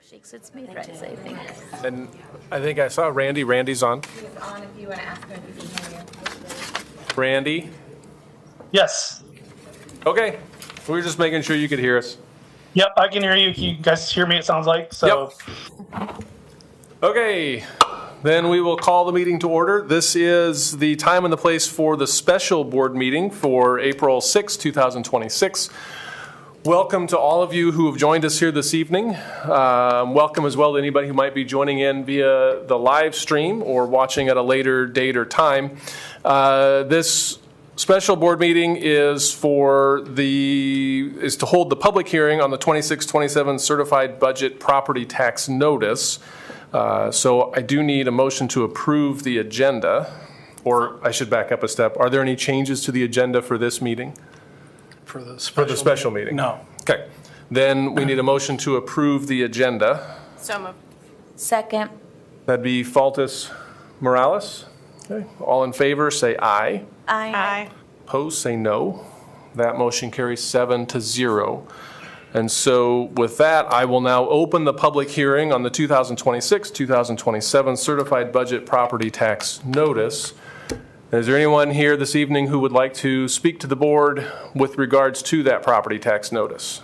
Shakes its me right, so I think. And I think I saw Randy. Randy's on. He's on if you want to ask him if he can hear you. Randy? Yes. Okay. We were just making sure you could hear us. Yep, I can hear you. You guys hear me, it sounds like. So. Yep. Okay. Then we will call the meeting to order. This is the time and the place for the special board meeting for April 6, 2026. Welcome to all of you who have joined us here this evening. Welcome as well to anybody who might be joining in via the live stream or watching at a later date or time. This special board meeting is to hold the public hearing on the 26-27 certified budget property tax notice. So I do need a motion to approve the agenda, or I should back up a step. Are there any changes to the agenda for this meeting? For the special meeting? No. Okay. Then we need a motion to approve the agenda. So moved. Second. That'd be Faltus Morales. Okay. All in favor, say aye. Aye. Opposed, say no. That motion carries 7-0. And so with that, I will now open the public hearing on the 2026-2027 certified budget property tax notice. Is there anyone here this evening who would like to speak to the board with regards to that property tax notice?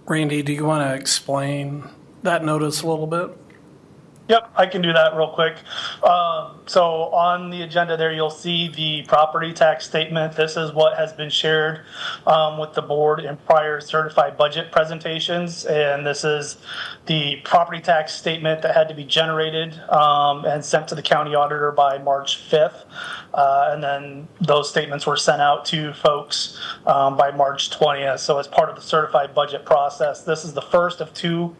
Randy, do you want to explain that notice a little bit? Yep, I can do that real quick. So on the agenda there, you'll see the property tax statement. This is what has been shared with the board in prior certified budget presentations. And this is the property tax statement that had to be generated and sent to the county auditor by March 5th. And then those statements were sent out to folks by March 20th. So as part of the certified budget process, this is the first of two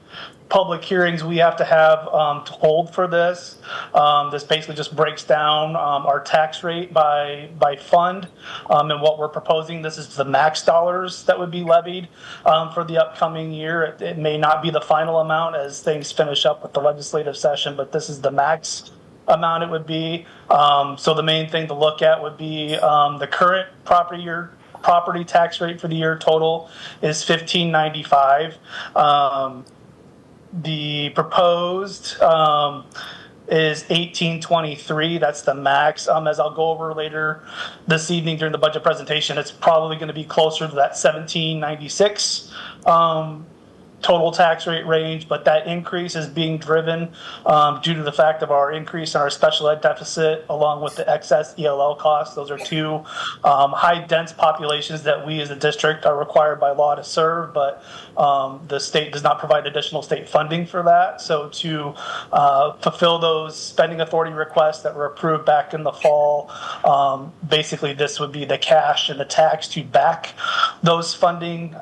public hearings we have to have to hold for this. This basically just breaks down our tax rate by fund and what we're proposing. This is the max dollars that would be levied for the upcoming year. It may not be the final amount as things finish up with the legislative session, but this is the max amount it would be. So the main thing to look at would be the current property tax rate for the year total is $15.95. The proposed is $18.23. That's the max. As I'll go over later this evening during the budget presentation, it's probably going to be closer to that $17.96 total tax rate range, but that increase is being driven due to the fact of our increase in our special ed deficit along with the excess ELL costs. Those are two high dense populations that we as a district are required by law to serve, but the state does not provide additional state funding for that. So to fulfill those spending authority requests that were approved back in the fall, basically this would be the cash and the tax to back those funding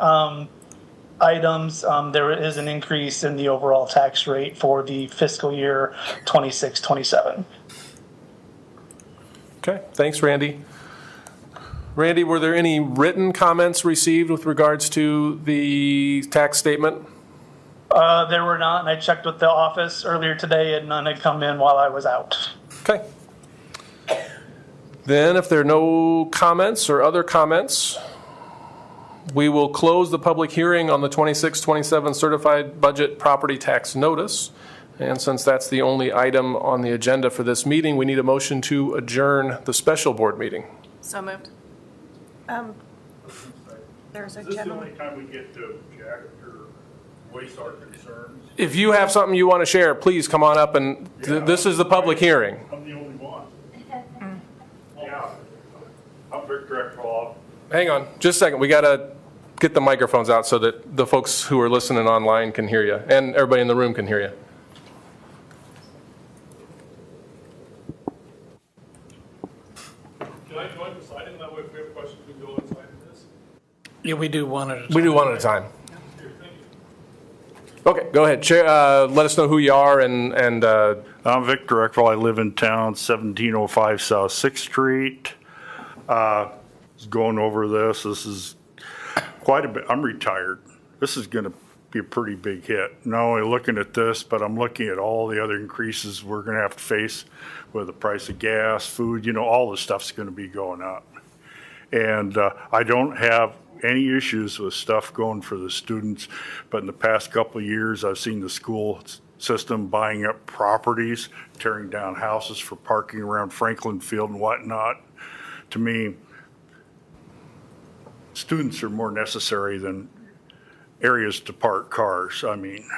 items. There is an increase in the overall tax rate for the fiscal year 26-27. Okay, thanks, Randy. Randy, were there any written comments received with regards to the tax statement? There were not, and I checked with the office earlier today and none had come in while I was out. Okay. Then if there are no comments or other comments, we will close the public hearing on the 26-27 certified budget property tax notice. And since that's the only item on the agenda for this meeting, we need a motion to adjourn the special board meeting. So moved. There's a Is this the gentleman. only time we get to object or voice our concerns? If you have something you want to share, please come on up and this is the public hearing. I'm the only one. Yeah. I'm Victor Eckroth. Hang on, just a second. We got to get the microphones out so that the folks who are listening online can hear you and everybody in the room can hear you. Can I join beside him? That way if we have questions, we can go inside of this. Yeah, we do one at a time. We do one at a time. Here, thank you. Okay, go ahead. Let us know who you are and I'm Victor Eckroth. I live in town, 1705 South 6th Street. Going over this. This is quite a bit. I'm retired. This is going to be a pretty big hit. Not only looking at this, but I'm looking at all the other increases we're going to have to face with the price of gas, food, all the stuff's going to be going up. And I don't have any issues with stuff going for the students, but in the past couple of years, I've seen the school system buying up properties, tearing down houses for parking around Franklin Field and whatnot. To me, students are more necessary than areas to park cars. I mean,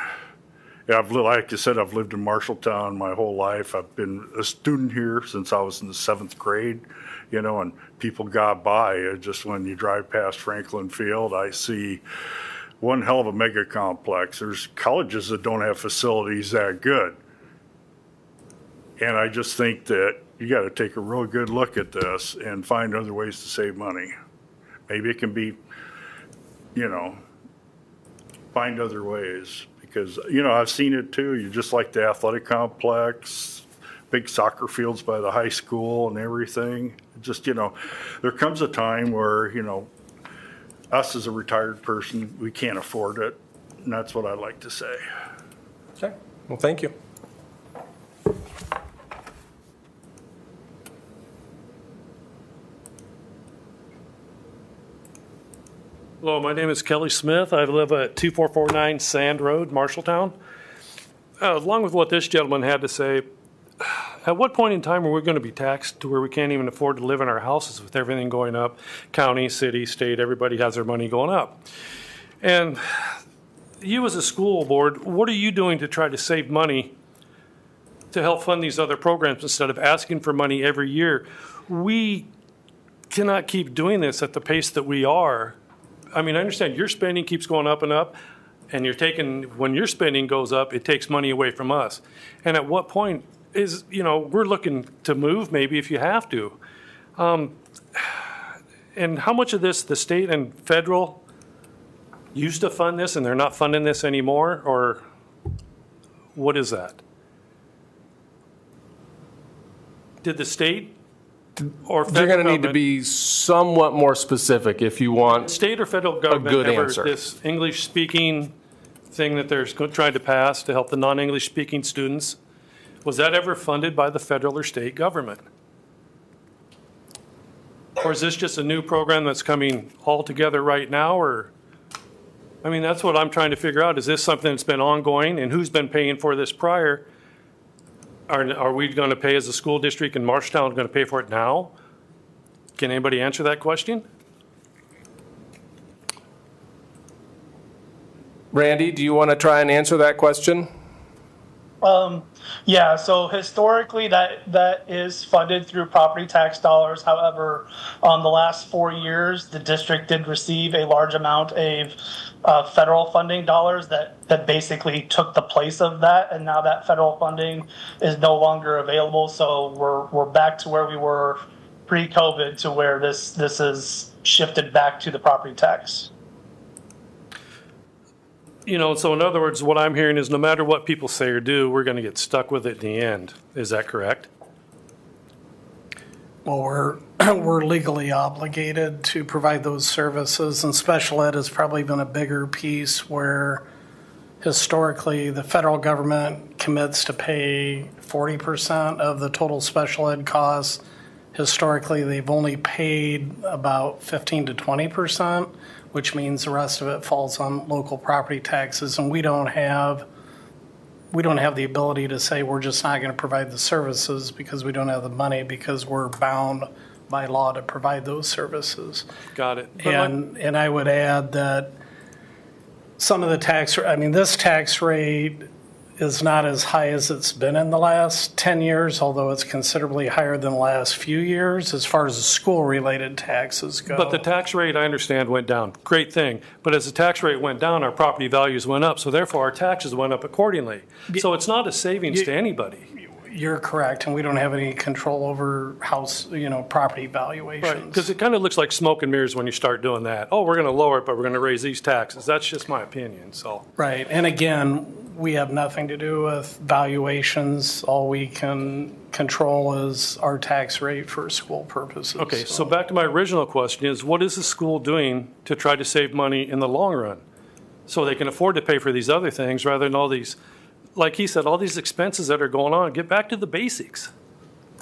yeah, like I said, I've lived in Marshalltown my whole life. I've been a student here since I was in the 7th grade, you know, and people got by. Just when you drive past Franklin Field, I see one hell of a mega complex. There's colleges that don't have facilities that good. And I just think that you got to take a real good look at this and find other ways to save money. Maybe it can be, you know, find other ways. Because, you know, I've seen it too. You just like the athletic complex, big soccer fields by the high school and everything. Just, you know, there comes a time where, you know, us as a retired person, we can't afford it. And that's what I like to say. Okay, well, thank you. Hello, my name is Kelly Smith. I live at 2449 Sand Road, Marshalltown. Along with what this gentleman had to say, at what point in time are we going to be taxed to where we can't even afford to live in our houses with everything going up? County, city, state, everybody has their money going up. And you as a school board, what are you doing to try to save money to help fund these other programs instead of asking for money every year? We cannot keep doing this at the pace that we are. I mean, I understand your spending keeps going up and up, and you're taking, when your spending goes up, it takes money away from us. And at what point is, you know, we're looking to move maybe if you have to. And how much of this the state and federal used to fund this and they're not funding this anymore, or what is that? Did the state or federal You're going to need to government- be somewhat more specific if you want. State or federal government good ever answer. this English-speaking thing that they're trying to pass to help the non-English-speaking students, was that ever funded by the federal or state government? Or is this just a new program that's coming all together right now, or? I mean, that's what I'm trying to figure out. Is this something that's been ongoing, and who's been paying for this prior? Are we going to pay as a school district in Marshalltown going to pay for it now? Can anybody answer that question? Randy, do you want to try and answer that question? Yeah, so historically that is funded through property tax dollars. However, the last 4 years, the district did receive a large amount of federal funding dollars that basically took the place of that, and now that federal funding is no longer available. So we're back to where we were pre-COVID, to where this is shifted back to the property tax. You know, so in other words, what I'm hearing is no matter what people say or do, we're going to get stuck with it in the end. Is that correct? Well, we're legally obligated to provide those services, and special ed has probably been a bigger piece where historically the federal government commits to pay 40% of the total special ed costs. Historically, they've only paid about 15 to 20%, which means the rest of it falls on local property taxes, and we don't have the ability to say we're just not going to provide the services because we don't have the money, because we're bound by law to provide those services. Got it. And I would add that some of the this tax rate is not as high as it's been in the last 10 years, although it's considerably higher than the last few years as far as the school-related taxes go. But the tax rate, I understand, went down. Great thing. But as the tax rate went down, our property values went up, so therefore our taxes went up accordingly. So it's not a savings to anybody. You're correct, and we don't have any control over property valuations. Right, because it kind of looks like smoke and mirrors when you start doing that. Oh, we're going to lower it, but we're going to raise these taxes. That's just my opinion, so. Right, and again, we have nothing to do with valuations. All we can control is our tax rate for school purposes. Okay, so back to my original question is, what is the school doing to try to save money in the long run? So they can afford to pay for these other things rather than all these, like he said, all these expenses that are going on. Get back to the basics.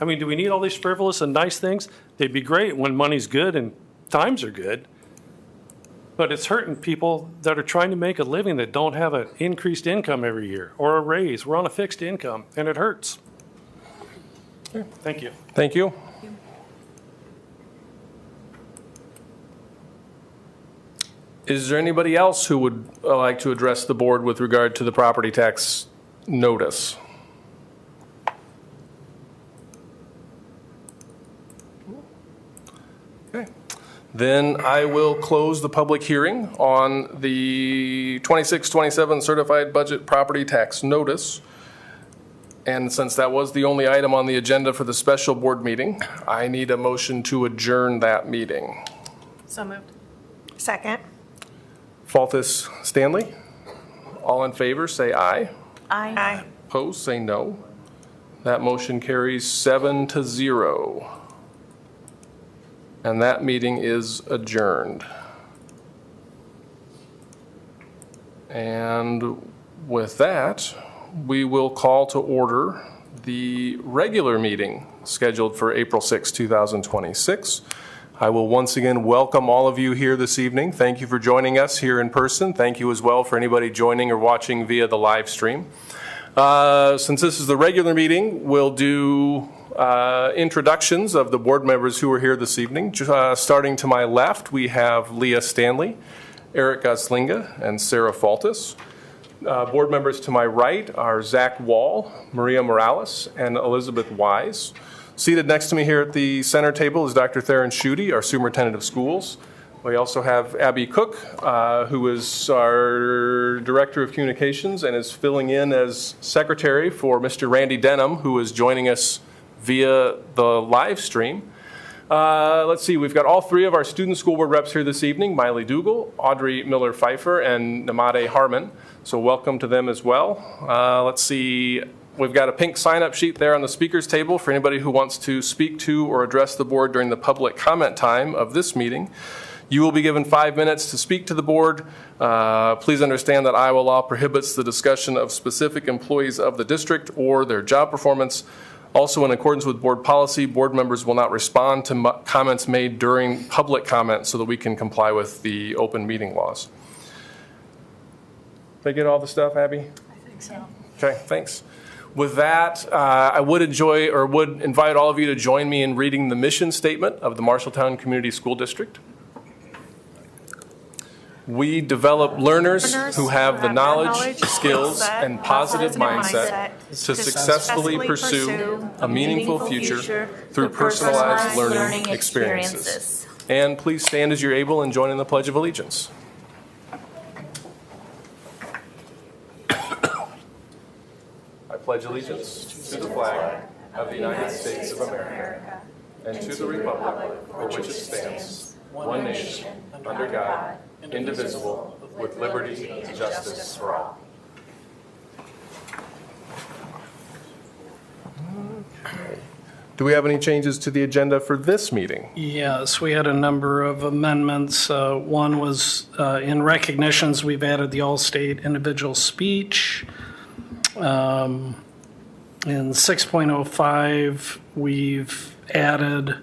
I mean, do we need all these frivolous and nice things? They'd be great when money's good and times are good, but it's hurting people that are trying to make a living that don't have an increased income every year or a raise. We're on a fixed income, and it hurts. Thank you. Thank you. Is there anybody else who would like to address the board with regard to the property tax notice? Okay. Then I will close the public hearing on the 26-27 certified budget property tax notice. And since that was the only item on the agenda for the special board meeting, I need a motion to adjourn that meeting. So moved. Second. Faltis, Stanley? All in favor, say aye. Aye. Opposed, say no. That motion carries 7-0. And that meeting is adjourned. And with that, we will call to order the regular meeting scheduled for April 6, 2026. I will once again welcome all of you here this evening. Thank you for joining us here in person. Thank you as well for anybody joining or watching via the live stream. Since this is the regular meeting, we'll do introductions of the board members who are here this evening. Starting to my left, we have Leah Stanley, Eric Goslinga, and Sarah Faltis. Board members to my right are Zach Wall, Maria Morales, and Elizabeth Wise. Seated next to me here at the center table is Dr. Theron Schutte, our superintendent of schools. We also have Abby Cook, who is our director of communications and is filling in as secretary for Mr. Randy Denham, who is joining us via the live stream. Let's see, we've got all three of our student school board reps here this evening, Miley Dougal, Audrey Miller-Pfeiffer, and Namade Harmon. So welcome to them as well. Let's see, we've got a pink sign-up sheet there on the speakers table for anybody who wants to speak to or address the board during the public comment time of this meeting. You will be given 5 minutes to speak to the board. Please understand that Iowa law prohibits the discussion of specific employees of the district or their job performance. Also, in accordance with board policy, board members will not respond to comments made during public comment so that we can comply with the open meeting laws. Did I get all the stuff, Abby? I think so. Okay, thanks. With that, I would invite all of you to join me in reading the mission statement of the Marshalltown Community School District. We develop learners who have the knowledge, skills, and positive mindset to successfully pursue a meaningful future through personalized learning experiences. And please stand as you're able and join in the Pledge of Allegiance. I pledge allegiance to the flag of the United States of America and to the republic for which it stands, one nation, under God, indivisible, with liberty and justice for all. Okay. Do we have any changes to the agenda for this meeting? Yes, we had a number of amendments. One was in recognitions, we've added the all-state individual speech. In 6.05, we've added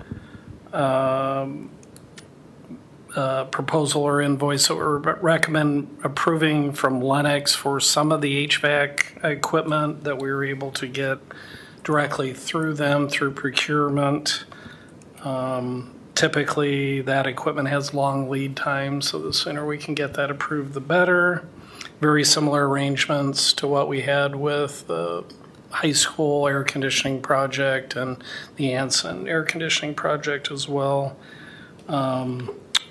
proposal or invoice that we recommend approving from Lennox for some of the HVAC equipment that we were able to get directly through them through procurement. Typically, that equipment has long lead times, so the sooner we can get that approved, the better. Very similar arrangements to what we had with the high school air conditioning project and the Anson air conditioning project as well.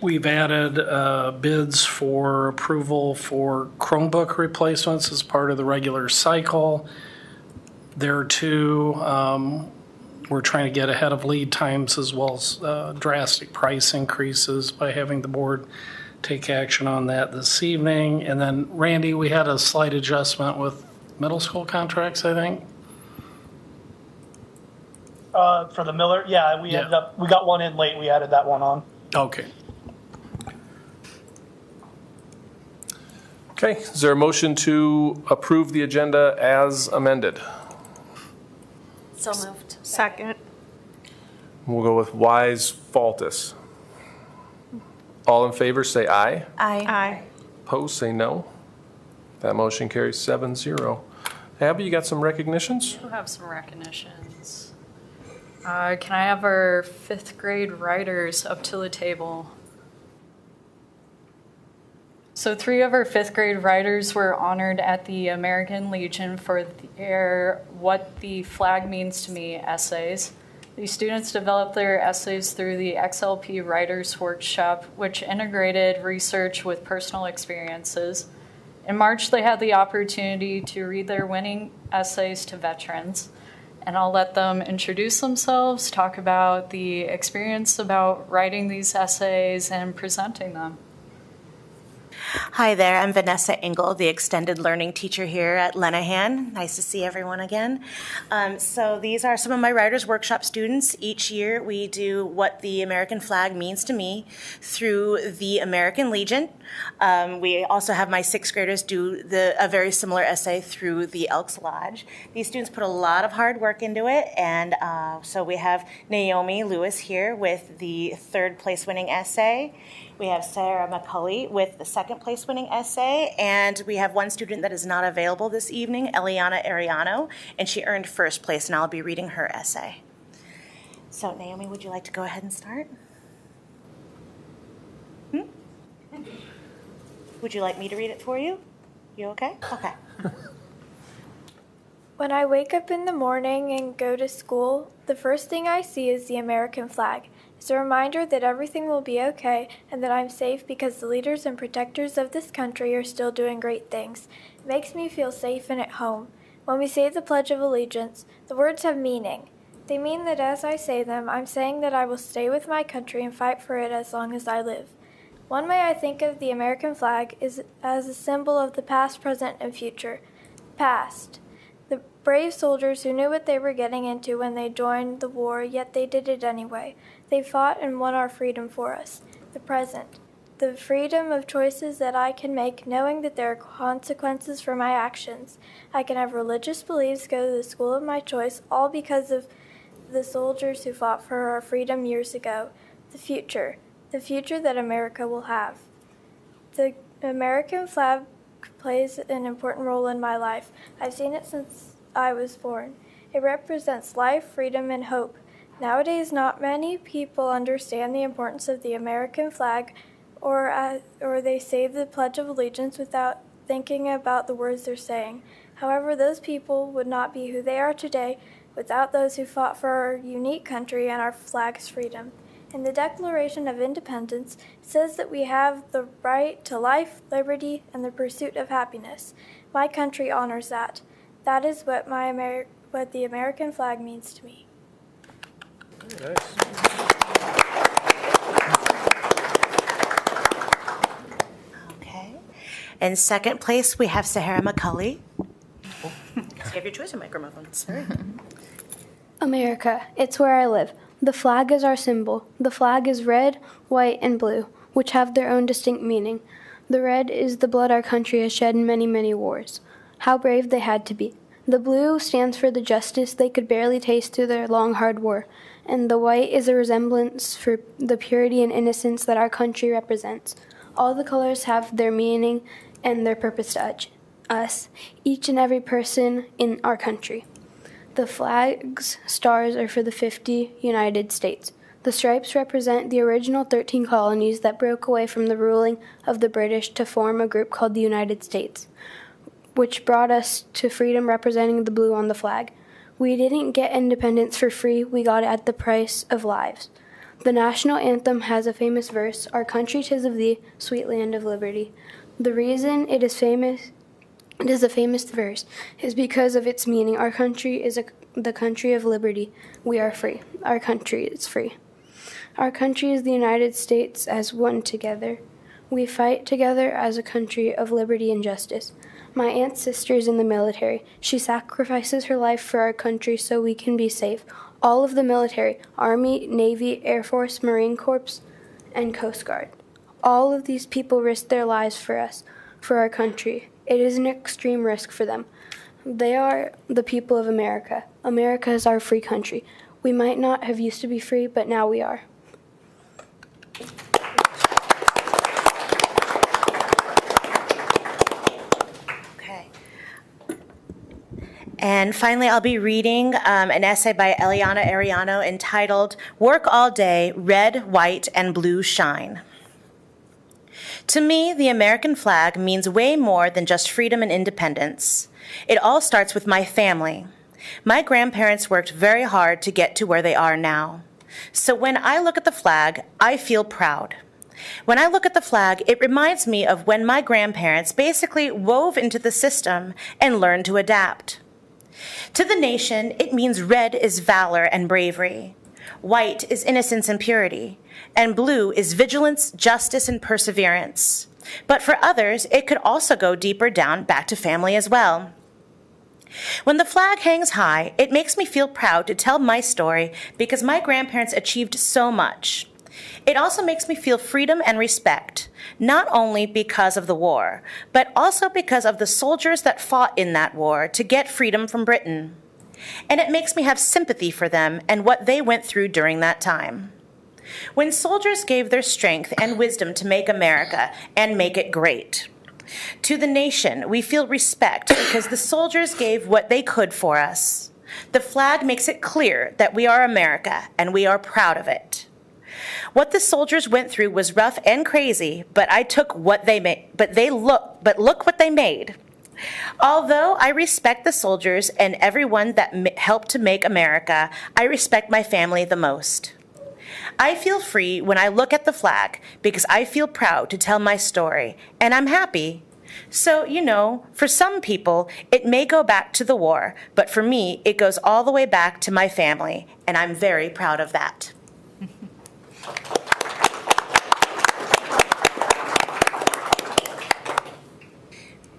We've added bids for approval for Chromebook replacements as part of the regular cycle. There too, we're trying to get ahead of lead times as well as drastic price increases by having the board take action on that this evening. And then Randy, we had a slight adjustment with middle school contracts, I think. For the Miller, yeah, we got one in late. We added that one on. Okay. Okay, is there a motion to approve the agenda as amended? So moved. Second. We'll go with Wise Faltis. All in favor, say aye. Aye. Opposed, say no. That motion carries 7-0. Abby, you got some recognitions? We'll have some recognitions. Can I have our 5th grade writers up to the table? So 3 of our 5th grade writers were honored at the American Legion for their What the Flag Means to Me essays. These students developed their essays through the XLP Writers Workshop, which integrated research with personal experiences. In March, they had the opportunity to read their winning essays to veterans, and I'll let them introduce themselves, talk about the experience about writing these essays and presenting them. Hi there, I'm Vanessa Engel, the extended learning teacher here at Lenahan. Nice to see everyone again. So these are some of my Writers Workshop students. Each year we do What the American Flag Means to Me through the American Legion. We also have my 6th graders do a very similar essay through the Elks Lodge. These students put a lot of hard work into it, and so we have Naomi Lewis here with the 3rd place winning essay. We have Sarah McCulley with the 2nd place winning essay, and we have one student that is not available this evening, Eliana Ariano, and she earned 1st place, and I'll be reading her essay. So Naomi, would you like to go ahead and start? Would you like me to read it for you? You okay? Okay. When I wake up in the morning and go to school, the first thing I see is the American flag. It's a reminder that everything will be okay and that I'm safe because the leaders and protectors of this country are still doing great things. It makes me feel safe and at home. When we say the Pledge of Allegiance, the words have meaning. They mean that as I say them, I'm saying that I will stay with my country and fight for it as long as I live. One way I think of the American flag is as a symbol of the past, present, and future. Past. The brave soldiers who knew what they were getting into when they joined the war, yet they did it anyway. They fought and won our freedom for us. The present. The freedom of choices that I can make, knowing that there are consequences for my actions. I can have religious beliefs, go to the school of my choice, all because of the soldiers who fought for our freedom years ago. The future. The future that America will have. The American flag plays an important role in my life. I've seen it since I was born. It represents life, freedom, and hope. Nowadays, not many people understand the importance of the American flag, or they say the Pledge of Allegiance without thinking about the words they're saying. However, those people would not be who they are today without those who fought for our unique country and our flag's freedom. In the Declaration of Independence, it says that we have the right to life, liberty, and the pursuit of happiness. My country honors that. That is what the American flag means to me. Okay. In 2nd place, we have Sahara McCulley. You have your choice of microphones. America, it's where I live. The flag is our symbol. The flag is red, white, and blue, which have their own distinct meaning. The red is the blood our country has shed in many, many wars. How brave they had to be. The blue stands for the justice they could barely taste through their long, hard war. And the white is a resemblance for the purity and innocence that our country represents. All the colors have their meaning and their purpose to us, each and every person in our country. The flag's stars are for the 50 United States. The stripes represent the original 13 colonies that broke away from the ruling of the British to form a group called the United States, which brought us to freedom representing the blue on the flag. We didn't get independence for free, we got it at the price of lives. The national anthem has a famous verse, "Our country 'tis of thee, sweet land of liberty." The reason it is a famous verse is because of its meaning. Our country is the country of liberty. We are free. Our country is free. Our country is the United States as one together. We fight together as a country of liberty and justice. My aunt's sister is in the military. She sacrifices her life for our country so we can be safe. All of the military, Army, Navy, Air Force, Marine Corps, and Coast Guard. All of these people risk their lives for us, for our country. It is an extreme risk for them. They are the people of America. America is our free country. We might not have used to be free, but now we are. And finally, I'll be reading an essay by Eliana Ariano entitled Work All Day, Red, White, and Blue Shine. To me, the American flag means way more than just freedom and independence. It all starts with my family. My grandparents worked very hard to get to where they are now. So when I look at the flag, I feel proud. When I look at the flag, it reminds me of when my grandparents basically wove into the system and learned to adapt. To the nation, it means red is valor and bravery. White is innocence and purity. And blue is vigilance, justice, and perseverance. But for others, it could also go deeper down back to family as well. When the flag hangs high, it makes me feel proud to tell my story because my grandparents achieved so much. It also makes me feel freedom and respect, not only because of the war, but also because of the soldiers that fought in that war to get freedom from Britain. And it makes me have sympathy for them and what they went through during that time. When soldiers gave their strength and wisdom to make America and make it great. To the nation, we feel respect because the soldiers gave what they could for us. The flag makes it clear that we are America and we are proud of it. What the soldiers went through was rough and crazy, but I took what they made, but look what they made. Although I respect the soldiers and everyone that helped to make America, I respect my family the most. I feel free when I look at the flag because I feel proud to tell my story, and I'm happy. So, for some people, it may go back to the war, but for me, it goes all the way back to my family, and I'm very proud of that.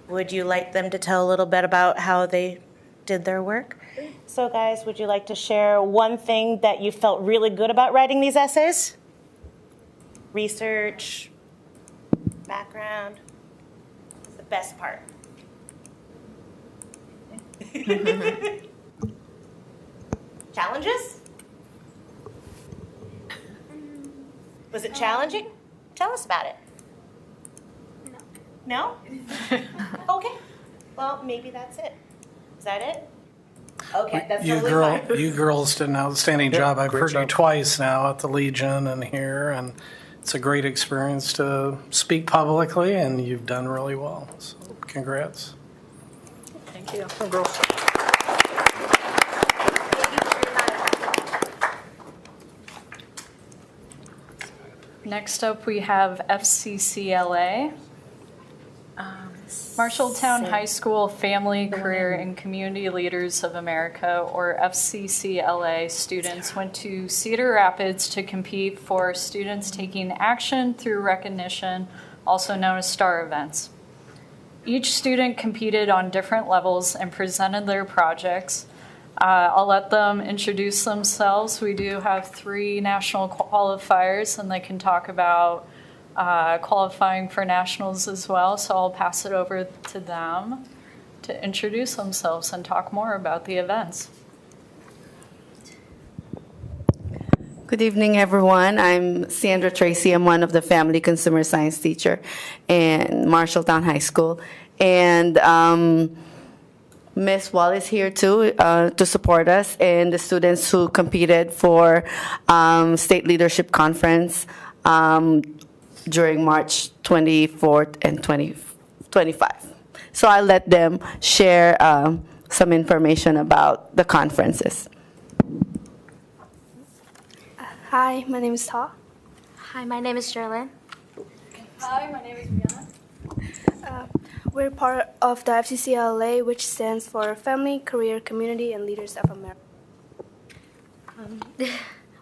Would you like them to tell a little bit about how they did their work? So guys, would you like to share one thing that you felt really good about writing these essays? Research, background, the best part. Challenges? Was it challenging? Tell us about it. No? Okay. Well, maybe that's it. Is that it? Okay, that's totally fine. You girls did an outstanding job. I've heard you twice now at the Legion and here, and it's a great experience to speak publicly, and you've done really well. So, congrats. Thank you. Next up, we have FCCLA. Marshalltown High School Family, Career, and Community Leaders of America, or FCCLA, students went to Cedar Rapids to compete for Students Taking Action Through Recognition, also known as STAR events. Each student competed on different levels and presented their projects. I'll let them introduce themselves. We do have 3 national qualifiers, and they can talk about qualifying for nationals as well, so I'll pass it over to them to introduce themselves and talk more about the events. Good evening, everyone. I'm Sandra Tracy. I'm one of the family consumer science teacher in Marshalltown High School. And Ms. Wall is here too to support us and the students who competed for State Leadership Conference during March 24th and 25. So I'll let them share some information about the conferences. Hi, my name is Ta. Hi, my name is Sherlyn. Hi, my name is Brianna. We're part of the FCCLA, which stands for Family, Career, Community, and Leaders of America.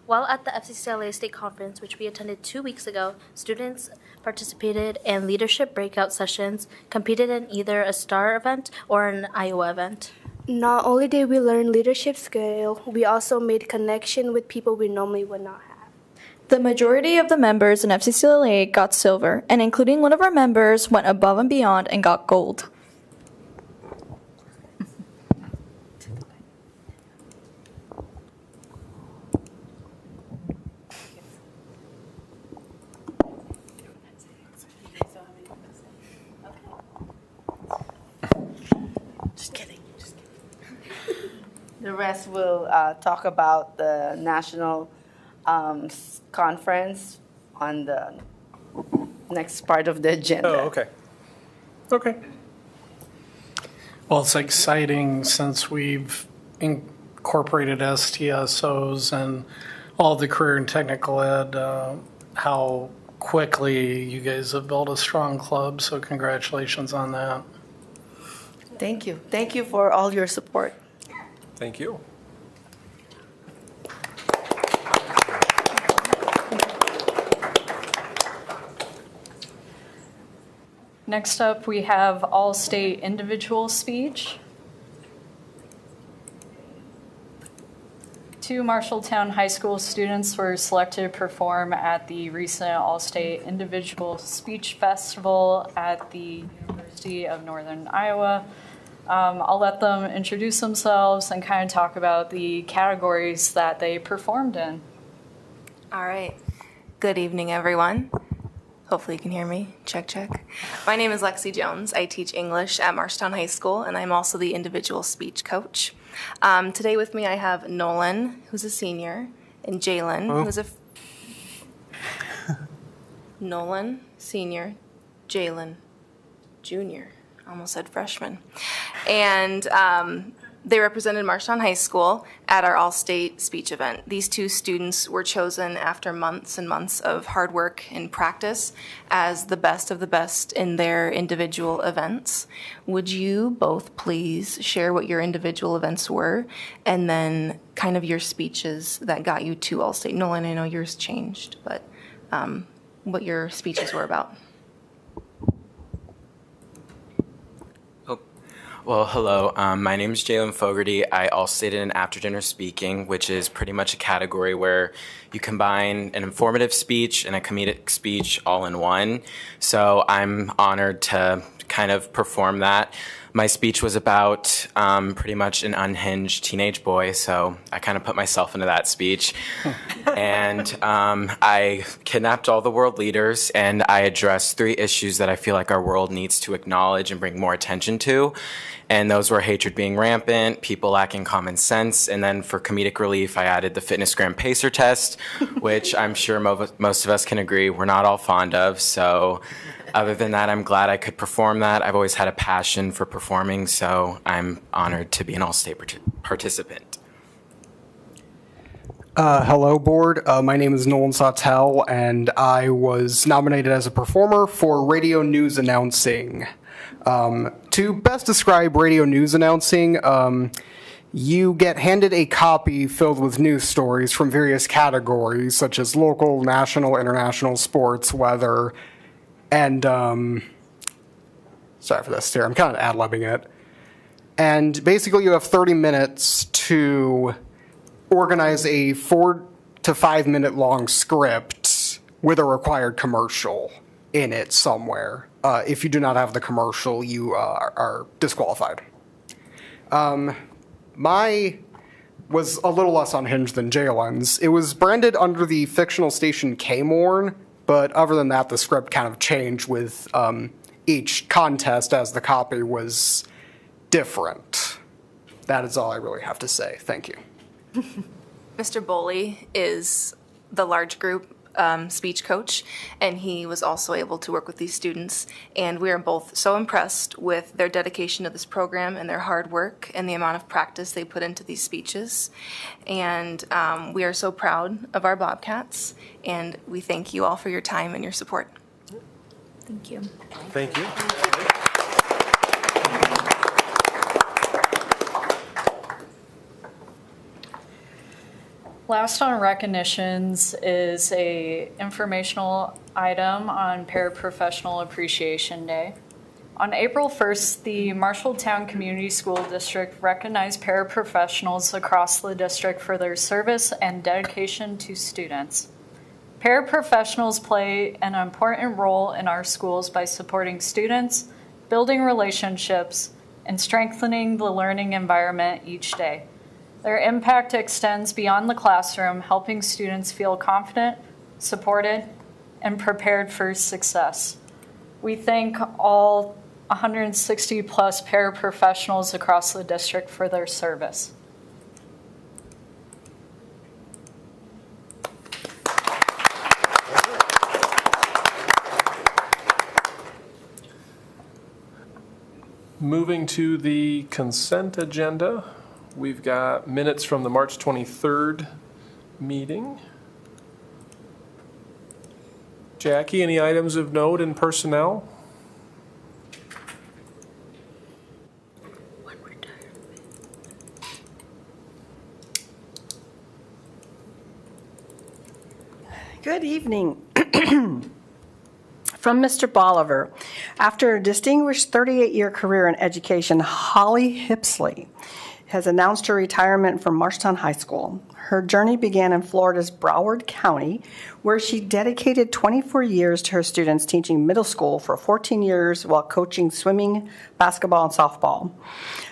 While at the FCCLA State Conference, which we attended 2 weeks ago, students participated in leadership breakout sessions, competed in either a STAR event or an Iowa event. Not only did we learn leadership skill, we also made connection with people we normally would not have. The majority of the members in FCCLA got silver, and including one of our members went above and beyond and got gold. Just kidding. The rest will talk about the national conference on the next part of the agenda. Oh, okay. Okay. Well, it's exciting since we've incorporated STSOs and all the career and technical ed, how quickly you guys have built a strong club. So congratulations on that. Thank you. Thank you for all your support. Thank you. Next up, we have all-state individual speech. 2 Marshalltown High School students were selected to perform at the recent All-State Individual Speech Festival at the University of Northern Iowa. I'll let them introduce themselves and kind of talk about the categories that they performed in. All right. Good evening, everyone. Hopefully you can hear me. Check, check. My name is Lexi Jones. I teach English at Marshalltown High School, and I'm also the individual speech coach. Today with me I have Nolan, who's a senior, and Jalen, who's a... Nolan, senior, Jalen, junior. Almost said freshman. And they represented Marshalltown High School at our all-state speech event. These 2 students were chosen after months and months of hard work and practice as the best of the best in their individual events. Would you both please share what your individual events were and then kind of your speeches that got you to all-state? Nolan, I know yours changed, but what your speeches were about. Well, hello. My name is Jalen Fogarty. I all-stated in after-dinner speaking, which is pretty much a category where you combine an informative speech and a comedic speech all in one. So I'm honored to kind of perform that. My speech was about pretty much an unhinged teenage boy, so I kind of put myself into that speech. And I kidnapped all the world leaders, and I addressed 3 issues that I feel like our world needs to acknowledge and bring more attention to. And those were hatred being rampant, people lacking common sense, and then for comedic relief, I added the Fitnessgram Pacer test, which I'm sure most of us can agree we're not all fond of. So other than that, I'm glad I could perform that. I've always had a passion for performing, so I'm honored to be an all-state participant. Hello, board. My name is Nolan Sautel, and I was nominated as a performer for radio news announcing. To best describe radio news announcing, you get handed a copy filled with news stories from various categories, such as local, national, international, sports, weather, and, sorry for this stare, I'm kind of ad-libbing it. And basically you have 30 minutes to organize a 4 to 5 minute long script with a required commercial in it somewhere. If you do not have the commercial, you are disqualified. My was a little less unhinged than Jalen's. It was branded under the fictional station K-Morn, but other than that, the script kind of changed with each contest as the copy was different. That is all I really have to say. Thank you. Mr. Boley is the large group speech coach, and he was also able to work with these students. And we are both so impressed with their dedication to this program and their hard work and the amount of practice they put into these speeches. And we are so proud of our Bobcats, and we thank you all for your time and your support. Thank you. Thank you. Last on recognitions is a informational item on Paraprofessional Appreciation Day. On April 1st, the Marshalltown Community School District recognized paraprofessionals across the district for their service and dedication to students. Paraprofessionals play an important role in our schools by supporting students, building relationships, and strengthening the learning environment each day. Their impact extends beyond the classroom, helping students feel confident, supported, and prepared for success. We thank all 160 plus paraprofessionals across the district for their service. Moving to the consent agenda, we've got minutes from the March 23rd meeting. Jackie, any items of note in personnel? Good evening. From Mr. Bolivar. After a distinguished 38-year career in education, Holly Hipsley has announced her retirement from Marshtown High School. Her journey began in Florida's Broward County, where she dedicated 24 years to her students, teaching middle school for 14 years while coaching swimming, basketball, and softball.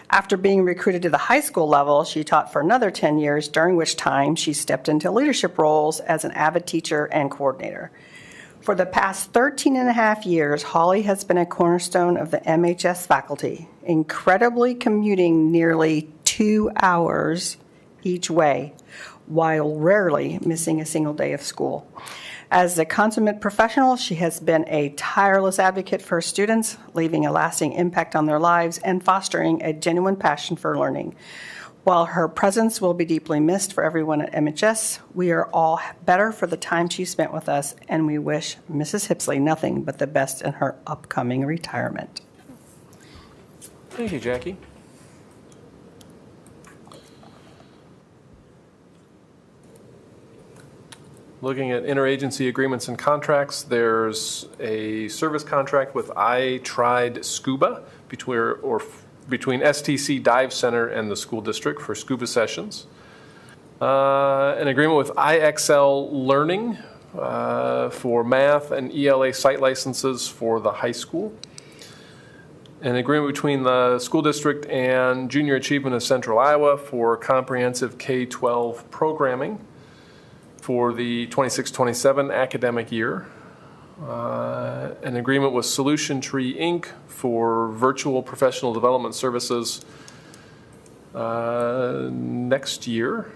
After being recruited to the high school level, she taught for another 10 years, during which time she stepped into leadership roles as an avid teacher and coordinator. For the past 13 and a half years, Holly has been a cornerstone of the MHS faculty, incredibly commuting nearly 2 hours each way, while rarely missing a single day of school. As a consummate professional, she has been a tireless advocate for her students, leaving a lasting impact on their lives and fostering a genuine passion for learning. While her presence will be deeply missed for everyone at MHS, we are all better for the time she spent with us, and we wish Mrs. Hipsley nothing but the best in her upcoming retirement. Thank you, Jackie. Looking at interagency agreements and contracts, there's a service contract with I Tried Scuba between STC Dive Center and the school district for scuba sessions. An agreement with IXL Learning for math and ELA site licenses for the high school. An agreement between the school district and Junior Achievement of Central Iowa for comprehensive K-12 programming for the 26-27 academic year. An agreement with Solution Tree, Inc. for virtual professional development services next year.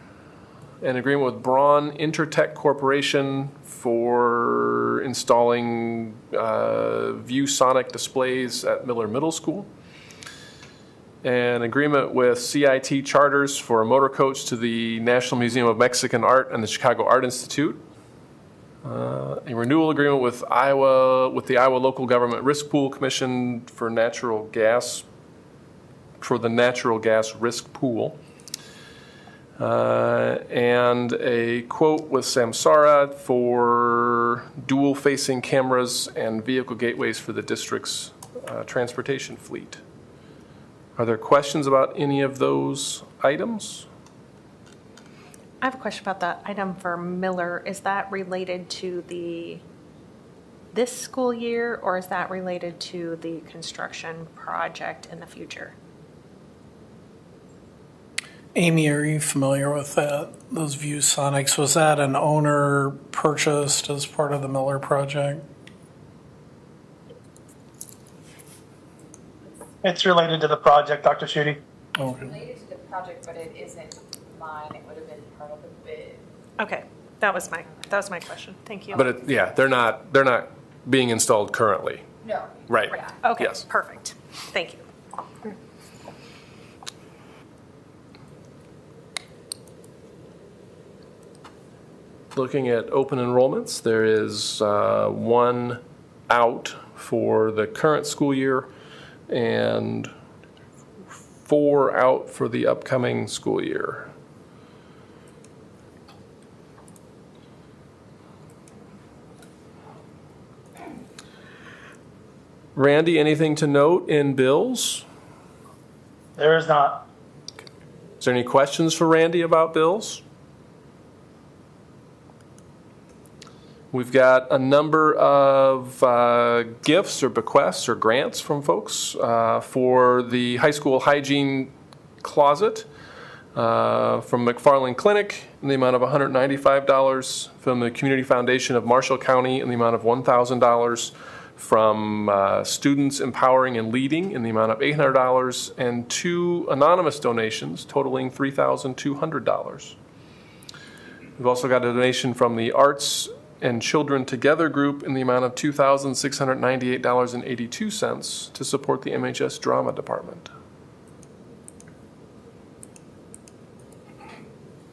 An agreement with Braun Intertech Corporation for installing ViewSonic displays at Miller Middle School. An agreement with CIT Charters for a motor coach to the National Museum of Mexican Art and the Chicago Art Institute. A renewal agreement with the Iowa Local Government Risk Pool Commission for the natural gas risk pool. And a quote with Samsara for dual-facing cameras and vehicle gateways for the district's transportation fleet. Are there questions about any of those items? I have a question about that item for Miller. Is that related to this school year, or is that related to the construction project in the future? Amy, are you familiar with that? Those ViewSonics, was that an owner purchased as part of the Miller project? It's related to the project, Dr. Schutte. Okay. Related to the project, but it isn't mine. It would have been part of the bid. Okay, that was my question. Thank you. But they're not being installed currently. No. Right. Okay, Yes. perfect. Thank you. Looking at open enrollments, there is one out for the current school year and 4 out for the upcoming school year. Randy, anything to note in bills? There is not. Is there any questions for Randy about bills? We've got a number of gifts or bequests or grants from folks for the high school hygiene closet from McFarland Clinic in the amount of $195, from the Community Foundation of Marshall County in the amount of $1,000, from Students Empowering and Leading in the amount of $800, and 2 anonymous donations totaling $3,200. We've also got a donation from the Arts and Children Together group in the amount of $2,698.82 to support the MHS Drama Department.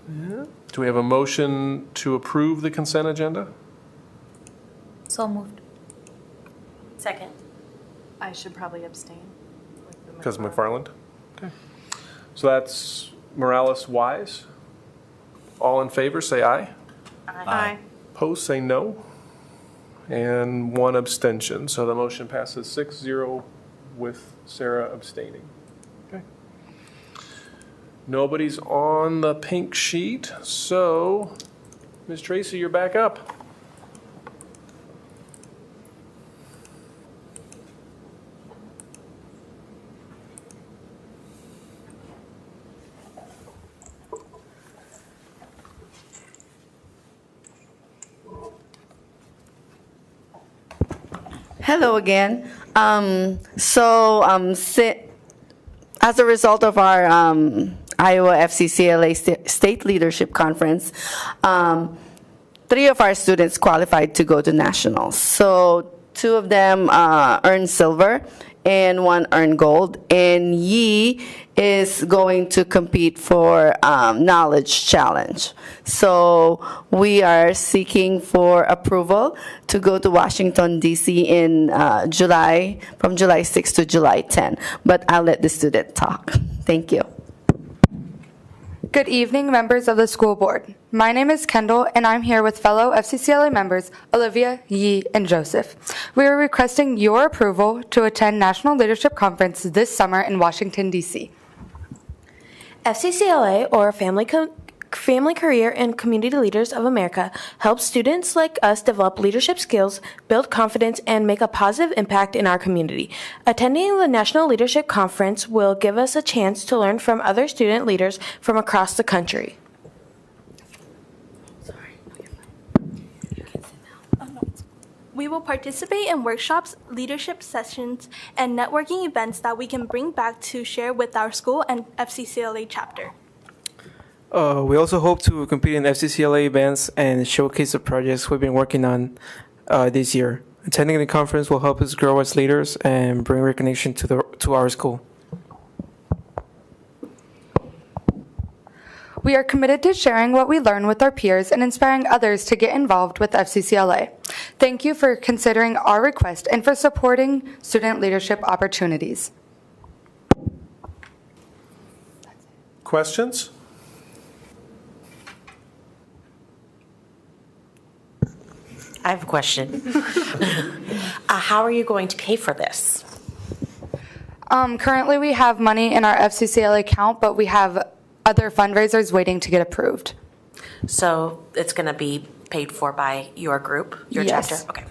Do we have a motion to approve the consent agenda? So moved. Second. I should probably abstain. Because McFarland? Okay. So that's Morales, Wise. All in favor, say aye. Aye. Opposed, say no. And one abstention. So the motion passes 6-0 with Sarah abstaining. Okay. Nobody's on the pink sheet, so Ms. Tracy, you're back up. Hello again. As a result of our Iowa FCCLA State Leadership Conference, 3 of our students qualified to go to nationals. So 2 of them earned silver and 1 earned gold. And Yi is going to compete for Knowledge Challenge. So we are seeking for approval to go to Washington, D.C. in July, from July 6 to July 10. But I'll let the student talk. Thank you. Good evening, members of the school board. My name is Kendall, and I'm here with fellow FCCLA members Olivia, Yi, and Joseph. We are requesting your approval to attend National Leadership Conference this summer in Washington, D.C. FCCLA, or Family Career and Community Leaders of America, helps students like us develop leadership skills, build confidence, and make a positive impact in our community. Attending the National Leadership Conference will give us a chance to learn from other student leaders from across the country. We will participate in workshops, leadership sessions, and networking events that we can bring back to share with our school and FCCLA chapter. We also hope to compete in FCCLA events and showcase the projects we've been working on this year. Attending the conference will help us grow as leaders and bring recognition to our school. We are committed to sharing what we learn with our peers and inspiring others to get involved with FCCLA. Thank you for considering our request and for supporting student leadership opportunities. Questions? I have a question. How are you going to pay for this? Currently, we have money in our FCCLA account, but we have other fundraisers waiting to get approved. So it's going to be paid for by your group, your Yes. chapter? Okay.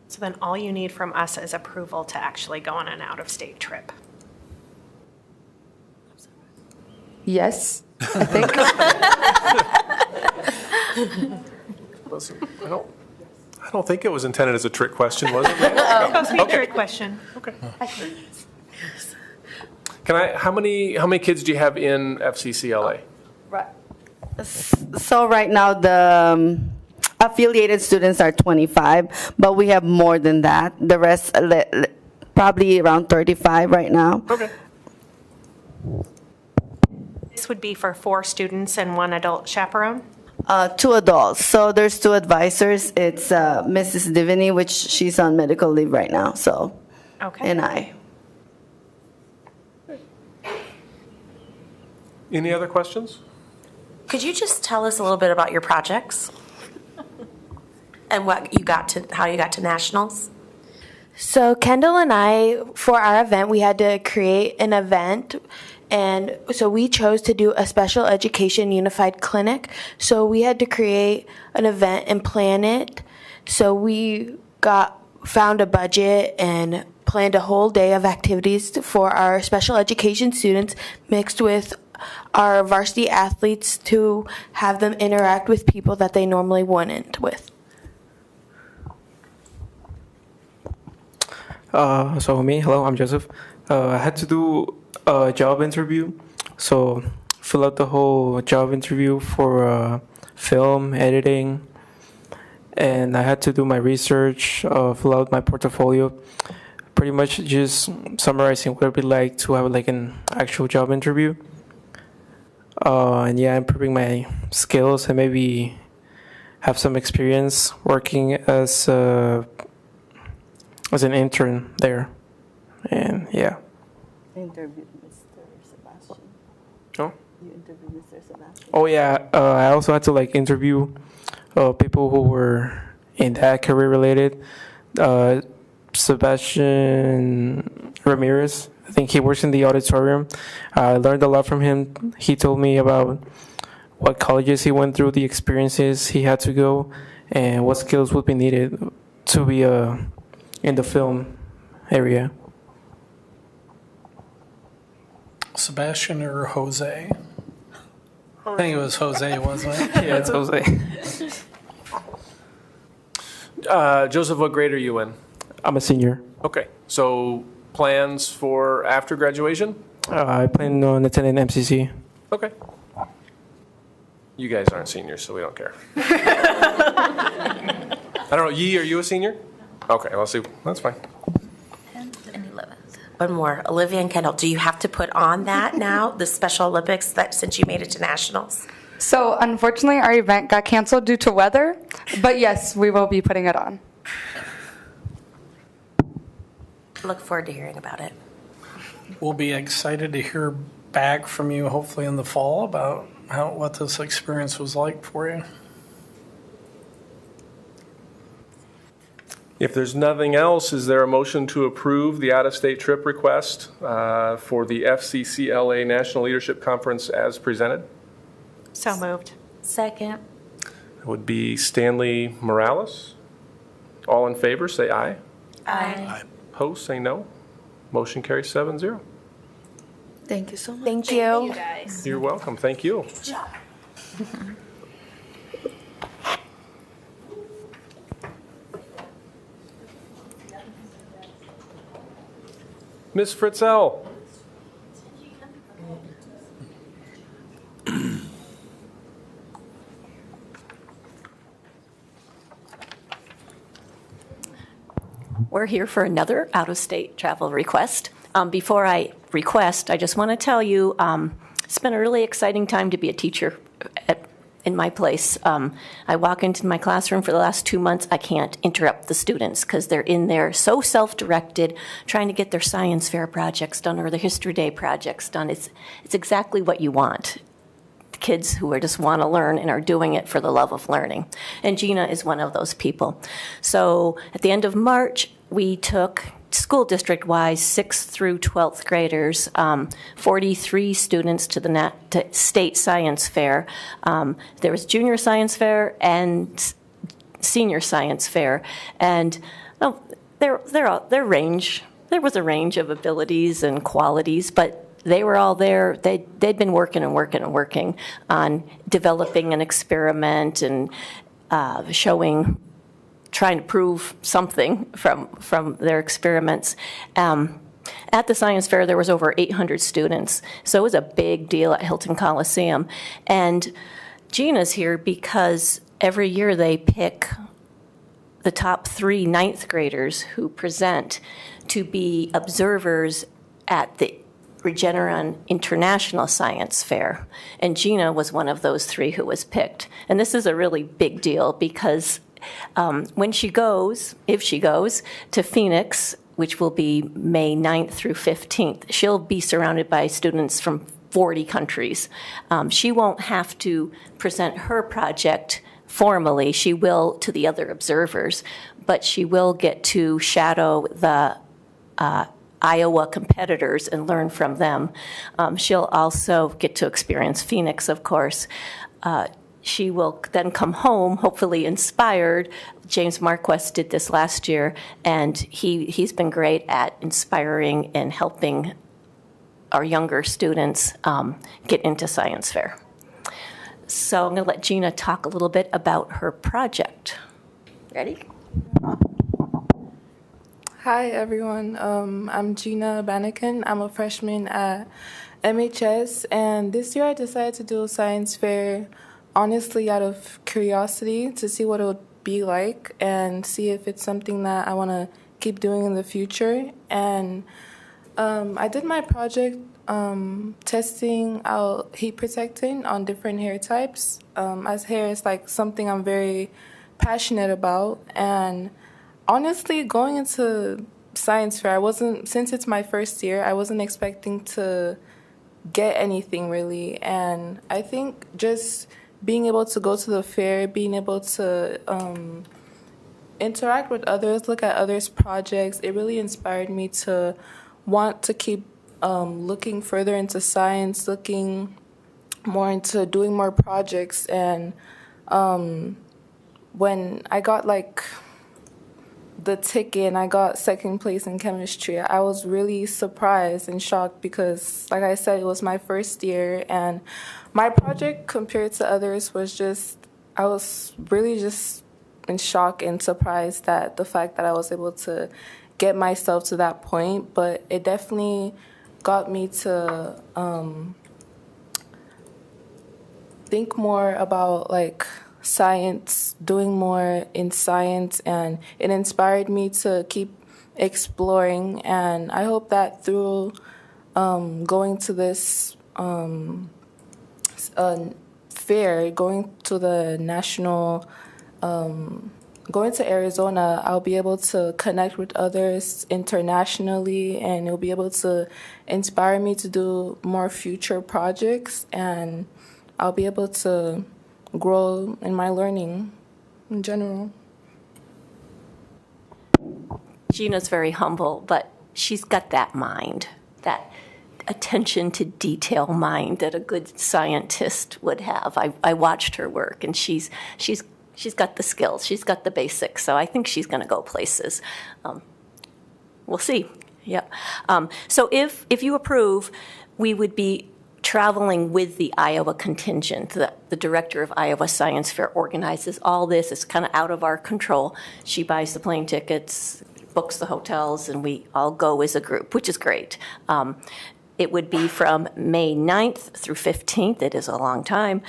So then all you need from us is approval to actually go on an out-of-state trip. Yes, I think. Listen, I don't think it was intended as a trick question, was it? It's supposed to be a trick question. Okay. How many kids do you have in FCCLA? So right now, the affiliated students are 25, but we have more than that. The rest, probably around 35 right now. Okay. This would be for 4 students and 1 adult chaperone? 2 adults. So there's 2 advisors. It's Mrs. Divini, which she's on medical leave right now. So, okay. And I. Any other questions? Could you just tell us a little bit about your projects? And how you got to nationals? So Kendall and I, for our event, we had to create an event. And so we chose to do a special education unified clinic. So we had to create an event and plan it. So we found a budget and planned a whole day of activities for our special education students mixed with our varsity athletes to have them interact with people that they normally wouldn't with. Hello, I'm Joseph. I had to do a job interview. So fill out the whole job interview for film editing, and I had to do my research, fill out my portfolio, pretty much just summarizing what it'd be like to have like an actual job interview. And yeah, improving my skills and maybe have some experience working as an intern there. And yeah. Interviewed Mr. Sebastian. Oh? You interviewed Mr. Sebastian. Oh yeah, I also had to like interview people who were in that career related. Sebastian Ramirez, I think he works in the auditorium. I learned a lot from him. He told me about what colleges he went through, the experiences he had to go, and what skills would be needed to be in the film area. Sebastian or Jose? I think it was Jose, wasn't it? Yeah, it's Jose. Joseph, what grade are you in? I'm a senior. Okay, so plans for after graduation? I plan on attending MCC. Okay. You guys aren't seniors, so we don't care. I don't know, Yi, are you a senior? Okay, let's see. That's fine. 10th and 11th. One more. Olivia and Kendall, do you have to put on that now, the Special Olympics, that since you made it to nationals? So unfortunately, our event got canceled due to weather, but yes, we will be putting it on. Look forward to hearing about it. We'll be excited to hear back from you, hopefully in the fall, about what this experience was like for you. If there's nothing else, is there a motion to approve the out-of-state trip request for the FCCLA National Leadership Conference as presented? So moved. Second. It would be Stanley Morales. All in favor, say aye. Aye. Opposed, say no. Motion carries 7-0. Thank you so much. Thank you. Guys. You're welcome. Thank you. Good job. Ms. Fritzell. We're here for another out-of-state travel request. Before I request, I just want to tell you, it's been a really exciting time to be a teacher in my place. I walk into my classroom for the last 2 months, I can't interrupt the students because they're in there so self-directed, trying to get their science fair projects done or their history day projects done. It's exactly what you want. Kids who are just want to learn and are doing it for the love of learning. And Gina is one of those people. So at the end of March, we took school district-wise 6th through 12th graders, 43 students to the state science fair. There was junior science fair and senior science fair. And there was a range of abilities and qualities, but they were all there. They'd been working on developing an experiment and trying to prove something from their experiments. At the science fair, there was over 800 students, so it was a big deal at Hilton Coliseum. And Gina's here because every year they pick the top 3 ninth graders who present to be observers at the Regeneron International Science Fair. And Gina was one of those 3 who was picked. And this is a really big deal because when she goes, if she goes, to Phoenix, which will be May 9th through 15th, she'll be surrounded by students from 40 countries. She won't have to present her project formally. She will to the other observers, but she will get to shadow the Iowa competitors and learn from them. She'll also get to experience Phoenix, of course. She will then come home, hopefully inspired. James Marquess did this last year, and he's been great at inspiring and helping our younger students get into science fair. So I'm going to let Gina talk a little bit about her project. Ready? Hi, everyone. I'm Gina Bannikin. I'm a freshman at MHS, and this year I decided to do a science fair honestly out of curiosity to see what it would be like and see if it's something that I want to keep doing in the future. And I did my project testing out heat protectant on different hair types, as hair is like something I'm very passionate about. And honestly, going into science fair, since it's my first year, I wasn't expecting to get anything really. And I think just being able to go to the fair, being able to interact with others, look at others' projects, it really inspired me to want to keep looking further into science, looking more into doing more projects. And when I got the ticket and I got second place in chemistry, I was really surprised and shocked because, like I said, it was my first year, and my project compared to others was I was really just in shock and surprised at the fact that I was able to get myself to that point. But it definitely got me to think more about science, doing more in science, and it inspired me to keep exploring. And I hope that through going to this fair, going to the national, going to Arizona, I'll be able to connect with others internationally, and it'll be able to inspire me to do more future projects, and I'll be able to grow in my learning in general. Gina's very humble, but she's got that mind, that attention to detail mind that a good scientist would have. I watched her work, and she's got the skills, she's got the basics, so I think she's going to go places. We'll see. Yep. So if you approve, we would be traveling with the Iowa contingent. The director of Iowa Science Fair organizes all this. It's kind of out of our control. She buys the plane tickets, books the hotels, and we all go as a group, which is great. It would be from May 9th through 15th. It is a long time.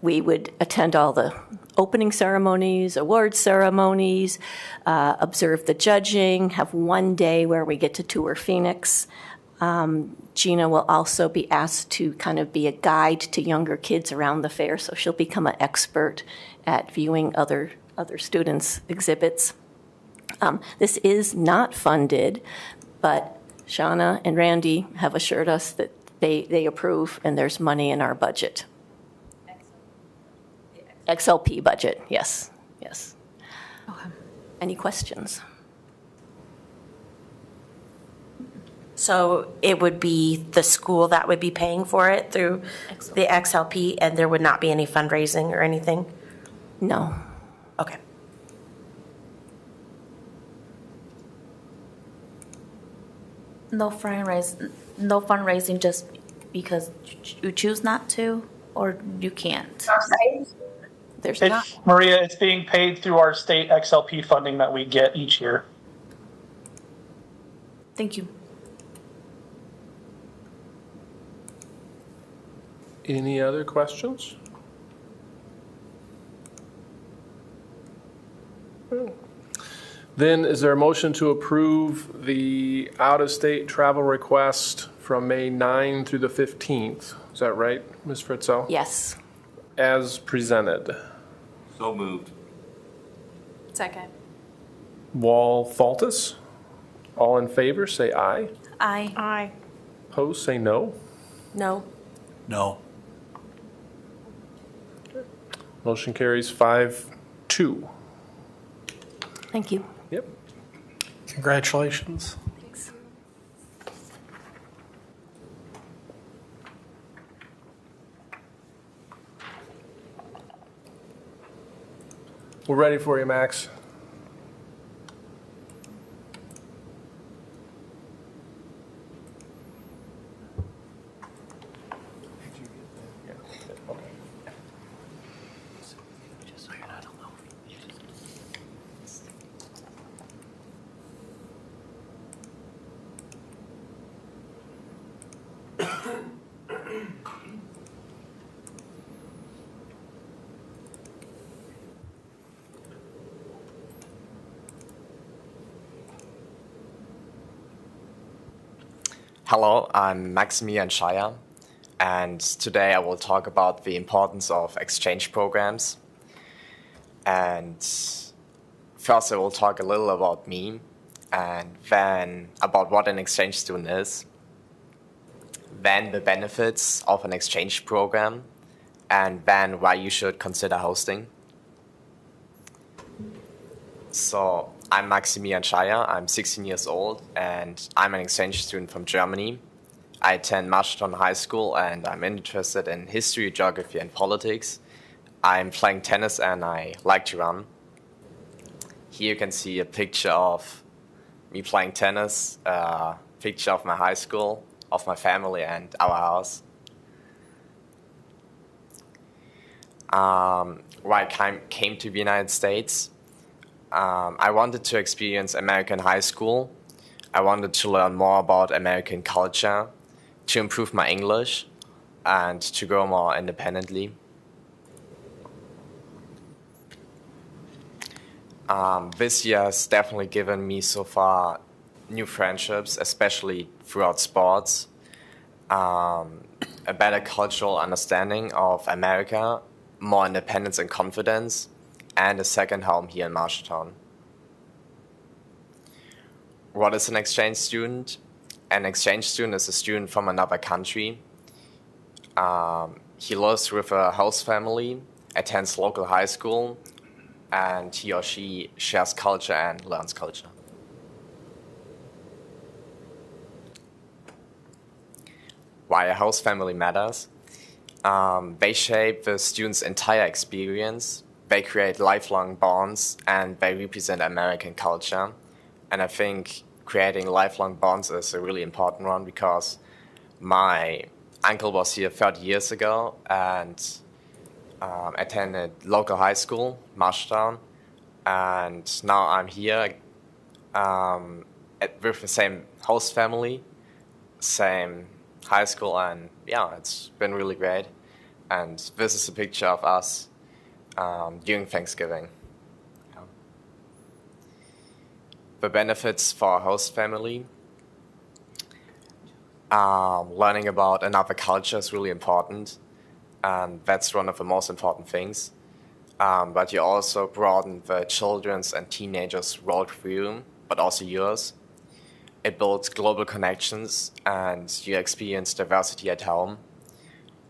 We would attend all the opening ceremonies, award ceremonies, observe the judging, have one day where we get to tour Phoenix. Gina will also be asked to kind of be a guide to younger kids around the fair, so she'll become an expert at viewing other students' exhibits. This is not funded, but Shauna and Randy have assured us that they approve, and there's money in our budget. XLP budget, yes. Okay. Any questions? So it would be the school that would be paying for it through the XLP, and there would not be any fundraising or anything? No. Okay. No fundraising just because you choose not to, or you can't? There's not. Maria, it's being paid through our state XLP funding that we get each year. Thank you. Any other questions? Then is there a motion to approve the out-of-state travel request from May 9 through the 15th? Is that right, Ms. Fritzel? Yes. As presented. So moved. Second. Wall Faltus? All in favor, say aye. Aye. Aye. Opposed, say no. No. No. Motion carries 5-2. Thank you. Yep. Congratulations. Thanks. We're ready for you, Max. Hello, I'm Maximilian Scheier, and today I will talk about the importance of exchange programs. And first I will talk a little about me, and then about what an exchange student is, then the benefits of an exchange program, and then why you should consider hosting. So, I'm Maximilian Scheier, I'm 16 years old, and I'm an exchange student from Germany. I attend Marshalltown High School, and I'm interested in history, geography, and politics. I'm playing tennis, and I like to run. Here you can see a picture of me playing tennis, a picture of my high school, of my family, and our house. Why I came to the United States. I wanted to experience American high school. I wanted to learn more about American culture, to improve my English, and to grow more independently. This year has definitely given me so far new friendships, especially throughout sports, a better cultural understanding of America, more independence and confidence, and a second home here in Marshalltown. What is an exchange student? An exchange student is a student from another country. He lives with a host family, attends local high school, and he or she shares culture and learns culture. Why a host family matters? They shape the student's entire experience. They create lifelong bonds, and they represent American culture. And I think creating lifelong bonds is a really important one, because my uncle was here 30 years ago and attended local high school, Marshalltown, and now I'm here with the same host family, same high school, and yeah, it's been really great. And this is a picture of us during Thanksgiving. Yeah. The benefits for a host family. Learning about another culture is really important, and that's one of the most important things. But you also broaden the children's and teenagers' worldview, but also yours. It builds global connections, and you experience diversity at home.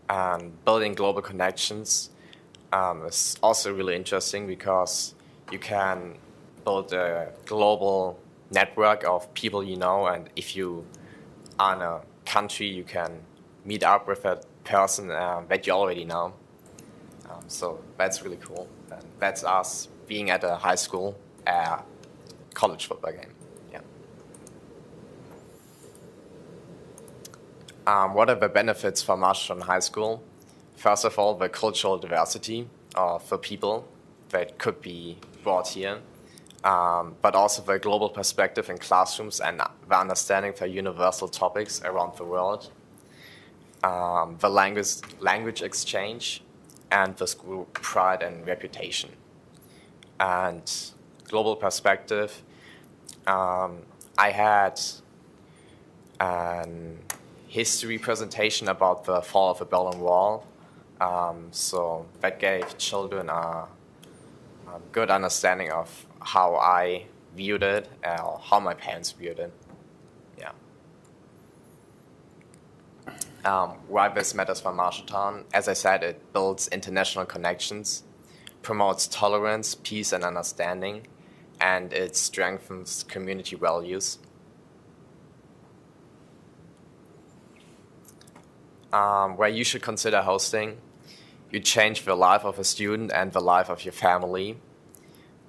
And building global connections is also really interesting, because you can build a global network of people you know, and if you are in a country, you can meet up with a person that you already know. So that's really cool. And that's us being at a high school college football game. Yeah. What are the benefits for Marshalltown High School? First of all, the cultural diversity of the people that could be brought here, but also the global perspective in classrooms and the understanding for universal topics around the world. The language exchange, and the school pride and reputation. And global perspective, I had a history presentation about the fall of the Berlin Wall, so that gave children a good understanding of how I viewed it, or how my parents viewed it. Yeah. Why this matters for Marshalltown? As I said, it builds international connections, promotes tolerance, peace, and understanding, and it strengthens community values. Where you should consider hosting, you change the life of a student and the life of your family.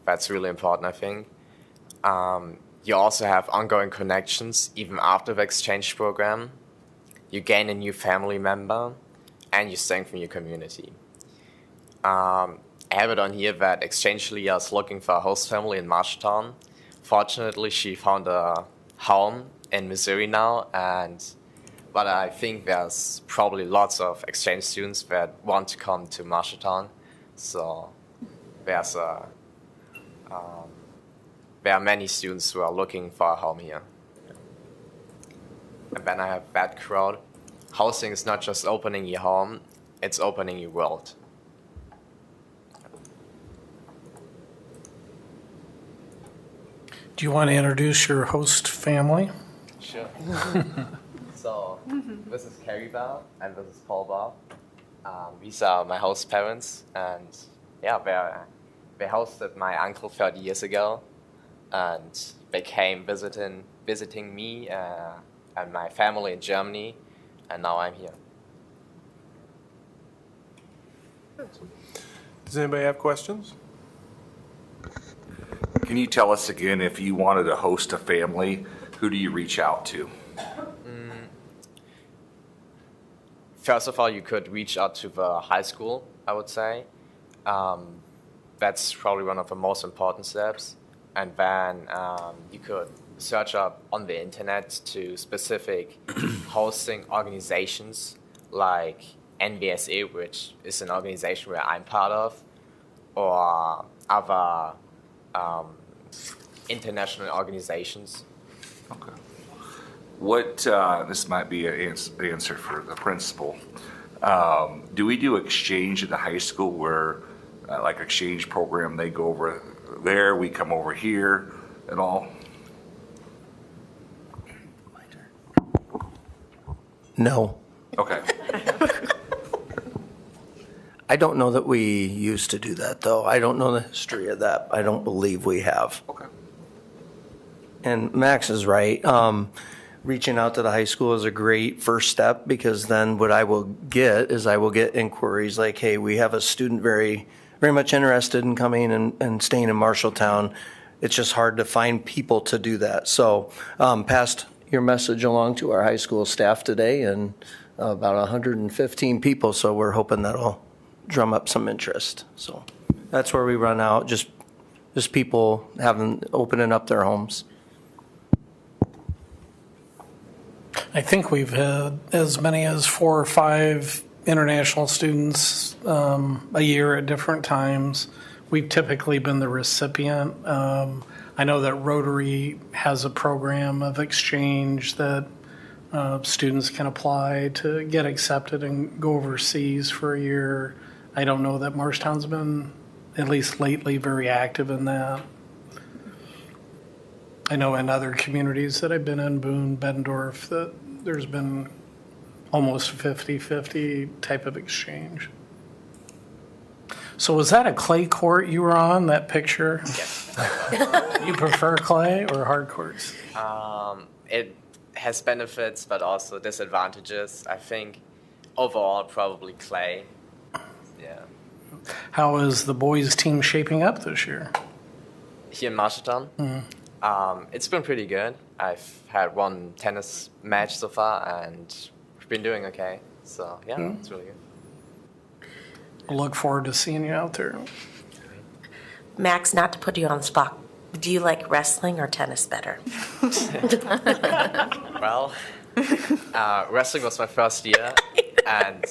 That's really important, I think. You also have ongoing connections even after the exchange program. You gain a new family member, and you strengthen your community. I have it on here that exchange Leah is looking for a host family in Marshalltown. Fortunately, she found a home in Missouri now, but I think there's probably lots of exchange students that want to come to Marshalltown. So there are many students who are looking for a home here. And when I have that crowd, housing is not just opening your home, it's opening your world. Do you want to introduce your host family? Sure. So, this is Carrie Bell and this is Paul Bell. These are my host parents, and yeah, they hosted my uncle 30 years ago, and they came visiting me and my family in Germany, and now I'm here. Does anybody have questions? Can you tell us again, if you wanted to host a family, who do you reach out to? First of all, you could reach out to the high school, I would say. That's probably one of the most important steps. And then you could search up on the internet to specific hosting organizations like NBSE, which is an organization where I'm part of, or other international organizations. Okay. What, this might be an answer for the principal. Do we do exchange at the high school where, like exchange program, they go over there, we come over here at all? No. Okay. I don't know that we used to do that, though. I don't know the history of that. I don't believe we have. Okay. And Max is right. Reaching out to the high school is a great first step, because then what I will get is I will get inquiries like, hey, we have a student very much interested in coming and staying in Marshalltown. It's just hard to find people to do that. So passed your message along to our high school staff today, and about 115 people. So we're hoping that'll drum up some interest. So that's where we run out, just people opening up their homes. I think we've had as many as 4 or 5 international students a year at different times. We've typically been the recipient. I know that Rotary has a program of exchange that students can apply to get accepted and go overseas for a year. I don't know that Marshtown's been, at least lately, very active in that. I know in other communities that I've been in, Boone, Bettendorf, that there's been almost 50-50 type of exchange. So was that a clay court you were on, that picture? Yes. You prefer clay or hard courts? It has benefits, but also disadvantages. I think overall, probably clay. Yeah. How is the boys' team shaping up this year? Here in Marshalltown? It's been pretty good. I've had one tennis match so far, and we've been doing okay. So, yeah, it's really good. I look forward to seeing you out there. Max, not to put you on the spot, do you like wrestling or tennis better? Well, wrestling was my first year, and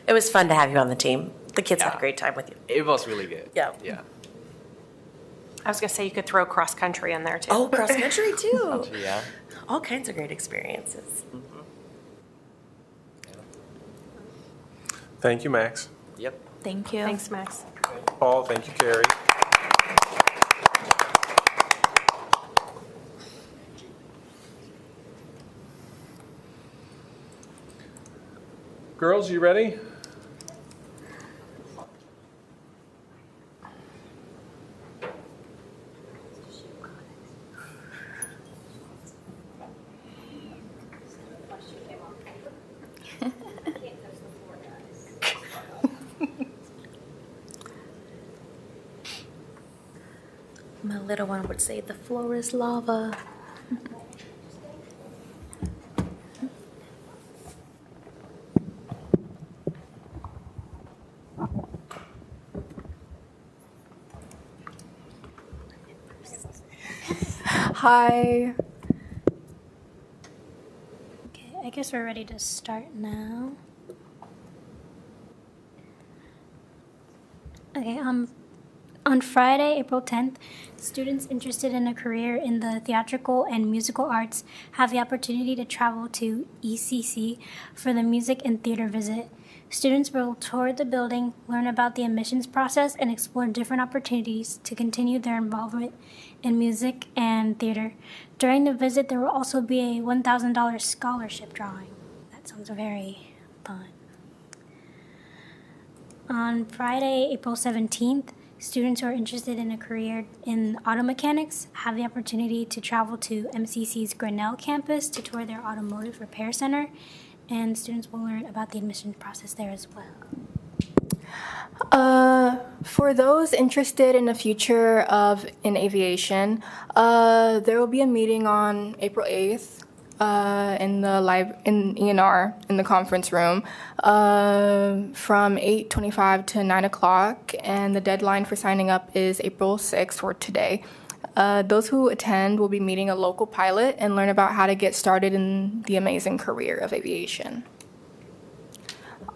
it was fun to have you on the team. The kids had a great time with you. it was really good. Yeah. Yeah. I was going to say you could throw cross country in there too. Oh, cross country too. Yeah. All kinds of great experiences. Thank you, Max. Yep. Thank you. Thanks, Max. Paul, thank you, Carrie. Girls, you ready? My little one would say the floor is lava. Hi. Okay, I guess we're ready to start now. Okay, On Friday, April 10th, students interested in a career in the theatrical and musical arts have the opportunity to travel to ECC for the music and theater visit. Students will tour the building, learn about the admissions process, and explore different opportunities to continue their involvement in music and theater. During the visit, there will also be a $1,000 scholarship drawing. That sounds very fun. On Friday, April 17th, students who are interested in a career in auto mechanics have the opportunity to travel to MCC's Grinnell campus to tour their automotive repair center, and students will learn about the admissions process there as well. For those interested in the future in aviation, there will be a meeting on April 8th in ENR in the conference room from 8:25 to 9 o'clock, and the deadline for signing up is April 6th, or today. Those who attend will be meeting a local pilot and learn about how to get started in the amazing career of aviation.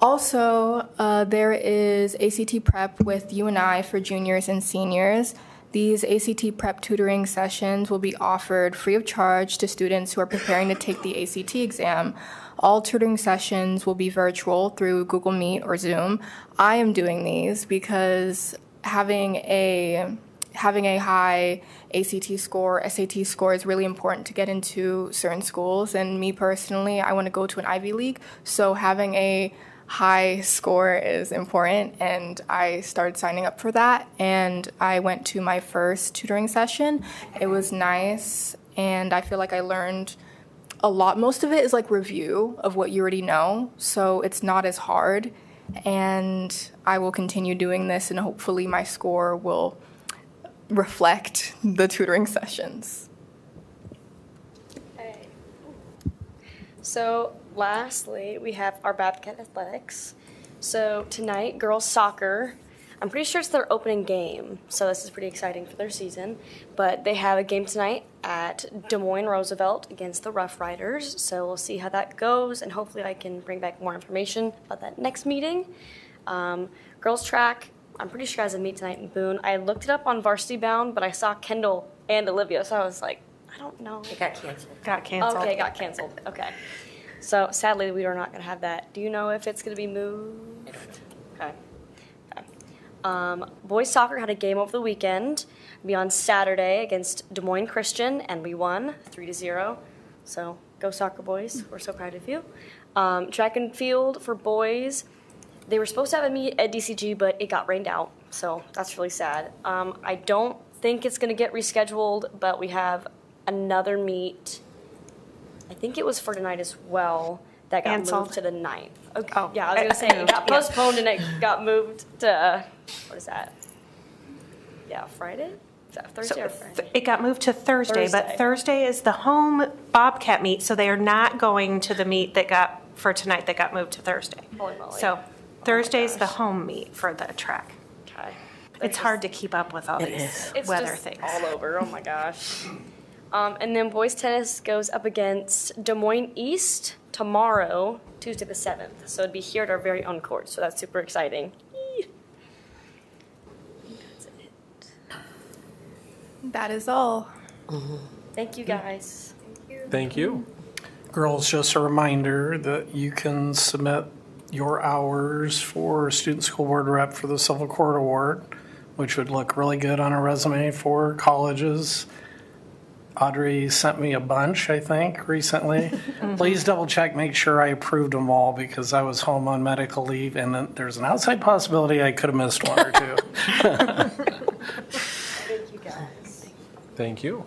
Also, there is ACT Prep with UNI for juniors and seniors. These ACT Prep tutoring sessions will be offered free of charge to students who are preparing to take the ACT exam. All tutoring sessions will be virtual through Google Meet or Zoom. I am doing these because having a high ACT score, SAT score is really important to get into certain schools. And me personally, I want to go to an Ivy League, so having a high score is important, and I started signing up for that, and I went to my first tutoring session. It was nice, and I feel like I learned a lot. Most of it is like review of what you already know, so it's not as hard, and I will continue doing this, and hopefully my score will reflect the tutoring sessions. Okay. So lastly, we have our Bobcat Athletics. So tonight, girls soccer, I'm pretty sure it's their opening game, so this is pretty exciting for their season. But they have a game tonight at Des Moines Roosevelt against the Rough Riders, so we'll see how that goes, and hopefully I can bring back more information about that next meeting. Girls track, I'm pretty sure has a meet tonight in Boone. I looked it up on Varsity Bound, but I saw Kendall and Olivia, so I was like, I don't know. It got canceled. Got canceled. Okay, it got canceled. Okay. So sadly, we are not going to have that. Do you know if it's going to be moved? Okay. Boys soccer had a game over the weekend. It'll be on Saturday against Des Moines Christian, and we won 3-0. So go soccer boys. We're so proud of you. Track and field for boys. They were supposed to have a meet at DCG, but it got rained out, so that's really sad. I don't think it's going to get rescheduled, but we have another meet. I think it was for tonight as well. That got Canceled. moved to the 9th. Okay. Oh, Yeah, I was going to say it got postponed and it got moved to, what is that? Yeah, Friday? Is that Thursday or Friday? It got moved to Thursday, but Thursday is the home Bobcat meet, so they are not going to the meet that got, for tonight, that got moved to Thursday. Holy moly. So Thursday's the home meet for the track. Okay. It's hard to keep up with all It these is. It's weather just things. all over. Oh my gosh. And then boys tennis goes up against Des Moines East tomorrow, Tuesday the 7th. So it'd be here at our very own court. So that's super exciting. That's it. That is all. Thank you guys. Thank you. Girls, just a reminder that you can submit your hours for student school board rep for the Civil Court Award, which would look really good on a resume for colleges. Audrey sent me a bunch, I think, recently. Please double check, make sure I approved them all, because I was home on medical leave, and then there's an outside possibility I could have missed one or two. Thank you guys. Thank you.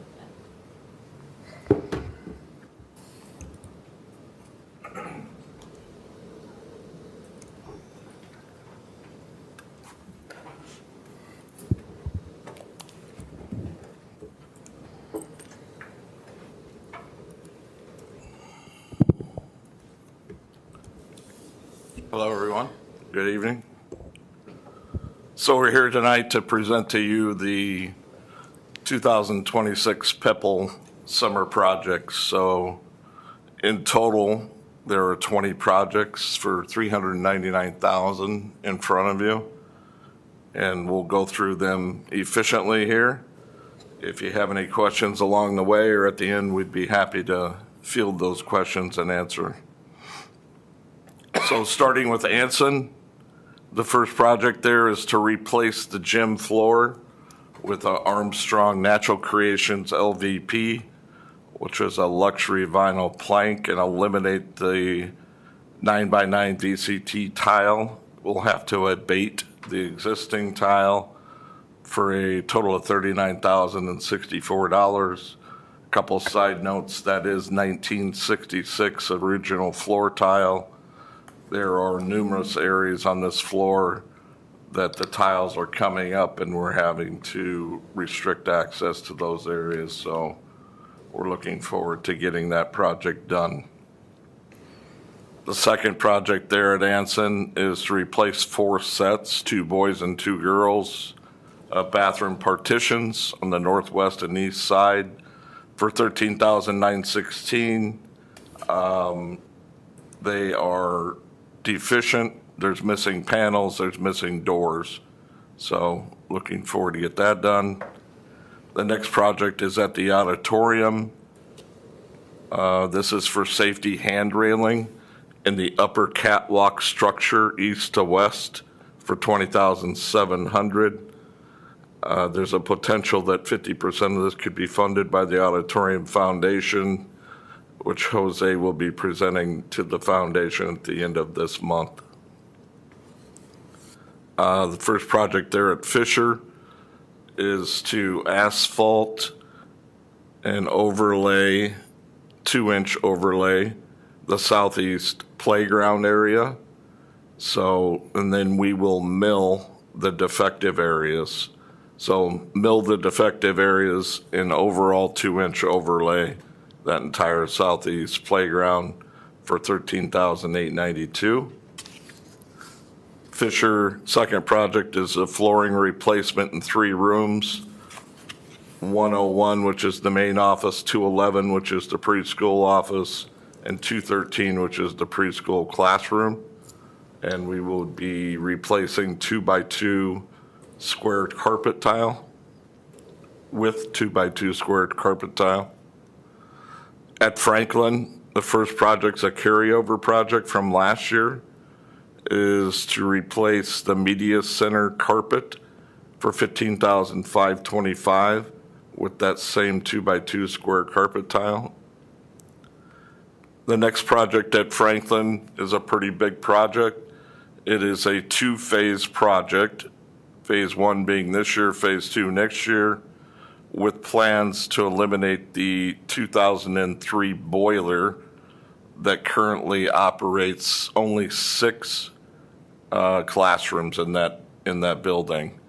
Hello, everyone. Good evening. So we're here tonight to present to you the 2026 PEPL summer projects. So in total, there are 20 projects for $399,000 in front of you. and we'll go through them efficiently here. If you have any questions along the way or at the end, we'd be happy to field those questions and answer. So starting with Anson, the first project there is to replace the gym floor with a Armstrong Natural Creations LVP, which is a luxury vinyl plank, and eliminate the 9x9 VCT tile. We'll have to abate the existing tile for a total of $39,064. A couple side notes, that is 1966 original floor tile. There are numerous areas on this floor that the tiles are coming up and we're having to restrict access to those areas. So we're looking forward to getting that project done. The second project there at Anson is to replace 4 sets, 2 boys and 2 girls, bathroom partitions on the northwest and east side for $13,916. They are deficient. There's missing panels, there's missing doors. So looking forward to get that done. The next project is at the auditorium. This is for safety hand railing in the upper catwalk structure east to west for $20,700. There's a potential that 50% of this could be funded by the Auditorium Foundation, which Jose will be presenting to the foundation at the end of this month. The first project there at Fisher is to asphalt and overlay, 2-inch overlay, the southeast playground area. So, and then we will mill the defective areas. So mill the defective areas in overall 2-inch overlay that entire southeast playground for $13,892. Fisher second project is a flooring replacement in 3 rooms. 101, which is the main office, 211, which is the preschool office, and 213, which is the preschool classroom. And we will be replacing 2x2 squared carpet tile with 2x2 squared carpet tile. At Franklin, the first project's a carryover project from last year, is to replace the media center carpet for $15,525 with that same 2x2 square carpet tile. The next project at Franklin is a pretty big project. It is a 2-phase project, phase 1 being this year, phase 2 next year, with plans to eliminate the 2003 boiler that currently operates only 6 classrooms in that building.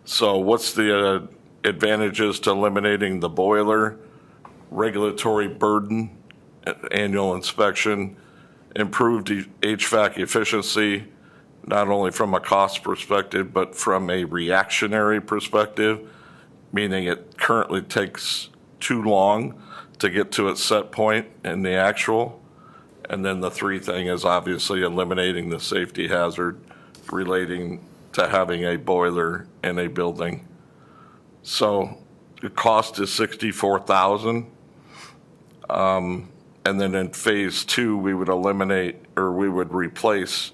So what's the advantages to eliminating the boiler? Regulatory burden, annual inspection, improved HVAC efficiency, not only from a cost perspective, but from a reactionary perspective, meaning it currently takes too long to get to its set point in the actual. And then the 3 thing is obviously eliminating the safety hazard relating to having a boiler in a building. So the cost is $64,000. And then in phase 2, we would eliminate, or we would replace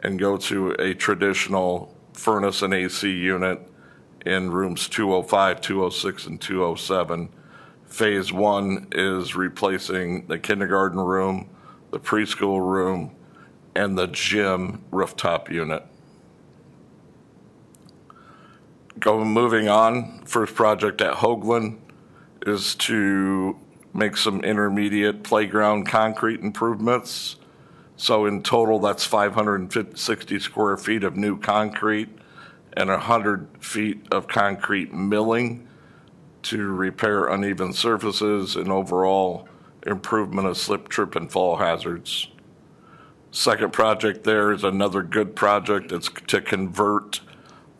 and go to a traditional furnace and AC unit in rooms 205, 206, and 207. Phase 1 is replacing the kindergarten room, the preschool room, and the gym rooftop unit. Moving on, first project at Hoagland is to make some intermediate playground concrete improvements. So in total, that's 560 square feet of new concrete and 100 feet of concrete milling to repair uneven surfaces and overall improvement of slip, trip, and fall hazards. Second project there is another good project. It's to convert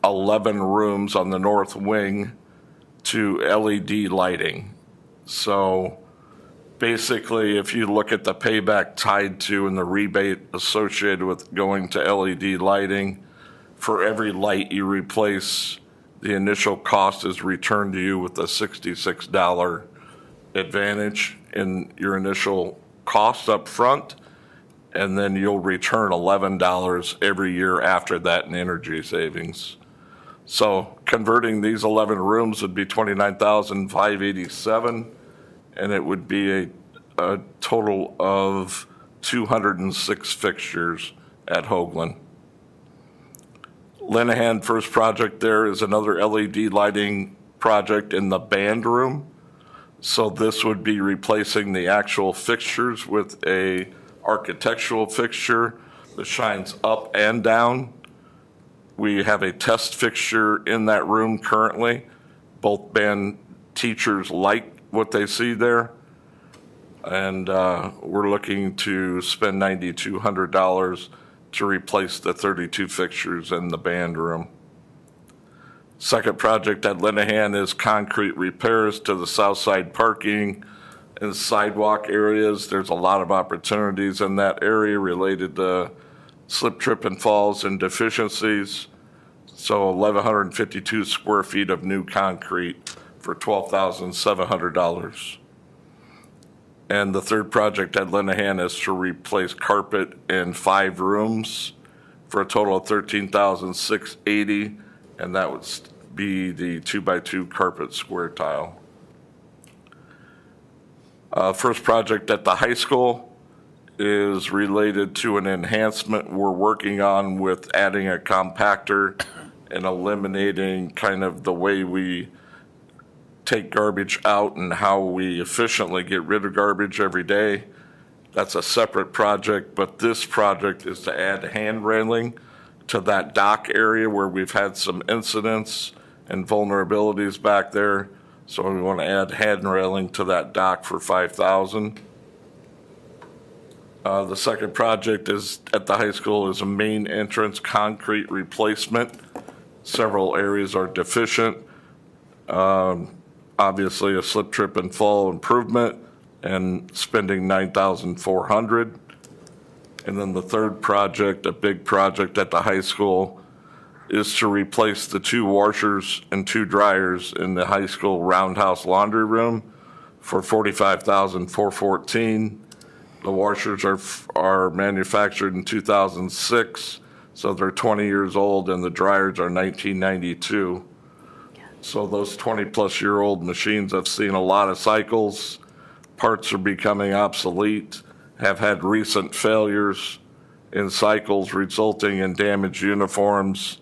11 rooms on the north wing to LED lighting. So basically, if you look at the payback tied to and the rebate associated with going to LED lighting, For every light you replace, the initial cost is returned to you with a $66 advantage in your initial cost up front, and then you'll return $11 every year after that in energy savings. So converting these 11 rooms would be $29,587, and it would be a total of 206 fixtures at Hoagland. Linehan first project there is another LED lighting project in the band room. So this would be replacing the actual fixtures with a architectural fixture that shines up and down. We have a test fixture in that room currently. Both band teachers like what they see there. And we're looking to spend $9,200 to replace the 32 fixtures in the band room. Second project at Linehan is concrete repairs to the south side parking and sidewalk areas. There's a lot of opportunities in that area related to slip, trip, and falls and deficiencies. So 1,152 square feet of new concrete for $12,700. And the third project at Linehan is to replace carpet in 5 rooms for a total of $13,680, and that would be the 2x2 carpet square tile. First project at the high school is related to an enhancement we're working on with adding a compactor and eliminating kind of the way we take garbage out and how we efficiently get rid of garbage every day. That's a separate project, but this project is to add hand railing to that dock area where we've had some incidents and vulnerabilities back there. So we want to add hand railing to that dock for $5,000. The second project is at the high school is a main entrance concrete replacement. Several areas are deficient. Obviously a slip, trip, and fall improvement, and spending $9,400. And then the third project, a big project at the high school, is to replace the 2 washers and 2 dryers in the high school roundhouse laundry room for $45,414. The washers are manufactured in 2006, so they're 20 years old, and the dryers are 1992. So those 20-plus-year-old machines have seen a lot of cycles. Parts are becoming obsolete, have had recent failures in cycles resulting in damaged uniforms,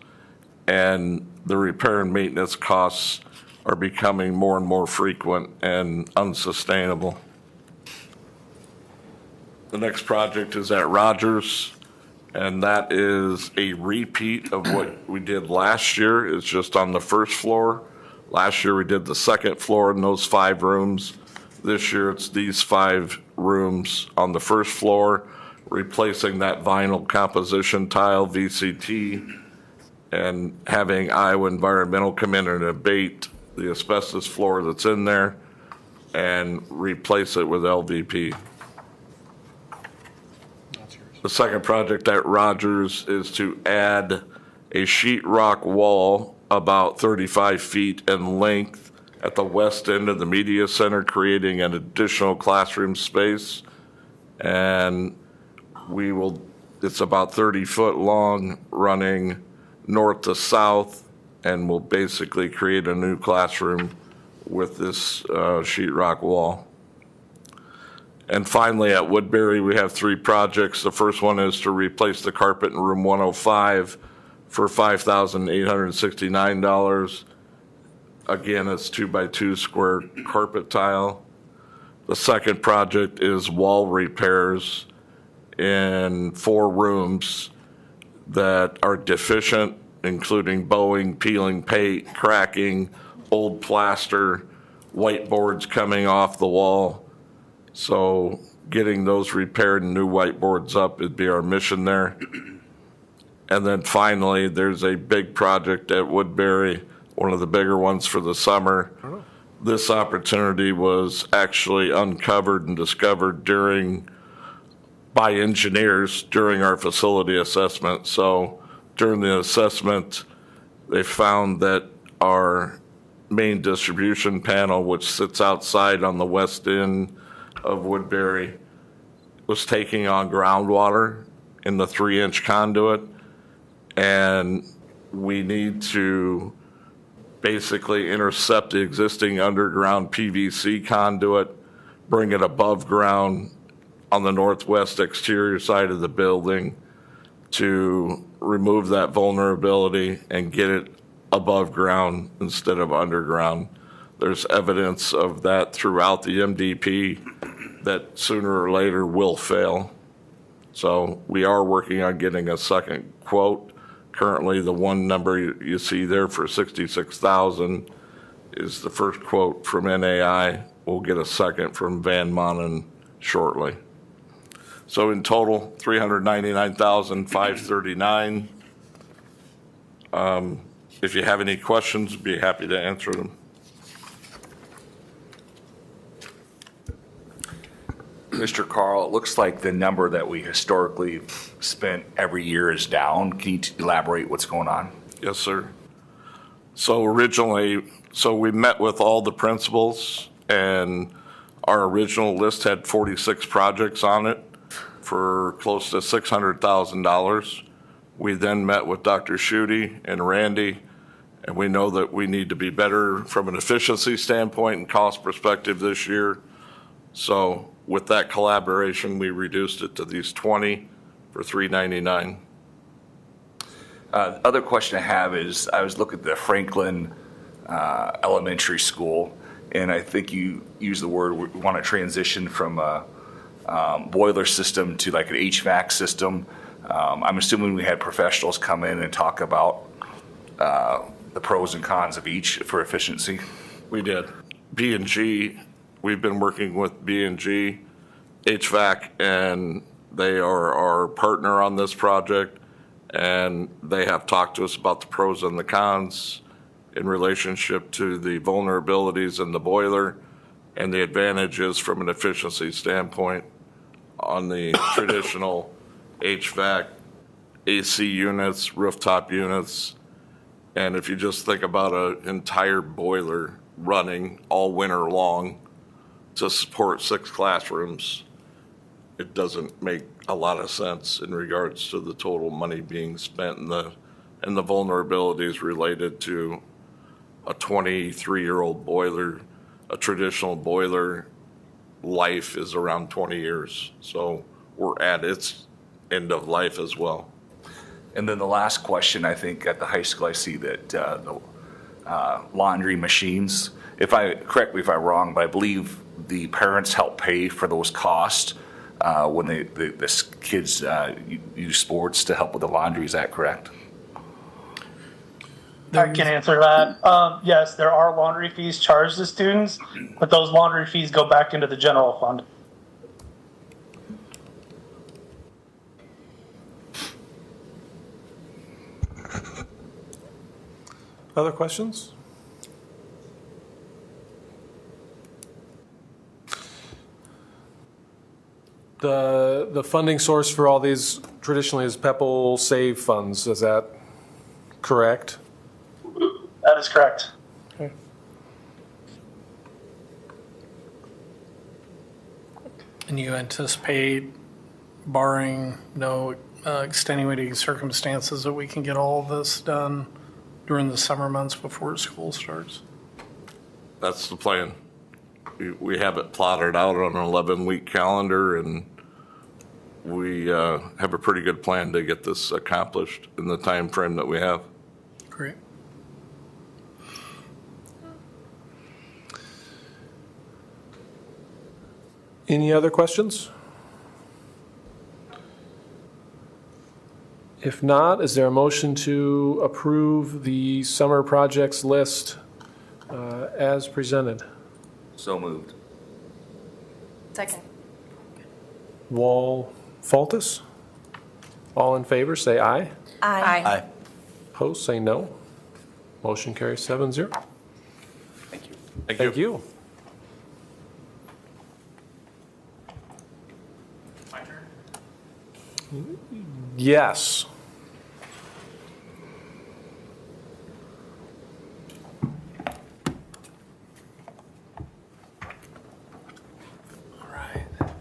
and the repair and maintenance costs are becoming more and more frequent and unsustainable. The next project is at Rogers, and that is a repeat of what we did last year. It's just on the first floor. Last year we did the second floor in those 5 rooms. This year it's these 5 rooms on the first floor, replacing that vinyl composition tile, VCT, and having Iowa Environmental come in and abate the asbestos floor that's in there and replace it with LVP. The second project at Rogers is to add a sheetrock wall about 35 feet in length at the west end of the media center, creating an additional classroom space. And it's about 30 foot long, running north to south, and will basically create a new classroom with this sheetrock wall. And finally, at Woodbury, we have 3 projects. The first one is to replace the carpet in room 105 for $5,869. Again, it's 2x2 square carpet tile. The second project is wall repairs in 4 rooms that are deficient, including bowing, peeling paint, cracking, old plaster, whiteboards coming off the wall. So getting those repaired and new whiteboards up would be our mission there. And then finally, there's a big project at Woodbury, one of the bigger ones for the summer. This opportunity was actually uncovered and discovered by engineers during our facility assessment. So during the assessment, they found that our main distribution panel, which sits outside on the west end of Woodbury, was taking on groundwater in the 3-inch conduit, and we need to basically intercept the existing underground PVC conduit, bring it above ground on the northwest exterior side of the building to remove that vulnerability and get it above ground instead of underground. There's evidence of that throughout the MDP that sooner or later will fail. So we are working on getting a second quote. Currently, the one number you see there for $66,000 is the first quote from NAI. We'll get a second from Van Manen shortly. So in total, $399,539. If you have any questions, I'd be happy to answer them. Mr. Carl, it looks like the number that we historically spent every year is down. Can you elaborate what's going on? Yes, sir. So originally, we met with all the principals, and our original list had 46 projects on it for close to $600,000. We then met with Dr. Schutte and Randy, and we know that we need to be better from an efficiency standpoint and cost perspective this year. So with that collaboration, we reduced it to these 20 for $399. Other question I have is, I was looking at the Franklin Elementary School, and I think you used the word, we want to transition from a boiler system to like an HVAC system. I'm assuming we had professionals come in and talk about the pros and cons of each for efficiency. We did. B&G, we've been working with B&G HVAC, and they are our partner on this project, and they have talked to us about the pros and the cons in relationship to the vulnerabilities in the boiler and the advantages from an efficiency standpoint on the traditional HVAC, AC units, rooftop units. And if you just think about an entire boiler running all winter long to support 6 classrooms, it doesn't make a lot of sense in regards to the total money being spent and the vulnerabilities related to a 23-year-old boiler. A traditional boiler life is around 20 years. So we're at its end of life as well. And then the last question, I think at the high school, I see that the laundry machines, correct me if I'm wrong, but I believe the parents help pay for those costs when the kids use sports to help with the laundry. Is that correct? I can answer that. Yes, there are laundry fees charged to students, but those laundry fees go back into the general fund. Other questions? The funding source for all these traditionally is PEPL Save funds. Is that correct? That is correct. Okay. And you anticipate, barring no extenuating circumstances, that we can get all of this done during the summer months before school starts? That's the plan. We have it plotted out on an 11-week calendar, and we have a pretty good plan to get this accomplished in the time frame that we have. Great. Any other questions? If not, is there a motion to approve the summer projects list as presented? So moved. Second. Wall Faltus? All in favor, say aye. Aye. Opposed, say no. Motion carries 7-0. Thank you. Thank you. Yes.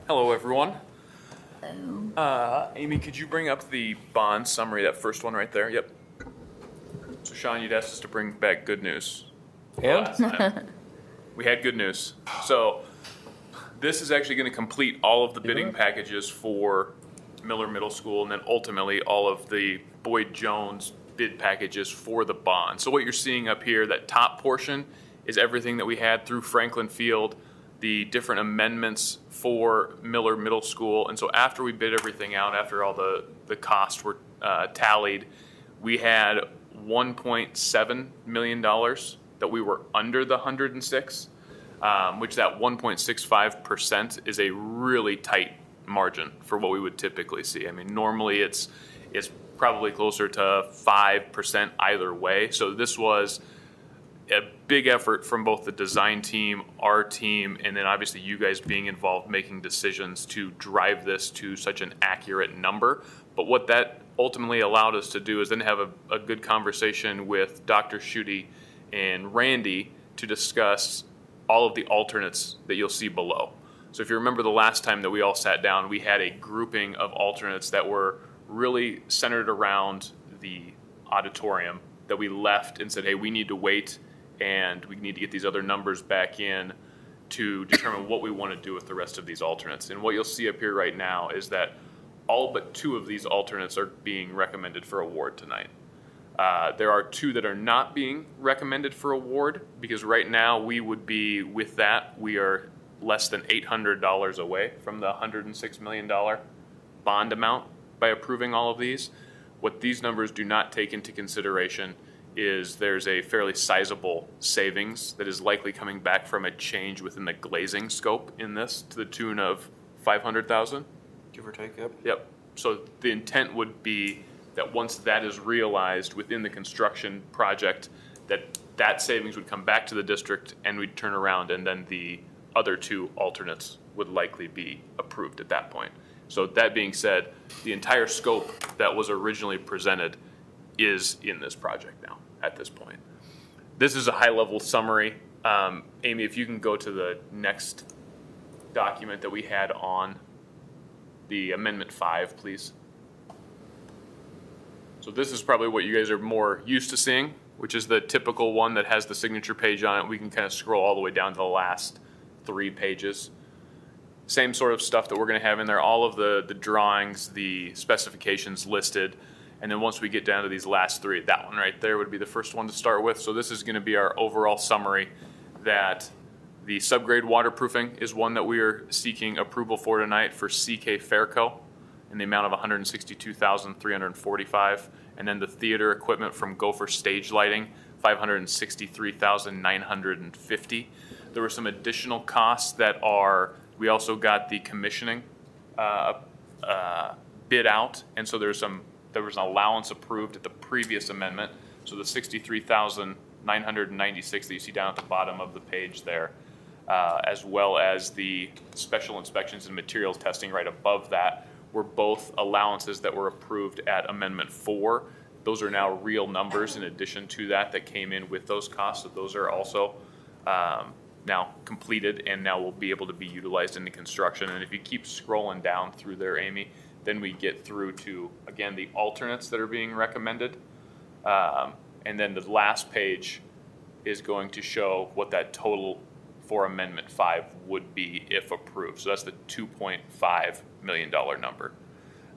Hello, everyone. Amy, could you bring up the bond summary, that first one right there? Yep. So Sean, you'd asked us to bring back good news. And? We had good news. So this is actually going to complete all of the bidding packages for Miller Middle School and then ultimately all of the Boyd Jones bid packages for the bond. So what you're seeing up here, that top portion, is everything that we had through Franklin Field, the different amendments for Miller Middle School. And so after we bid everything out, after all the costs were tallied, we had $1.7 million that we were under the 106, which that 1.65% is a really tight margin for what we would typically see. I mean, normally it's probably closer to 5% either way. So this was a big effort from both the design team, our team, and then obviously you guys being involved making decisions to drive this to such an accurate number. But what that ultimately allowed us to do is then have a good conversation with Dr. Schutte and Randy to discuss all of the alternates that you'll see below. So if you remember the last time that we all sat down, we had a grouping of alternates that were really centered around the auditorium that we left and said, hey, we need to wait and we need to get these other numbers back in to determine what we want to do with the rest of these alternates. And what you'll see up here right now is that all but 2 of these alternates are being recommended for award tonight. There are 2 that are not being recommended for award because right now we would be, with that, we are less than $800 away from the $106 million bond amount by approving all of these. What these numbers do not take into consideration is there's a fairly sizable savings that is likely coming back from a change within the glazing scope in this to the tune of $500,000. Give or take, yep. Yep. So the intent would be that once that is realized within the construction project, that savings would come back to the district and we'd turn around and then the other 2 alternates would likely be approved at that point. So that being said, the entire scope that was originally presented is in this project now at this point. This is a high-level summary. Amy, if you can go to the next document that we had on the Amendment 5, please. So this is probably what you guys are more used to seeing, which is the typical one that has the signature page on it. We can kind of scroll all the way down to the last 3 pages. Same sort of stuff that we're going to have in there, all of the drawings, the specifications listed. And then once we get down to these last 3, that one right there would be the first one to start with. So this is going to be our overall summary that the subgrade waterproofing is one that we are seeking approval for tonight for CK Fairco in the amount of $162,345. And then the theater equipment from Gopher Stage Lighting, $563,950. There were some additional costs that are, we also got the commissioning bid out, and so there was an allowance approved at the previous amendment. So the $63,996 that you see down at the bottom of the page there, as well as the special inspections and materials testing right above that, were both allowances that were approved at Amendment 4. Those are now real numbers in addition to that came in with those costs. So those are also now completed and now will be able to be utilized in the construction. And if you keep scrolling down through there, Amy, then we get through to, again, the alternates that are being recommended. And then the last page is going to show what that total for Amendment 5 would be if approved. So that's the $2.5 million number.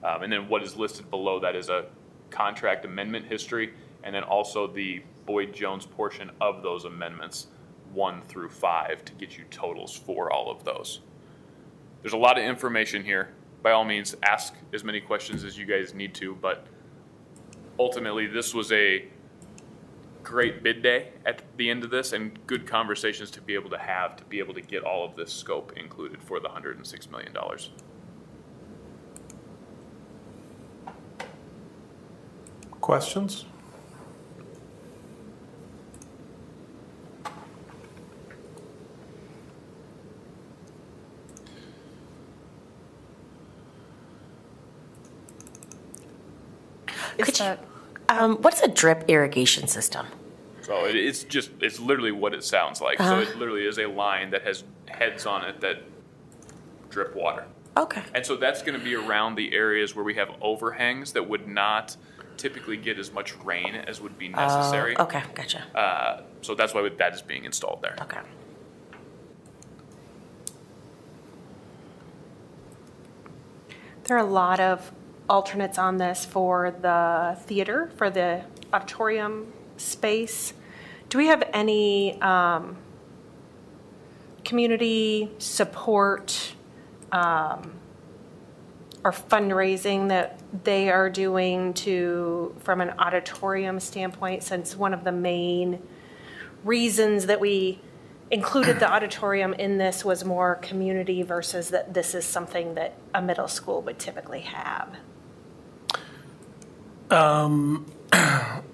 And then what is listed below that is a contract amendment history and then also the Boyd Jones portion of those amendments 1 through 5 to get you totals for all of those. There's a lot of information here. By all means, ask as many questions as you guys need to, but ultimately this was a great bid day at the end of this and good conversations to be able to get all of this scope included for the $106 million. Questions? What's a drip irrigation system? So it's literally what it sounds like. So it literally is a line that has heads on it that drip water. Okay. And so that's going to be around the areas where we have overhangs that would not typically get as much rain as would be necessary. Okay, gotcha. So that's why that is being installed there. Okay. There are a lot of alternates on this for the theater, for the auditorium space. Do we have any community support or fundraising that they are doing from an auditorium standpoint, since one of the main reasons that we included the auditorium in this was more community versus that this is something that a middle school would typically have?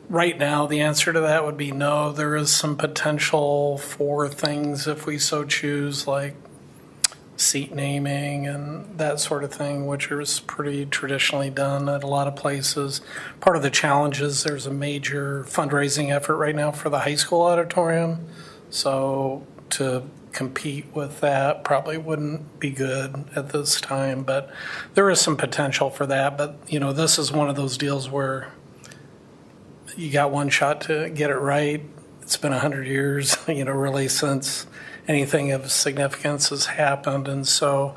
Right now, the answer to that would be no. There is some potential for things if we so choose, like seat naming and that sort of thing, which is pretty traditionally done at a lot of places. Part of the challenge is there's a major fundraising effort right now for the high school auditorium. So to compete with that probably wouldn't be good at this time, but there is some potential for that. But, this is one of those deals where you got one shot to get it right. It's been 100 years, really since anything of significance has happened. And so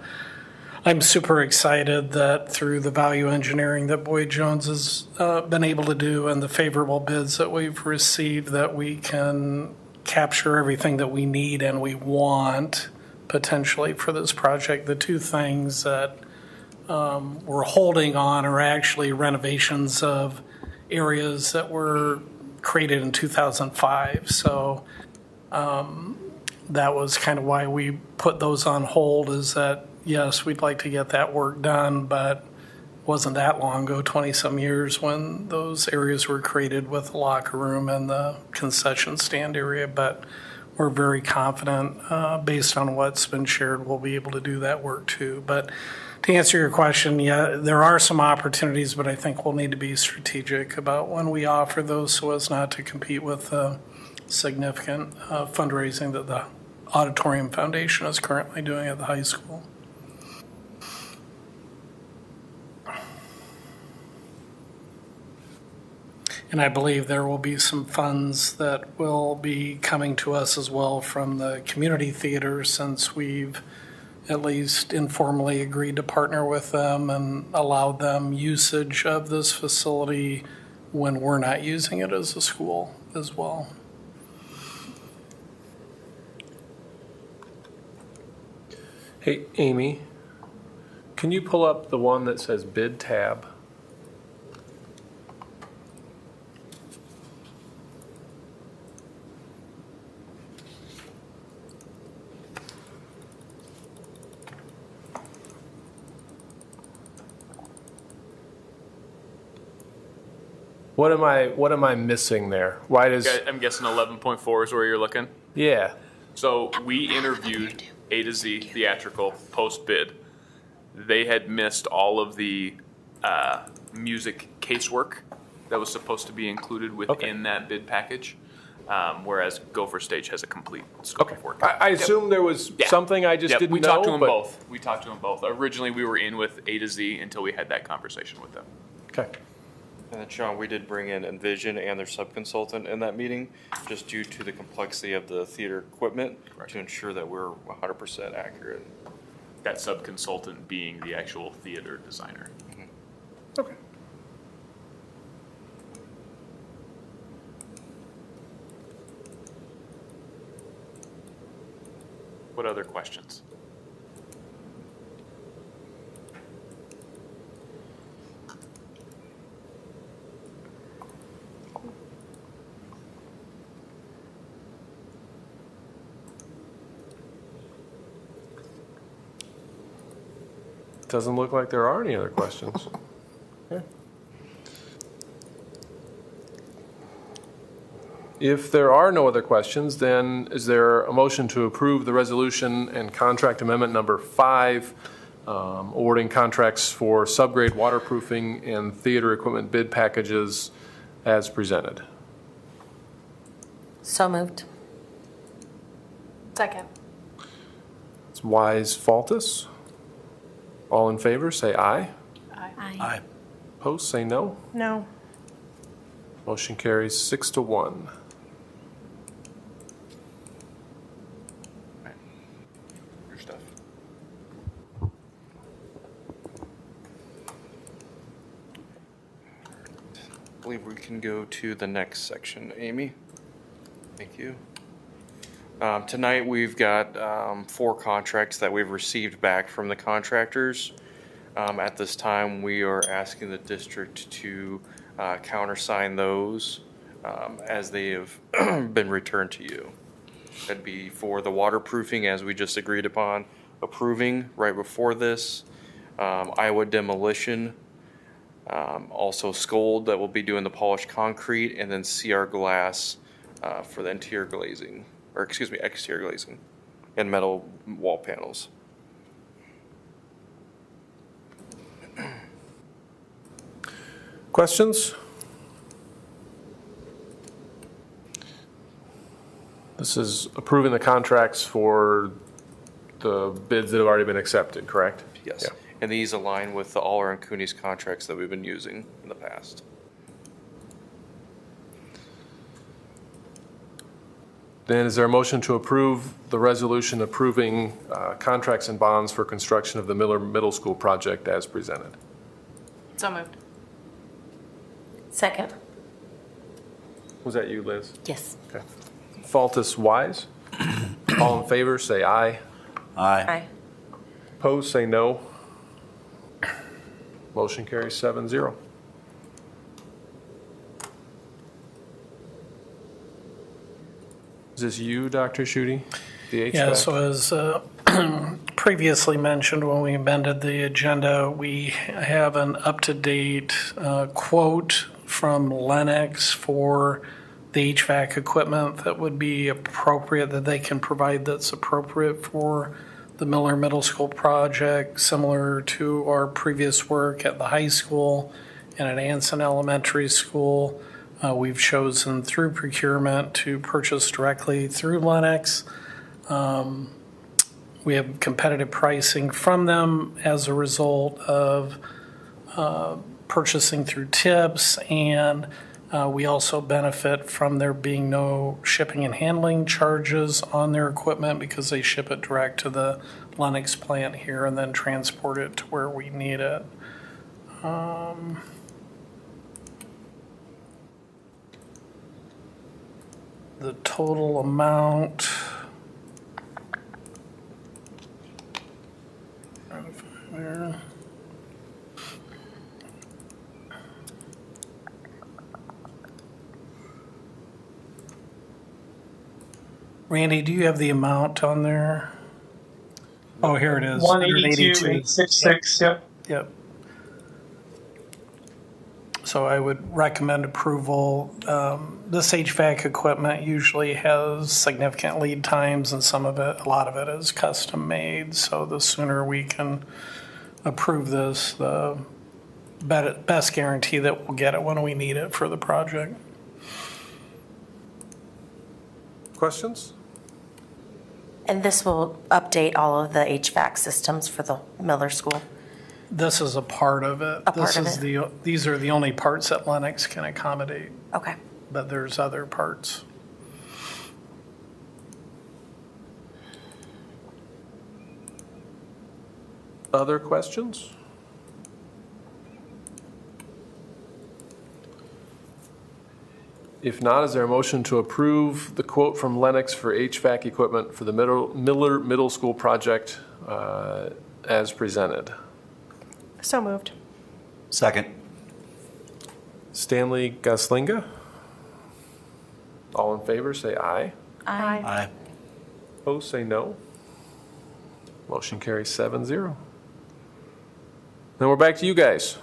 I'm super excited that through the value engineering that Boyd Jones has been able to do and the favorable bids that we've received, that we can capture everything that we need and we want potentially for this project. The two things that we're holding on are actually renovations of areas that were created in 2005. So that was kind of why we put those on hold, is that, yes, we'd like to get that work done, but it wasn't that long ago, 20-some years, when those areas were created with the locker room and the concession stand area. But we're very confident, based on what's been shared, we'll be able to do that work too. But to answer your question, yeah, there are some opportunities, but I think we'll need to be strategic about when we offer those so as not to compete with significant fundraising that the Auditorium Foundation is currently doing at the high school. And I believe there will be some funds that will be coming to us as well from the community theater, since we've at least informally agreed to partner with them and allow them usage of this facility when we're not using it as a school as well. Hey, Amy, can you pull up the one that says bid tab? What am I missing there? Why does? I'm guessing 11.4 is where you're looking. Yeah. So we interviewed A to Z Theatrical post bid. They had missed all of the music casework that was supposed to be included within that bid package, whereas Gopher Stage has a complete scope of work. I assume there was something I just didn't know. We talked to them both. We talked to them both. Originally, we were in with A to Z until we had that conversation with them. Okay. And then, Sean, we did bring in Envision and their subconsultant in that meeting, just due to the complexity of the theater equipment, to ensure that we're 100% accurate. That subconsultant being the actual theater designer. Okay. What other questions? Doesn't look like there are any other questions. Okay. If there are no other questions, then is there a motion to approve the resolution and contract amendment number 5, awarding contracts for subgrade waterproofing and theater equipment bid packages as presented? So moved. Second. It's Wise Faltus. All in favor, say aye. Aye. Opposed, say no. No. Motion carries 6-1. Your stuff. I believe we can go to the next section. Amy? Thank you. Tonight, we've got 4 contracts that we've received back from the contractors. At this time, we are asking the district to countersign those as they have been returned to you. That'd be for the waterproofing, as we just agreed upon approving right before this. Iowa demolition, also Scold that will be doing the polished concrete, and then CR Glass for the interior glazing, or excuse me, exterior glazing and metal wall panels. Questions? This is approving the contracts for the bids that have already been accepted, correct? Yes. Yeah. And these align with the Aller and Cooney's contracts that we've been using in the past. Then is there a motion to approve the resolution approving contracts and bonds for construction of the Miller Middle School project as presented? So moved. Second. Was that you, Liz? Yes. Okay. Faltus Wise. All in favor, say aye. Aye. Opposed, say no. Motion carries 7-0. Is this you, Dr. Schutte? The HVAC? Yeah, so as previously mentioned when we amended the agenda, we have an up-to-date quote from Lennox for the HVAC equipment that would be appropriate, that they can provide that's appropriate for the Miller Middle School project, similar to our previous work at the high school and at Anson Elementary School. We've chosen through procurement to purchase directly through Lennox. We have competitive pricing from them as a result of purchasing through tips, and we also benefit from there being no shipping and handling charges on their equipment because they ship it direct to the Lennox plant here and then transport it to where we need it. The total amount, Randy, do you have the amount on there? Oh, here it is. 182,866. Yep. Yep. So I would recommend approval. This HVAC equipment usually has significant lead times, and a lot of it is custom made. So the sooner we can approve this, the best guarantee that we'll get it when we need it for the project. Questions? And this will update all of the HVAC systems for the Miller School? This is a part of it. These are the only parts that Lennox can accommodate. Okay. But there's other parts. Other questions? If not, is there a motion to approve the quote from Lennox for HVAC equipment for the Miller Middle School project as presented? So moved. Second. Stanley Goslinga? All in favor, say aye. Aye. Aye. Opposed, say no. Motion carries 7-0. Then we're back to you guys.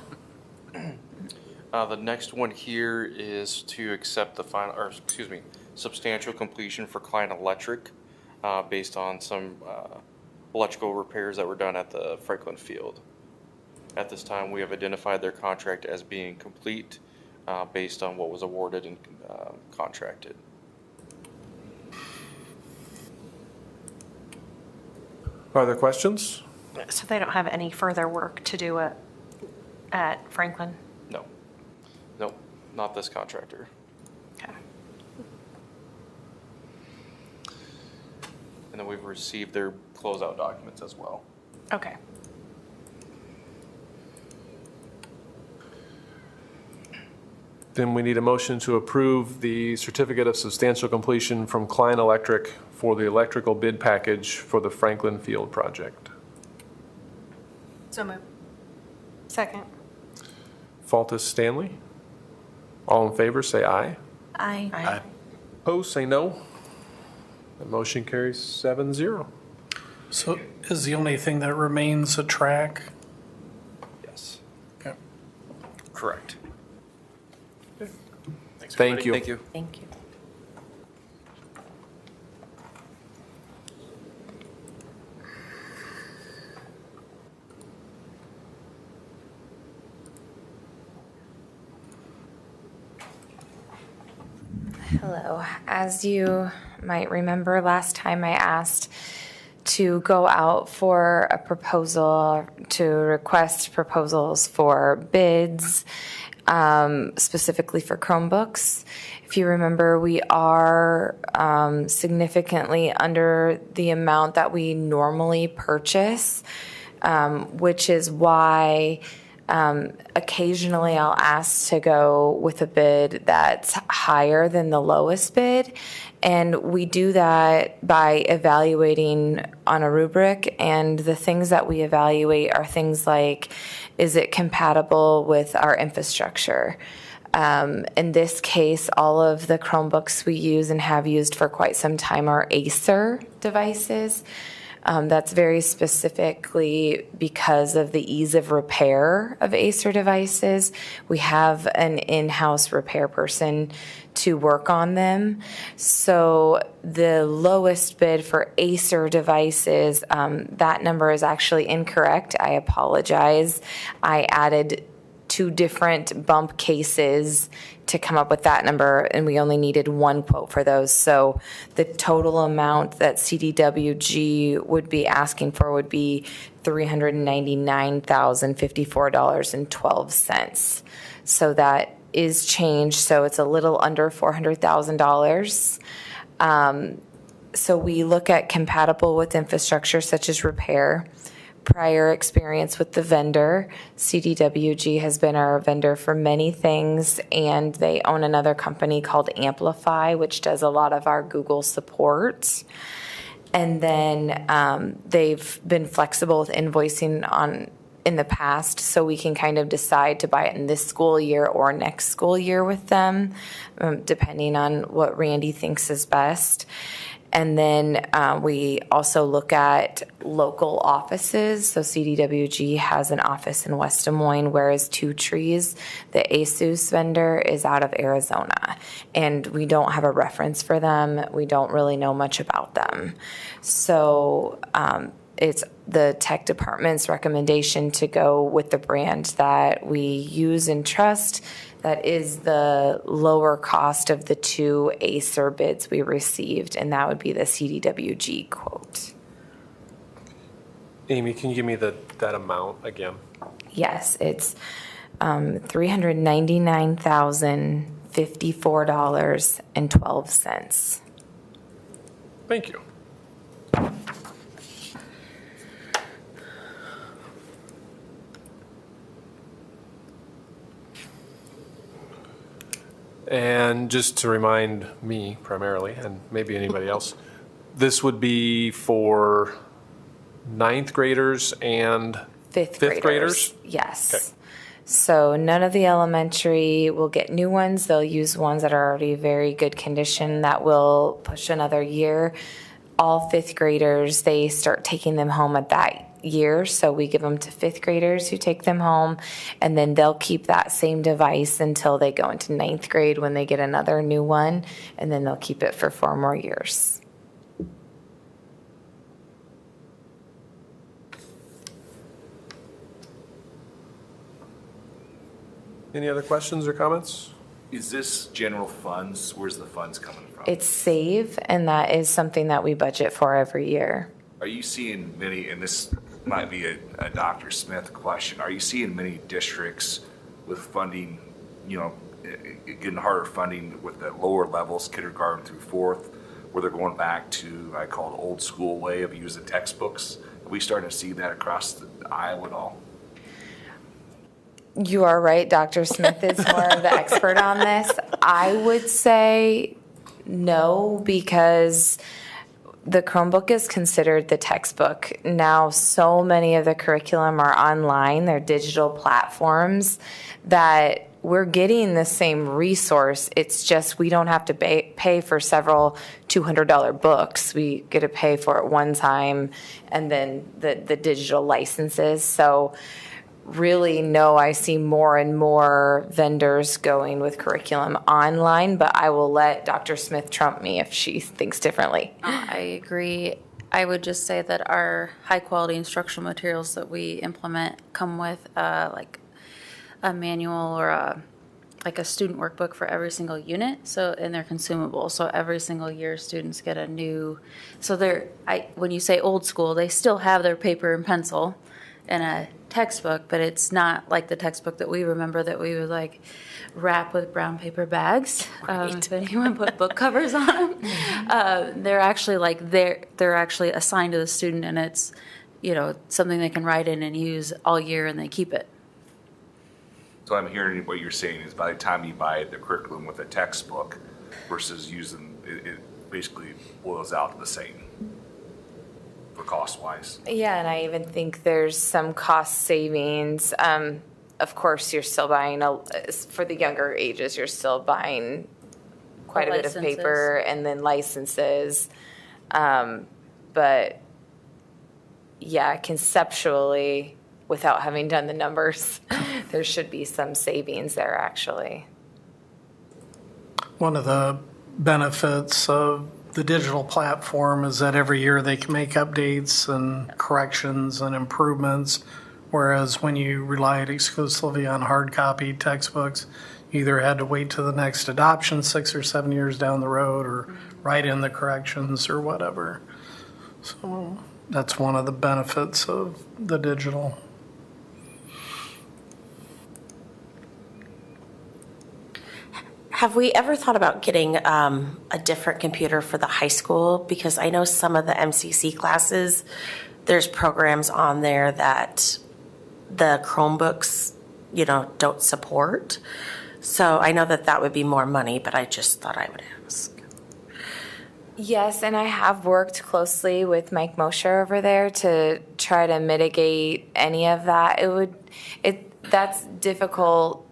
The next one here is to accept the final, or excuse me, substantial completion for Klein Electric based on some electrical repairs that were done at the Franklin Field. At this time, we have identified their contract as being complete based on what was awarded and contracted. Are there questions? So they don't have any further work to do at Franklin? No. Nope, not this contractor. Okay. And then we've received their closeout documents as well. Okay. Then we need a motion to approve the certificate of substantial completion from Klein Electric for the electrical bid package for the Franklin Field project. So moved. Second. Faltus Stanley. All in favor, say aye. Aye. Opposed, say no. The motion carries 7-0. So is the only thing that remains a track? Yes. Okay. Correct. Thank you. Thank you. Thank you. Hello. As you might remember, last time I asked to go out for a proposal, to request proposals for bids, specifically for Chromebooks. If you remember, we are significantly under the amount that we normally purchase, which is why occasionally I'll ask to go with a bid that's higher than the lowest bid. And we do that by evaluating on a rubric. And the things that we evaluate are things like, is it compatible with our infrastructure? In this case, all of the Chromebooks we use and have used for quite some time are Acer devices. That's very specifically because of the ease of repair of Acer devices. We have an in-house repair person to work on them. So the lowest bid for Acer devices, that number is actually incorrect. I apologize. I added 2 different bump cases to come up with that number, and we only needed 1 quote for those. So the total amount that CDWG would be asking for would be $399,054.12. So that is changed, so it's a little under $400,000. So we look at compatible with infrastructure such as repair, prior experience with the vendor. CDWG has been our vendor for many things, and they own another company called Amplify, which does a lot of our Google support. And then they've been flexible with invoicing in the past, so we can kind of decide to buy it in this school year or next school year with them, depending on what Randy thinks is best. And then we also look at local offices. So CDWG has an office in West Des Moines, whereas Two Trees, the ASUS vendor, is out of Arizona. And we don't have a reference for them. We don't really know much about them. So it's the tech department's recommendation to go with the brand that we use and trust. That is the lower cost of the 2 Acer bids we received, and that would be the CDWG quote. Amy, can you give me that amount again? Yes, it's $399,054.12. Thank you. And just to remind me primarily, and maybe anybody else, this would be for 9th graders and Fifth fifth graders? Yes. Okay. So none of the elementary will get new ones. They'll use ones that are already very good condition that will push another year. All 5th graders, they start taking them home at that year. So we give them to 5th graders who take them home, and then they'll keep that same device until they go into 9th grade when they get another new one, and then they'll keep it for 4 more years. Any other questions or comments? Is this general funds? Where's the funds coming from? It's SAVE, and that is something that we budget for every year. Are you seeing many, and this might be a Dr. Smith question. Are you seeing many districts with funding, getting harder funding with the lower levels, kindergarten through fourth, where they're going back to, I call it old school way of using textbooks? Are we starting to see that across Iowa at all? You are right. Dr. Smith is more of the expert on this. I would say no, because the Chromebook is considered the textbook. Now, so many of the curriculum are online. They're digital platforms that we're getting the same resource. It's just we don't have to pay for several $200 books. We get to pay for it one time and then the digital licenses. So really, no, I see more and more vendors going with curriculum online, but I will let Dr. Smith trump me if she thinks differently. I agree. I would just say that our high-quality instructional materials that we implement come with like a manual or a student workbook for every single unit. So, and they're consumable. So every single year, students get a new. So when you say old school, they still have their paper and pencil and a textbook, but it's not like the textbook that we remember that we would like wrap with brown paper bags. If anyone put book covers on them, they're actually they're actually assigned to the student, and it's something they can write in and use all year, and they keep it. So I'm hearing what you're saying is by the time you buy the curriculum with a textbook versus using it basically boils out to the same for cost-wise. Yeah, and I even think there's some cost savings. Of course, you're still buying, for the younger ages, you're still buying quite a bit of paper and then licenses. But yeah, conceptually, without having done the numbers, there should be some savings there, actually. One of the benefits of the digital platform is that every year they can make updates and corrections and improvements, whereas when you relied exclusively on hard copy textbooks, you either had to wait to the next adoption 6 or 7 years down the road or write in the corrections or whatever. So that's one of the benefits of the digital. Have we ever thought about getting a different computer for the high school? Because I know some of the MCC classes, there's programs on there that the Chromebooks, don't support. So I know that would be more money, but I just thought I would ask. Yes, and I have worked closely with Mike Mosher over there to try to mitigate any of that. That's difficult.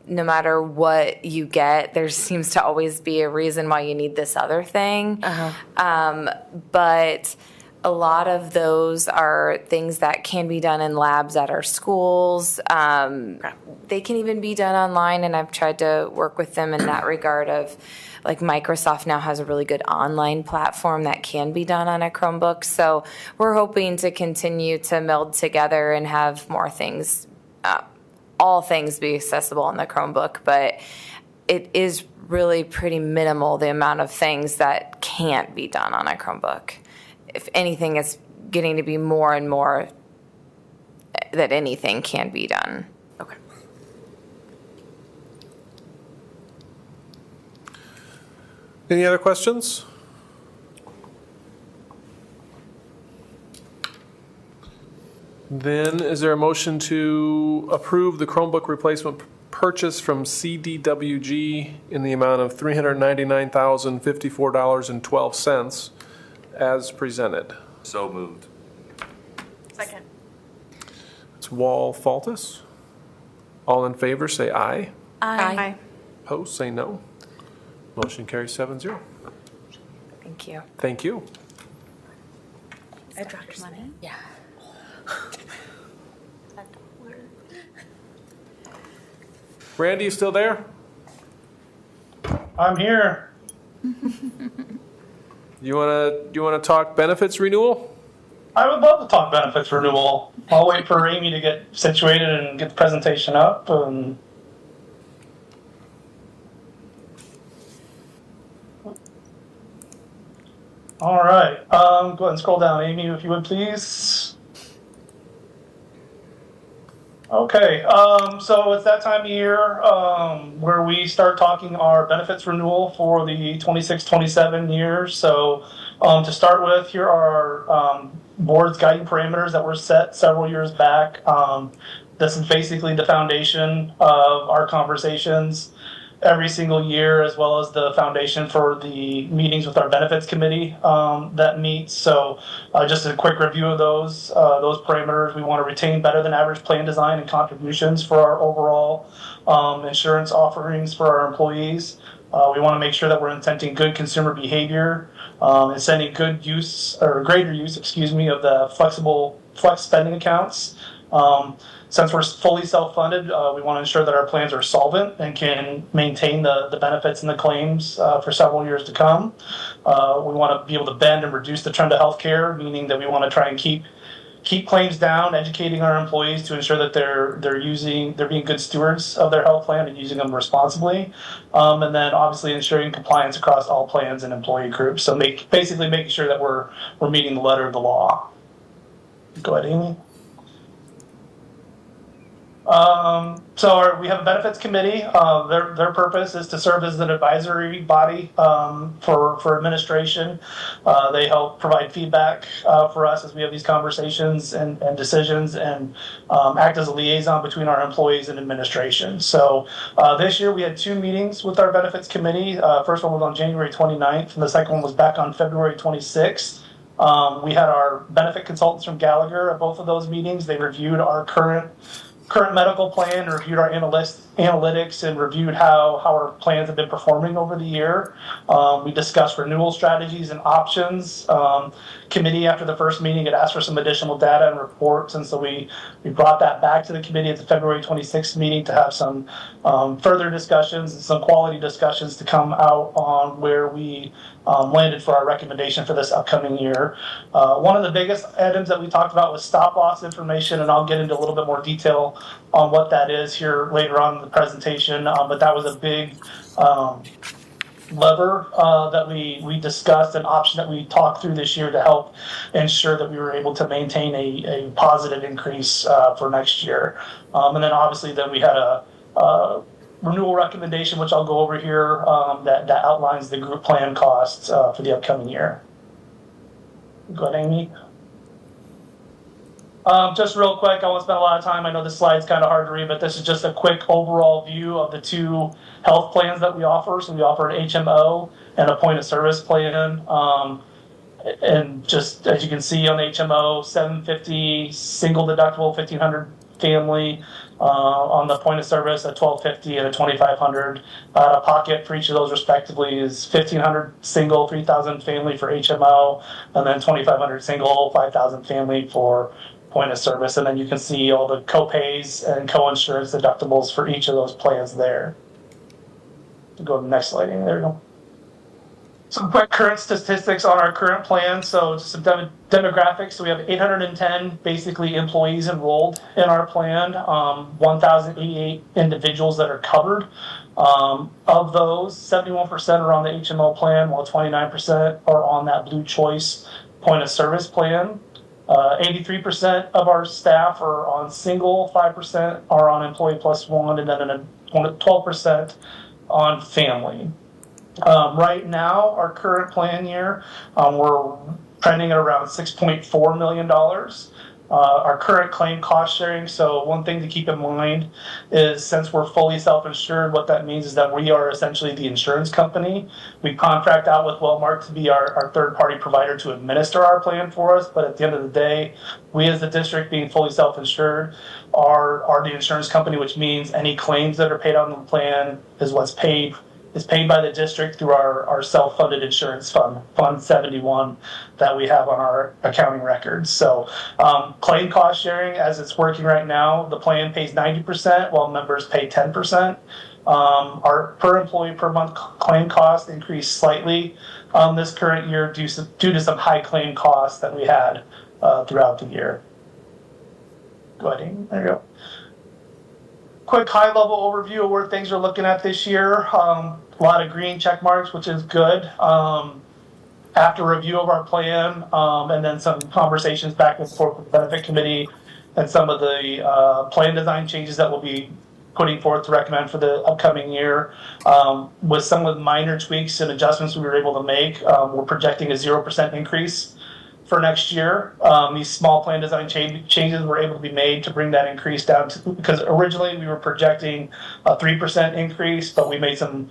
No matter what you get, there seems to always be a reason why you need this other thing. But a lot of those are things that can be done in labs at our schools. They can even be done online, and I've tried to work with them in that regard of, like, Microsoft now has a really good online platform that can be done on a Chromebook. So we're hoping to continue to meld together and have more things, all things be accessible on the Chromebook, but it is really pretty minimal, the amount of things that can't be done on a Chromebook. If anything, it's getting to be more and more that anything can be done. Okay. Any other questions? Then is there a motion to approve the Chromebook replacement purchase from CDWG in the amount of $399,054.12 as presented? So moved. Second. It's Wall Faltus. All in favor, say aye. Aye. Opposed, say no. Motion carries 7-0. Thank you. Thank you. I dropped money? Yeah. Randy, you still there? I'm here. You wanna talk benefits renewal? I would love to talk benefits renewal. I'll wait for Amy to get situated and get the presentation up. All right. Go ahead and scroll down, Amy, if you would, please. Okay, so it's that time of year where we start talking our benefits renewal for the 26-27 years. So to start with, here are our board's guiding parameters that were set several years back. This is basically the foundation of our conversations every single year, as well as the foundation for the meetings with our benefits committee that meets. So just a quick review of those parameters. We want to retain better than average plan design and contributions for our overall insurance offerings for our employees. We want to make sure that we're incenting good consumer behavior and sending good use or greater use, of the flex spending accounts. Since we're fully self-funded, we want to ensure that our plans are solvent and can maintain the benefits and the claims for several years to come. We want to be able to bend and reduce the trend of healthcare, meaning that we want to try and keep claims down, educating our employees to ensure that they're being good stewards of their health plan and using them responsibly, and then obviously ensuring compliance across all plans and employee groups. So basically making sure that we're meeting the letter of the law. Go ahead, Amy. So we have a benefits committee. Their purpose is to serve as an advisory body for administration. They help provide feedback for us as we have these conversations and decisions, and act as a liaison between our employees and administration. So this year we had 2 meetings with our benefits committee. First one was on January 29th, and the second one was back on February 26th. We had our benefit consultants from Gallagher at both of those meetings. They reviewed our current medical plan, reviewed our analytics, and reviewed how our plans have been performing over the year. We discussed renewal strategies and options. Committee, after the first meeting, had asked for some additional data and reports, and so we brought that back to the committee at the February 26th meeting to have some further discussions and some quality discussions to come out on where we landed for our recommendation for this upcoming year. One of the biggest items that we talked about was stop loss information, and I'll get into a little bit more detail on what that is here later on in the presentation, but that was a big lever that we discussed, an option that we talked through this year to help ensure that we were able to maintain a positive increase for next year. And then obviously then we had a renewal recommendation, which I'll go over here, that outlines the group plan costs for the upcoming year. Go ahead, Amy. Just real quick, I won't spend a lot of time. I know this slide's kind of hard to read, but this is just a quick overall view of the 2 health plans that we offer. So we offer an HMO and a point of service plan. And just as you can see on the HMO, $750 single deductible, $1,500 family. On the point of service, a $1,250 and a $2,500 out of pocket for each of those respectively is $1,500 single, $3,000 family for HMO, and then $2,500 single, $5,000 family for point of service. And then you can see all the co-pays and co-insurance deductibles for each of those plans there. Go to the next slide. There we go. Some quick current statistics on our current plan. So just some demographics. So we have 810 basically employees enrolled in our plan, 1,088 individuals that are covered. Of those, 71% are on the HMO plan, while 29% are on that Blue Choice point of service plan. 83% of our staff are on single, 5% are on employee plus one, and then 12% on family. Right now, our current plan year, we're trending at around $6.4 million. Our current claim cost sharing, so one thing to keep in mind is since we're fully self-insured, what that means is that we are essentially the insurance company. We contract out with Wellmark to be our third-party provider to administer our plan for us, but at the end of the day, we as the district being fully self-insured are the insurance company, which means any claims that are paid on the plan is paid by the district through our self-funded insurance fund, Fund 71, that we have on our accounting records. So claim cost sharing, as it's working right now, the plan pays 90% while members pay 10%. Our per employee per month claim cost increased slightly this current year due to some high claim costs that we had throughout the year. Go ahead, Amy. There you go. Quick high-level overview of where things are looking at this year. A lot of green check marks, which is good. After review of our plan and then some conversations back and forth with the benefit committee, and some of the plan design changes that we'll be putting forth to recommend for the upcoming year. With some of the minor tweaks and adjustments we were able to make, we're projecting a 0% increase for next year. These small plan design changes were able to be made to bring that increase down to, because originally we were projecting a 3% increase, but we made some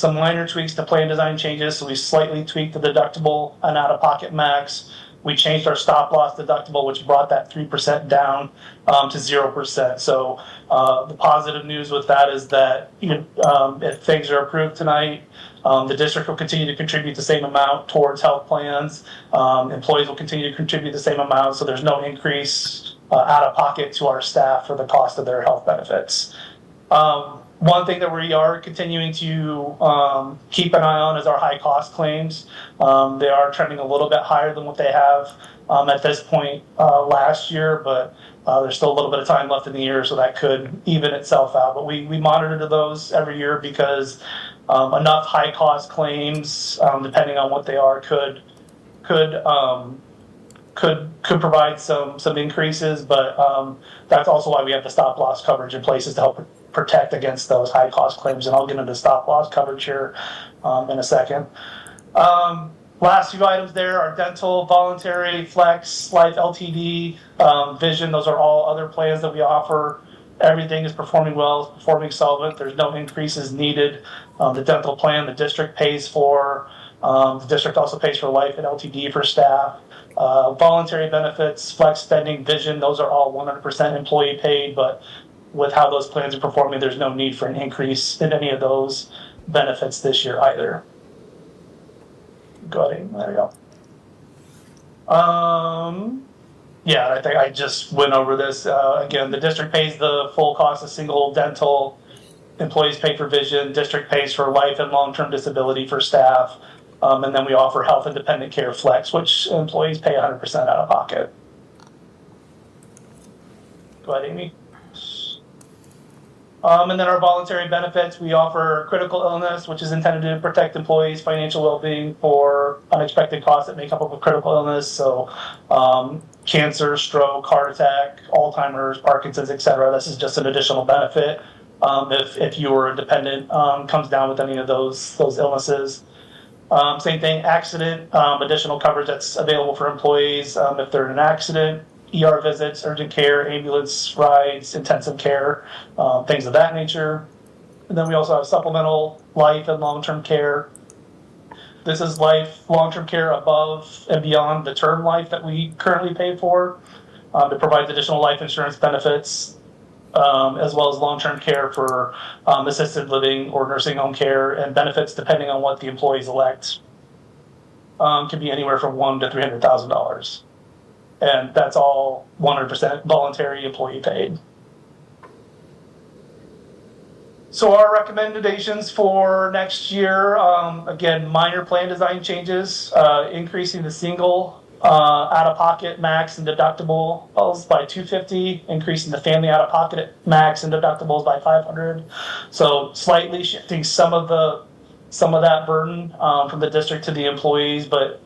minor tweaks to plan design changes. So we slightly tweaked the deductible and out-of-pocket max. We changed our stop loss deductible, which brought that 3% down to 0%. So the positive news with that is that if things are approved tonight, the district will continue to contribute the same amount towards health plans. Employees will continue to contribute the same amount, so there's no increase out of pocket to our staff for the cost of their health benefits. One thing that we are continuing to keep an eye on is our high cost claims. They are trending a little bit higher than what they have at this point last year, but there's still a little bit of time left in the year, so that could even itself out. But we monitor those every year because enough high cost claims, depending on what they are, could provide some increases. But that's also why we have the stop loss coverage in places to help protect against those high cost claims, and I'll get into stop loss coverage here in a second. Last few items there are dental, voluntary, flex, life, LTD, vision. Those are all other plans that we offer. Everything is performing well, performing solvent. There's no increases needed. The dental plan the district pays for. The district also pays for life and LTD for staff. Voluntary benefits, flex spending, vision, those are all 100% employee paid, but with how those plans are performing, there's no need for an increase in any of those benefits this year either. Go ahead, there we go. Yeah, I think I just went over this. Again, the district pays the full cost of single dental, employees pay for vision, district pays for life and long-term disability for staff, and then we offer health and dependent care flex, which employees pay 100% out of pocket. Go ahead, Amy. And then our voluntary benefits, we offer critical illness, which is intended to protect employees' financial well-being for unexpected costs that may come up with critical illness. So cancer, stroke, heart attack, Alzheimer's, Parkinson's, etc. This is just an additional benefit if you or a dependent comes down with any of those illnesses. Same thing, accident, additional coverage that's available for employees if they're in an accident. ER visits, urgent care, ambulance rides, intensive care, things of that nature. And then we also have supplemental life and long-term care. This is life, long-term care above and beyond the term life that we currently pay for. It provides additional life insurance benefits, as well as long-term care for assisted living or nursing home care, and benefits depending on what the employees elect. Can be anywhere from $100,000 to $300,000. And that's all 100% voluntary employee paid. So our recommendations for next year, again, minor plan design changes, increasing the single out-of-pocket max and deductibles by $250, increasing the family out-of-pocket max and deductibles by $500. So slightly shifting some of that burden from the district to the employees, but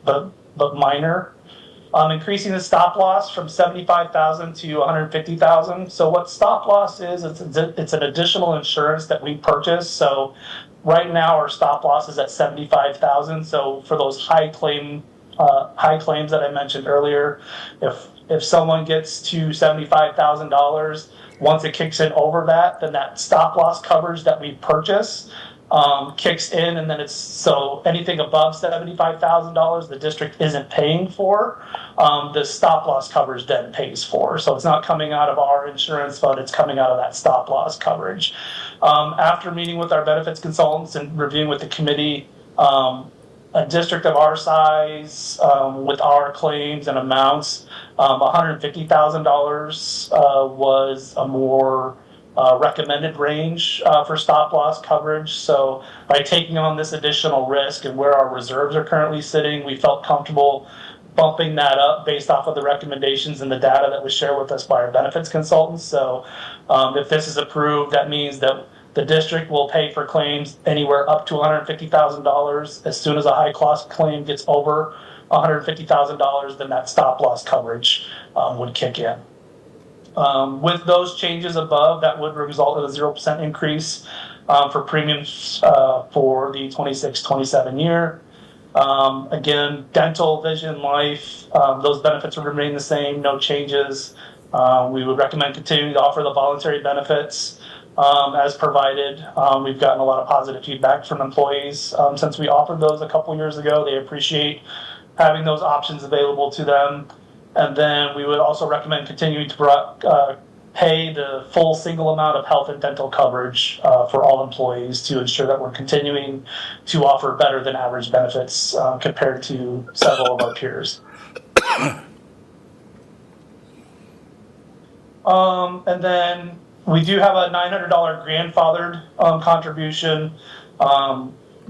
minor. Increasing the stop loss from $75,000 to $150,000. So what stop loss is, it's an additional insurance that we purchase. So right now our stop loss is at $75,000. So for those high claims that I mentioned earlier, if someone gets to $75,000, once it kicks in over that, then that stop loss coverage that we purchase kicks in, and then it's so anything above $75,000 the district isn't paying for, the stop loss coverage then pays for. So it's not coming out of our insurance fund, it's coming out of that stop loss coverage. After meeting with our benefits consultants and reviewing with the committee, a district of our size, with our claims and amounts, $150,000 was a more recommended range for stop loss coverage. So by taking on this additional risk and where our reserves are currently sitting, we felt comfortable bumping that up based off of the recommendations and the data that was shared with us by our benefits consultants. So if this is approved, that means that the district will pay for claims anywhere up to $150,000. As soon as a high cost claim gets over $150,000, then that stop loss coverage would kick in. With those changes above, that would result in a 0% increase for premiums for the 26-27 year. Again, dental, vision, life, those benefits would remain the same, no changes. We would recommend continuing to offer the voluntary benefits as provided. We've gotten a lot of positive feedback from employees since we offered those a couple years ago. They appreciate having those options available to them. And then we would also recommend continuing to pay the full single amount of health and dental coverage for all employees to ensure that we're continuing to offer better than average benefits compared to several of our peers. And then we do have a $900 grandfathered contribution.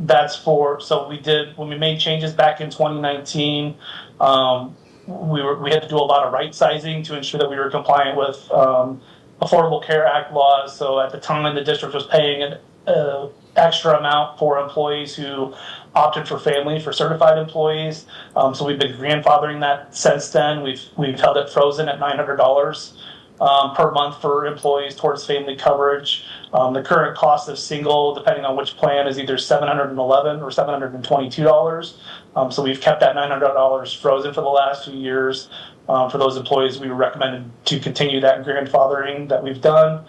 That's for, so we did, when we made changes back in 2019, we had to do a lot of right sizing to ensure that we were compliant with Affordable Care Act laws. So at the time, the district was paying an extra amount for employees who opted for family, for certified employees. So we've been grandfathering that since then. We've held it frozen at $900 per month for employees towards family coverage. The current cost of single, depending on which plan, is either $711 or $722. So we've kept that $900 frozen for the last few years. For those employees, we recommended to continue that grandfathering that we've done.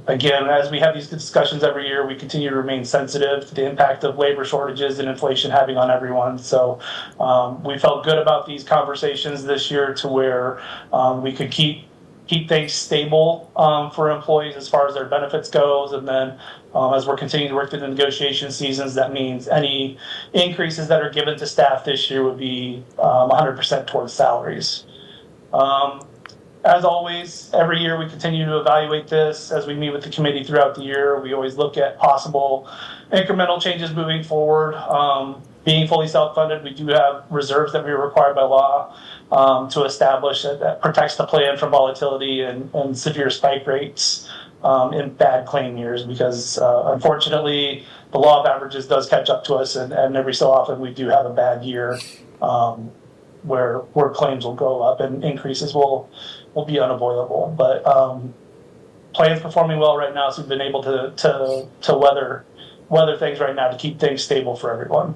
Again, as we have these discussions every year, we continue to remain sensitive to the impact of labor shortages and inflation having on everyone. So we felt good about these conversations this year to where we could keep things stable for employees as far as their benefits goes. And then as we're continuing to work through the negotiation seasons, that means any increases that are given to staff this year would be 100% towards salaries. As always, every year we continue to evaluate this as we meet with the committee throughout the year. We always look at possible incremental changes moving forward. Being fully self-funded, we do have reserves that we are required by law to establish that protects the plan from volatility and severe spike rates in bad claim years, because unfortunately the law of averages does catch up to us, and every so often we do have a bad year where claims will go up and increases will be unavoidable. But plan's performing well right now, so we've been able to weather things right now to keep things stable for everyone.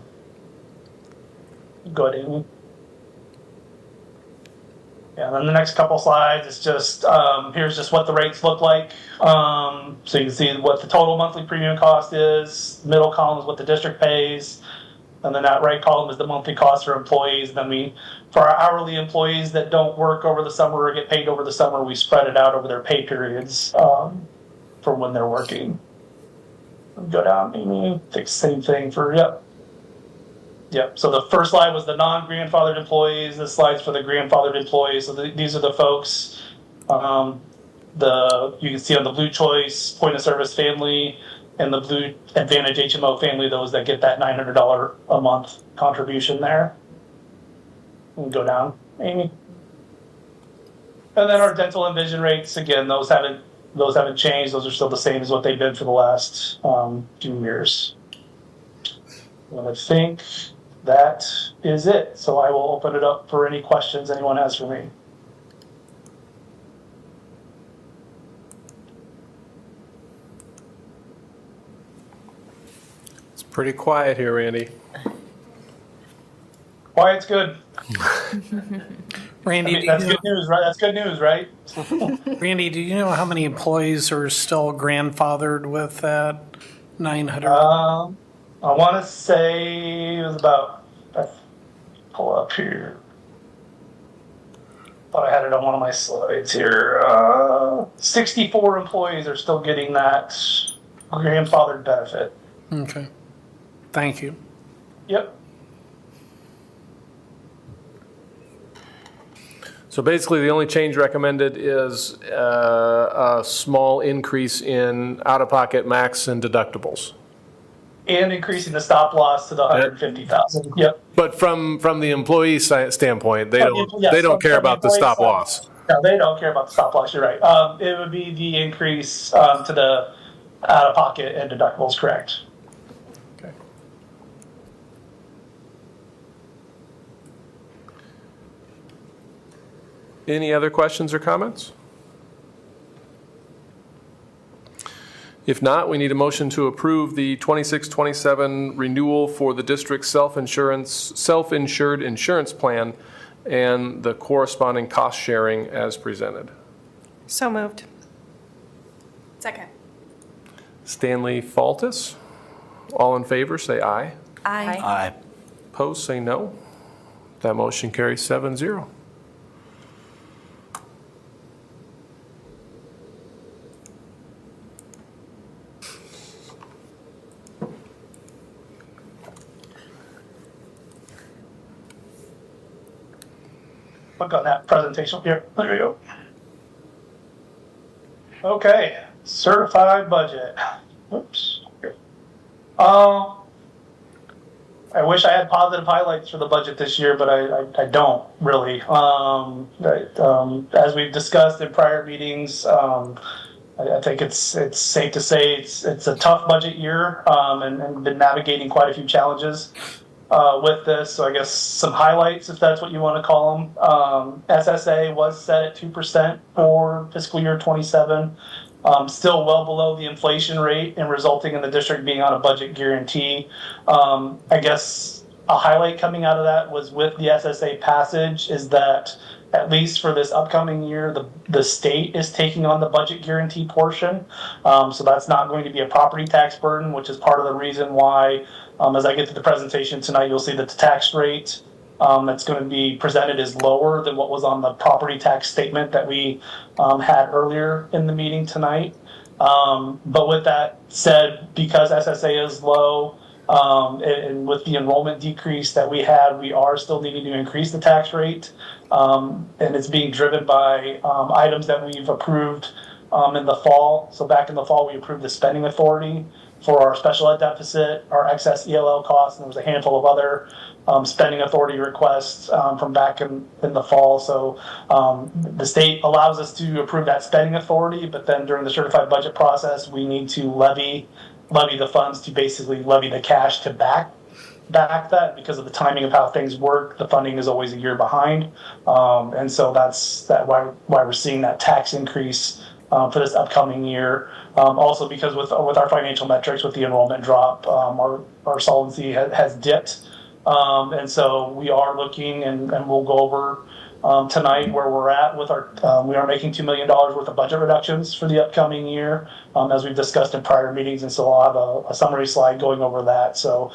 Go ahead, Amy. Yeah, and then the next couple slides is just, here's just what the rates look like. So you can see what the total monthly premium cost is. Middle column is what the district pays. And then that right column is the monthly cost for employees. Then for our hourly employees that don't work over the summer or get paid over the summer, we spread it out over their pay periods for when they're working. Go down, Amy, take the same thing for, Yep. So the first slide was the non-grandfathered employees. This slide's for the grandfathered employees. So these are the folks. You can see on the blue choice point of service family and the blue Advantage HMO family, those that get that $900 a month contribution there. And go down, Amy. And then our dental and vision rates, again, those haven't changed. Those are still the same as what they've been for the last few years. And I think that is it. So I will open it up for any questions anyone has for me. It's pretty quiet here, Randy. Quiet's good. Randy, that's good news, right? That's good news, right? Randy, do you know how many employees are still grandfathered with that 900? I want to say it was about, pull up here. Thought I had it on one of my slides here. 64 employees are still getting that grandfathered benefit. Okay. Thank you. Yep. So basically, the only change recommended is a small increase in out-of-pocket max and deductibles. And increasing the stop loss to the 150,000. Yep. But from the employee standpoint, they don't care about the stop loss. No, they don't care about the stop loss. You're right. It would be the increase to the out-of-pocket and deductibles, correct? Okay. Any other questions or comments? If not, we need a motion to approve the 26-27 renewal for the district's self-insured insurance plan and the corresponding cost sharing as presented. So moved. Second. Stanley Faltis. All in favor, say aye. Aye. Aye. Opposed, say no. That motion carries 7-0. Look on that presentation here. There we go. Okay, certified budget. Oops. I wish I had positive highlights for the budget this year, but I don't really. As we've discussed in prior meetings, I think it's safe to say it's a tough budget year, and been navigating quite a few challenges with this. So I guess some highlights, if that's what you want to call them. SSA was set at 2% for fiscal year 27. Still well below the inflation rate and resulting in the district being on a budget guarantee. I guess a highlight coming out of that was with the SSA passage is that at least for this upcoming year, the state is taking on the budget guarantee portion. So that's not going to be a property tax burden, which is part of the reason why, as I get to the presentation tonight, you'll see that the tax rate that's going to be presented is lower than what was on the property tax statement that we had earlier in the meeting tonight. But with that said, because SSA is low, and with the enrollment decrease that we had, we are still needing to increase the tax rate. And it's being driven by items that we've approved in the fall. So back in the fall, we approved the spending authority for our special ed deficit, our excess ELL costs, and there was a handful of other spending authority requests from back in the fall. So the state allows us to approve that spending authority, but then during the certified budget process, we need to levy the funds to basically levy the cash to back that. Because of the timing of how things work, the funding is always a year behind. And so that's why we're seeing that tax increase for this upcoming year. Also because with our financial metrics, with the enrollment drop, our solvency has dipped. And so we are looking, and we'll go over tonight where we're at with our, we are making $2 million worth of budget reductions for the upcoming year, as we've discussed in prior meetings. And so I'll have a summary slide going over that. So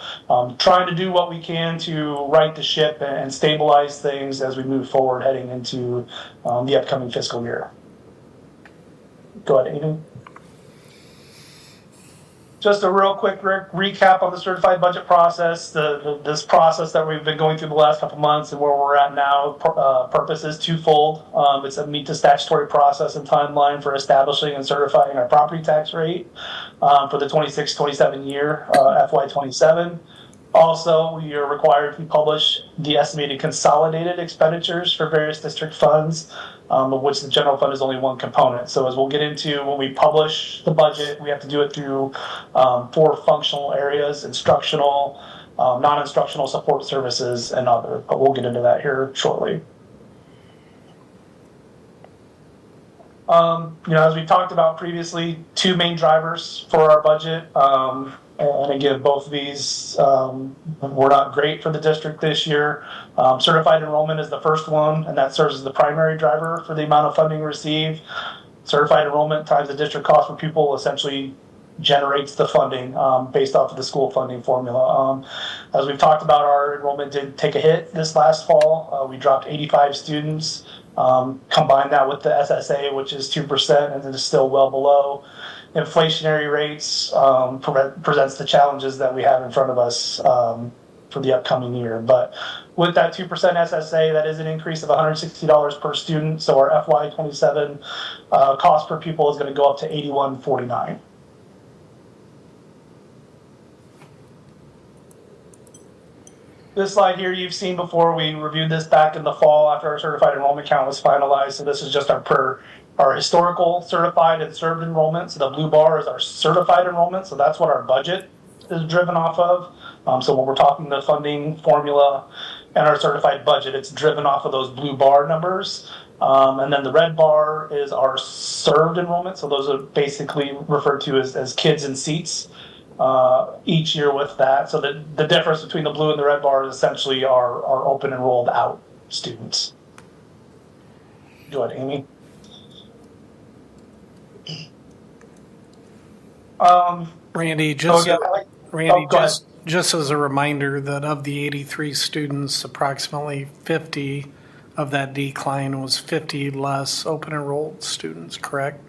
trying to do what we can to right the ship and stabilize things as we move forward heading into the upcoming fiscal year. Go ahead, Aiden. Just a real quick recap on the certified budget process. This process that we've been going through the last couple months and where we're at now, purpose is twofold. It's to meet the statutory process and timeline for establishing and certifying our property tax rate for the 26-27 year, FY27. Also, we are required to publish the estimated consolidated expenditures for various district funds, of which the general fund is only one component. So as we'll get into, when we publish the budget, we have to do it through 4 functional areas: instructional, non-instructional support services, and other. But we'll get into that here shortly. As we talked about previously, 2 main drivers for our budget. And again, both of these were not great for the district this year. Certified enrollment is the first one, and that serves as the primary driver for the amount of funding received. Certified enrollment times the district cost per pupil essentially generates the funding based off of the school funding formula. As we've talked about, our enrollment did take a hit this last fall. We dropped 85 students. Combine that with the SSA, which is 2%, and it is still well below inflationary rates, presents the challenges that we have in front of us for the upcoming year. But with that 2% SSA, that is an increase of $160 per student. So our FY27 cost per pupil is going to go up to $81.49. This slide here you've seen before. We reviewed this back in the fall after our certified enrollment count was finalized. So this is just our historical certified and served enrollment. So the blue bar is our certified enrollment. So that's what our budget is driven off of. So when we're talking the funding formula and our certified budget. It's driven off of those blue bar numbers. And then the red bar is our served enrollment. So those are basically referred to as kids in seats each year with that. So the difference between the blue and the red bar is essentially our open enrolled out students. Go ahead, Amy. Randy, just ahead. just as a reminder that of the 83 students, approximately 50 of that decline was 50 less open enrolled students, correct?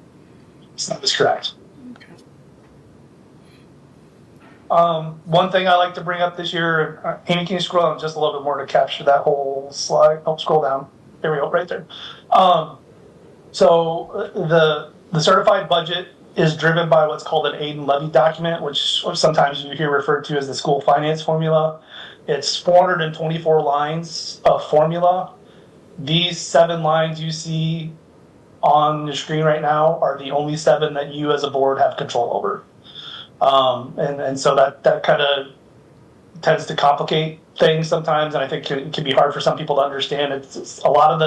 That is correct. One thing I like to bring up this year, Amy, can you scroll down just a little bit more to capture that whole slide? Oh, scroll down. There we go, right there. So the certified budget is driven by what's called an aid and levy document, which sometimes you hear referred to as the school finance formula. It's 424 lines of formula. These 7 lines you see on the screen right now are the only 7 that you as a board have control over. And so that kind of tends to complicate things sometimes, and I think it can be hard for some people to understand. It's a lot of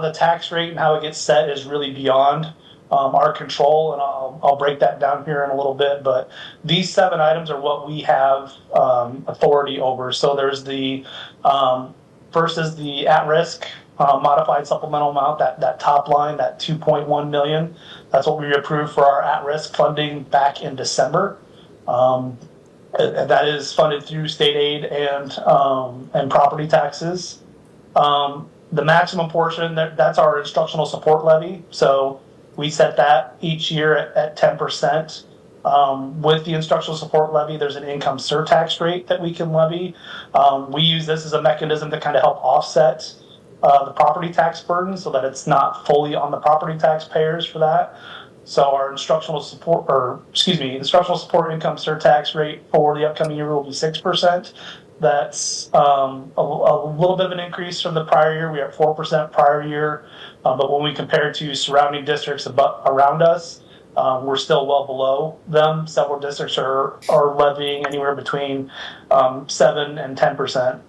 the tax rate and how it gets set is really beyond our control, and I'll break that down here in a little bit. But these 7 items are what we have authority over. So there's the first is the at-risk modified supplemental amount, that top line, that 2.1 million. That's what we approved for our at-risk funding back in December. And that is funded through state aid and property taxes. The maximum portion, that's our instructional support levy. So we set that each year at 10%. With the instructional support levy, there's an income surtax rate that we can levy. We use this as a mechanism to kind of help offset the property tax burden so that it's not fully on the property taxpayers for that. So our instructional support income surtax rate for the upcoming year will be 6%. That's a little bit of an increase from the prior year. We are 4% prior year, but when we compare to surrounding districts around us, we're still well below them. Several districts are levying anywhere between 7 and 10%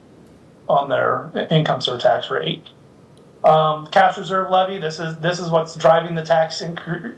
on their income surtax rate. Cash reserve levy. This is what's driving the tax increase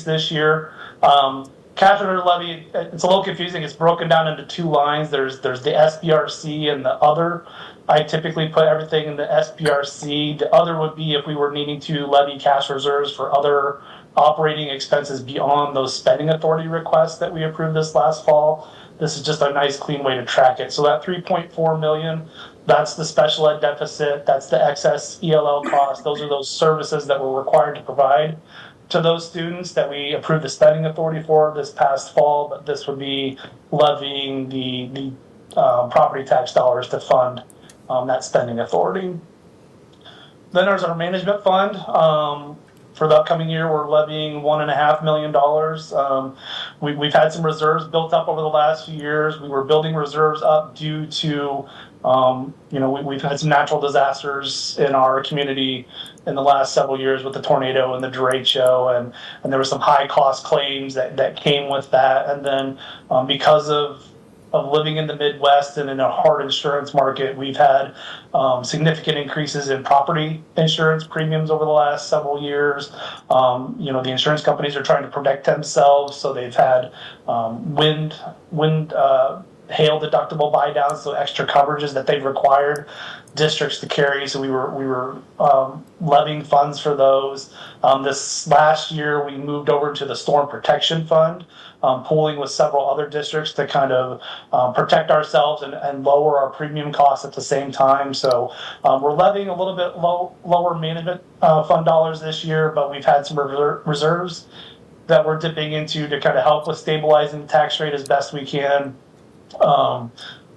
this year. Cash reserve levy. It's a little confusing. It's broken down into 2 lines. There's the SBRC and the other. I typically put everything in the SBRC. The other would be if we were needing to levy cash reserves for other operating expenses beyond those spending authority requests that we approved this last fall. This is just a nice, clean way to track it. So that 3.4 million, that's the special ed deficit. That's the excess ELL cost. Those are those services that we're required to provide to those students that we approved the spending authority for this past fall. But this would be levying the property tax dollars to fund that spending authority. Then there's our management fund. For the upcoming year, we're levying $1.5 million. We've had some reserves built up over the last few years. We were building reserves up due to, we've had some natural disasters in our community in the last several years with the tornado and the derecho, and there were some high cost claims that came with that. And then because of living in the Midwest and in a hard insurance market, we've had significant increases in property insurance premiums over the last several years. The insurance companies are trying to protect themselves, so they've had hail deductible buy downs, so extra coverages that they've required districts to carry. So we were levying funds for those. This last year, we moved over to the Storm Protection Fund, pooling with several other districts to kind of protect ourselves and lower our premium costs at the same time. So we're levying a little bit lower management fund dollars this year, but we've had some reserves that we're dipping into to kind of help with stabilizing the tax rate as best we can.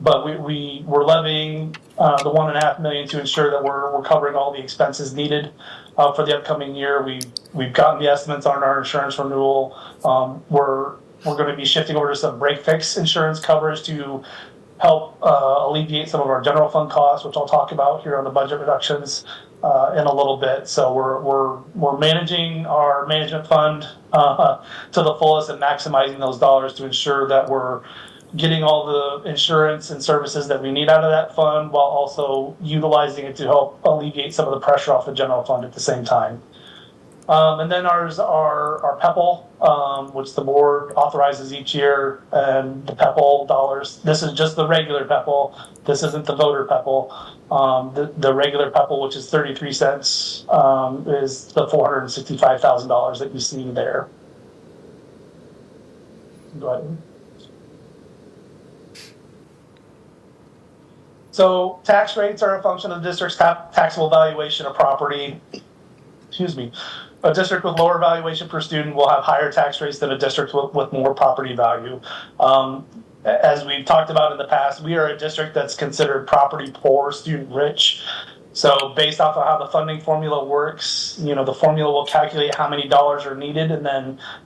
But we're levying the $1.5 million to ensure that we're covering all the expenses needed for the upcoming year. We've gotten the estimates on our insurance renewal. We're going to be shifting over to some break fix insurance coverage to help alleviate some of our general fund costs, which I'll talk about here on the budget reductions in a little bit. So we're managing our management fund to the fullest and maximizing those dollars to ensure that we're getting all the insurance and services that we need out of that fund while also utilizing it to help alleviate some of the pressure off the general fund at the same time. And then ours are our PEPL, which the board authorizes each year, and the PEPL dollars. This is just the regular PEPL. This isn't the voter PEPL. The regular PEPL, which is 33 cents, is the $465,000 that you see there. Go ahead. So tax rates are a function of the district's taxable valuation of property. Excuse me. A district with lower valuation per student will have higher tax rates than a district with more property value. As we've talked about in the past, we are a district that's considered property poor, student rich. So based off of how the funding formula works, the formula will calculate how many dollars are needed and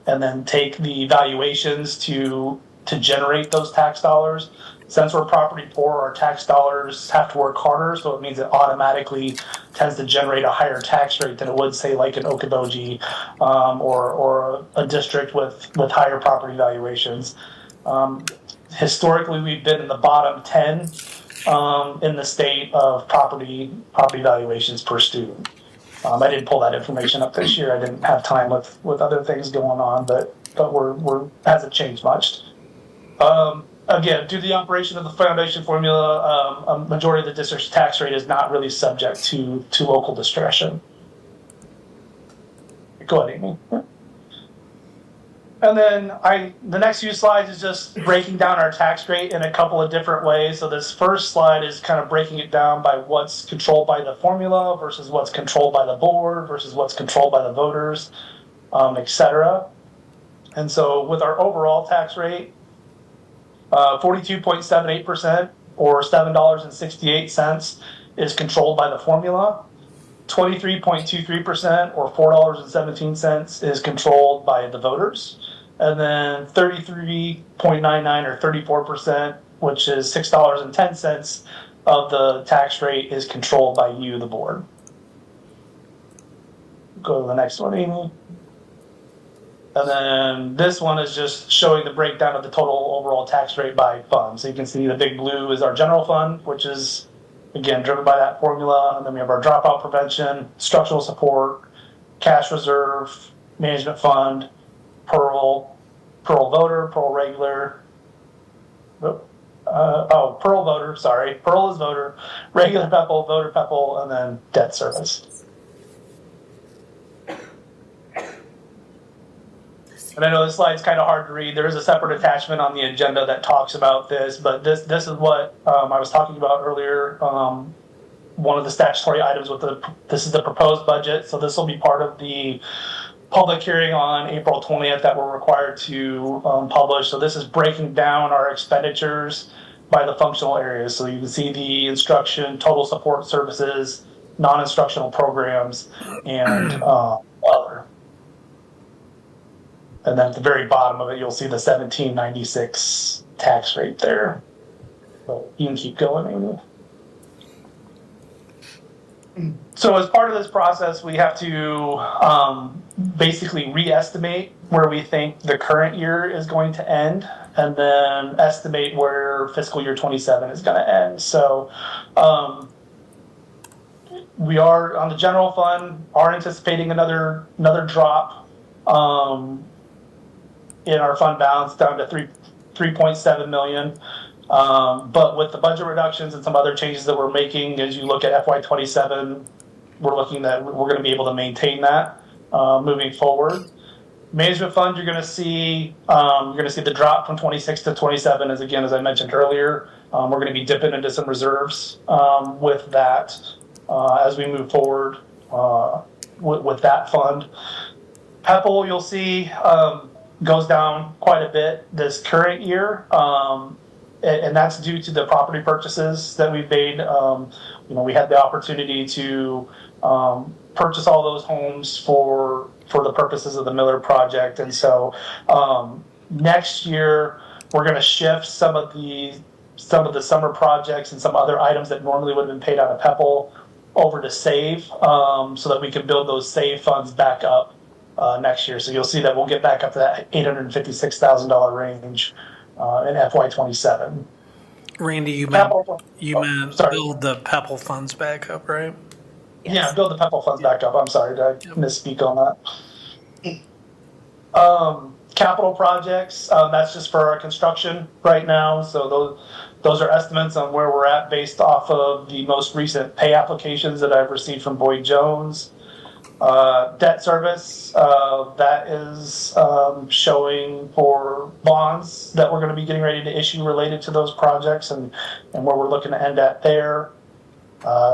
then take the valuations to generate those tax dollars. Since we're property poor, our tax dollars have to work harder, so it means it automatically tends to generate a higher tax rate than it would, say, like an Okoboji or a district with higher property valuations. Historically, we've been in the bottom 10 in the state of property valuations per student. I didn't pull that information up this year. I didn't have time with other things going on, but we're hasn't changed much. Again, due to the operation of the foundation formula, a majority of the district's tax rate is not really subject to local discretion. Go ahead, Amy. And then the next few slides is just breaking down our tax rate in a couple of different ways. So this first slide is kind of breaking it down by what's controlled by the formula versus what's controlled by the board versus what's controlled by the voters, etc. And so with our overall tax rate, 42.78% or $7.68 is controlled by the formula. 23.23% or $4.17 is controlled by the voters. And then 33.99 or 34%, which is $6.10 of the tax rate, is controlled by you, the board. Go to the next one, Amy. And then this one is just showing the breakdown of the total overall tax rate by fund. So you can see the big blue is our general fund, which is, again, driven by that formula. And then we have our dropout prevention, structural support, cash reserve, management fund, Pearl voter, Pearl regular. Pearl voter, sorry. Pearl is voter, regular PEPL, voter PEPL, and then debt service. And I know this slide's kind of hard to read. There is a separate attachment on the agenda that talks about this, but this is what I was talking about earlier. One of the statutory items this is the proposed budget, so this will be part of the public hearing on April 20th that we're required to publish. So this is breaking down our expenditures by the functional areas. So you can see the instruction, total support services, non-instructional programs, and other. And then at the very bottom of it, you'll see the 1796 tax rate there. So you can keep going, Amy. So as part of this process, we have to basically re-estimate where we think the current year is going to end, and then estimate where fiscal year 27 is going to end. So we are, on the general fund, are anticipating another drop in our fund balance down to 3.7 million. But with the budget reductions and some other changes that we're making, as you look at FY27, we're looking that we're going to be able to maintain that moving forward. Management fund, you're going to see the drop from 26 to 27, as I mentioned earlier. We're going to be dipping into some reserves with that as we move forward with that fund. PEPL, you'll see, goes down quite a bit this current year, and that's due to the property purchases that we've made. We had the opportunity to purchase all those homes for the purposes of the Miller project, and so next year we're going to shift some of the summer projects and some other items that normally would have been paid out of PEPL over to SAVE, so that we can build those SAVE funds back up next year. So you'll see that we'll get back up to that $856,000 range in FY27. Randy, you Capital- meant sorry. build the PEPAL funds back up, right? Yeah, build the PEPAL funds back up. I'm sorry, did I misspeak on that? Capital projects, that's just for our construction right now. So those are estimates on where we're at based off of the most recent pay applications that I've received from Boyd Jones. Debt service, that is showing for bonds that we're going to be getting ready to issue related to those projects and where we're looking to end at there.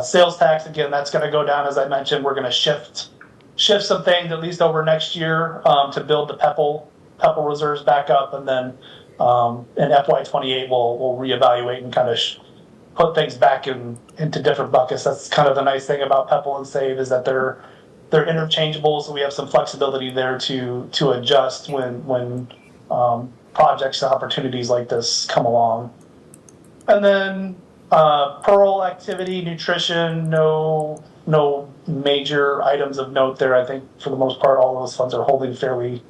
Sales tax, again, that's going to go down. As I mentioned, we're going to shift some things at least over next year to build the PEPAL reserves back up, and then in FY28 we'll reevaluate and kind of put things back into different buckets. That's kind of the nice thing about PEPAL and SAVE is that they're interchangeable, so we have some flexibility there to adjust when projects and opportunities like this come along. And then Pearl activity, nutrition, no major items of note there. I think for the most part, all those funds are holding fairly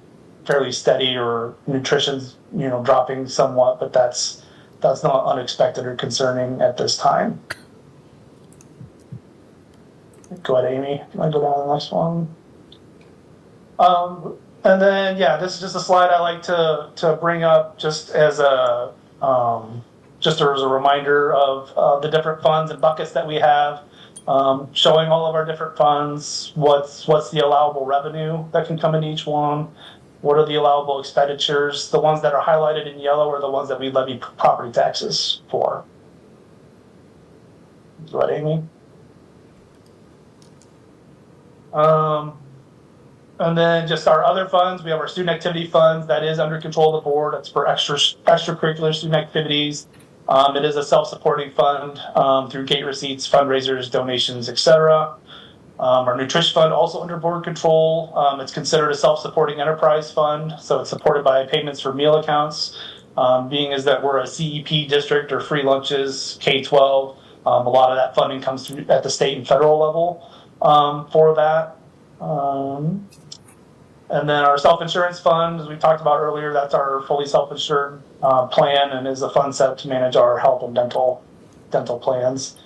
steady, or nutrition's dropping somewhat, but that's not unexpected or concerning at this time. Go ahead, Amy. Can I go down to the next one? And then, yeah, this is just a slide I like to bring up just as a reminder of the different funds and buckets that we have, showing all of our different funds, what's the allowable revenue that can come in each one, what are the allowable expenditures. The ones that are highlighted in yellow are the ones that we levy property taxes for. Go ahead, Amy. And then just our other funds, we have our student activity funds that is under control of the board. It's for extracurricular student activities. It is a self-supporting fund through gate receipts, fundraisers, donations, etc. Our nutrition fund also under board control. It's considered a self-supporting enterprise fund, so it's supported by payments for meal accounts. Being is that we're a CEP district or free lunches, K-12. A lot of that funding comes through at the state and federal level for that. And then our self-insurance fund, as we talked about earlier, that's our fully self-insured plan and is a fund set to manage our health and dental plans.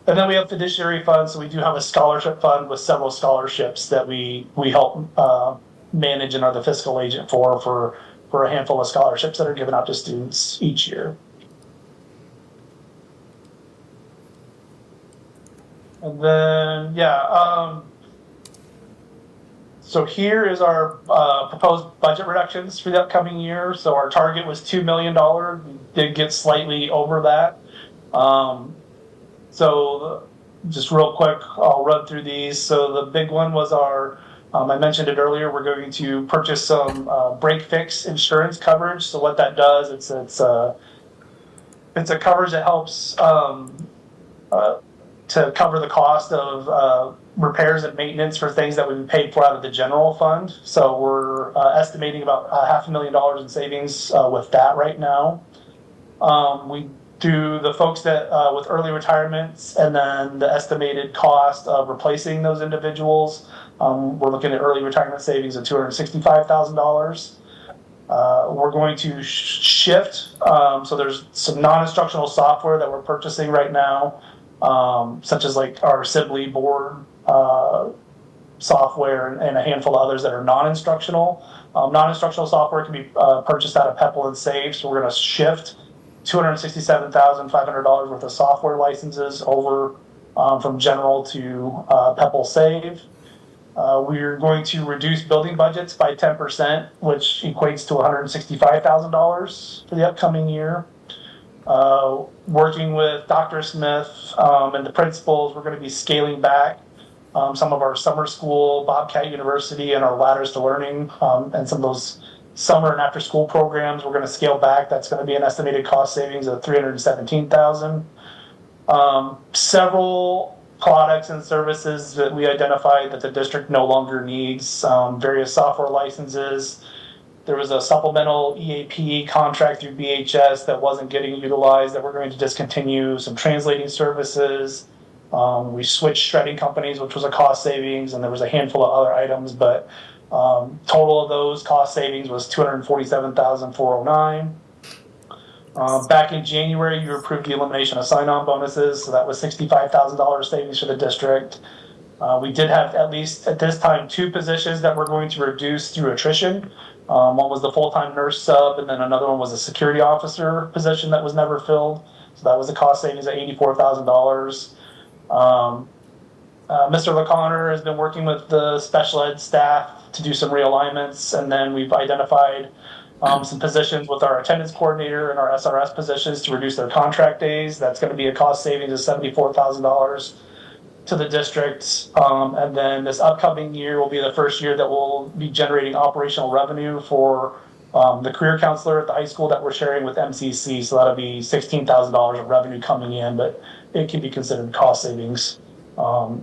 And then we have fiduciary funds, so we do have a scholarship fund with several scholarships that we help manage and are the fiscal agent for a handful of scholarships that are given out to students each year. And then, so here is our proposed budget reductions for the upcoming year. So our target was $2 million. We did get slightly over that. So just real quick, I'll run through these. So the big one was our, I mentioned it earlier, we're going to purchase some break fix insurance coverage. So what that does, it's a coverage that helps to cover the cost of repairs and maintenance for things that we've paid for out of the general fund. So we're estimating about $500,000 in savings with that right now. We do the folks that with early retirements and then the estimated cost of replacing those individuals. We're looking at early retirement savings of $265,000. We're going to shift. So there's some non-instructional software that we're purchasing right now, such as like our Sibley board software and a handful of others that are non-instructional. Non-instructional software can be purchased out of PEPAL and SAVE, so we're going to shift $267,500 worth of software licenses over from general to PEPAL SAVE. We're going to reduce building budgets by 10%, which equates to $165,000 for the upcoming year. Working with Dr. Smith and the principals, we're going to be scaling back some of our summer school, Bobcat University, and our Ladders to Learning, and some of those summer and after school programs we're going to scale back. That's going to be an estimated cost savings of $317,000. Several products and services that we identified that the district no longer needs, various software licenses. There was a supplemental EAP contract through BHS that wasn't getting utilized that we're going to discontinue, some translating services. We switched shredding companies, which was a cost savings, and there was a handful of other items, but total of those cost savings was $247,409. Back in January, you approved the elimination of sign-on bonuses, so that was $65,000 savings for the district. We did have, at least at this time, 2 positions that we're going to reduce through attrition. One was the full-time nurse sub, and then another one was a security officer position that was never filled. So that was a cost savings of $84,000. Mr. LaConner has been working with the special ed staff to do some realignments, and then we've identified some positions with our attendance coordinator and our SRS positions to reduce their contract days. That's going to be a cost savings of $74,000 to the district. And then this upcoming year will be the first year that we'll be generating operational revenue for the career counselor at the high school that we're sharing with MCC. So that'll be $16,000 of revenue coming in, but it can be considered cost savings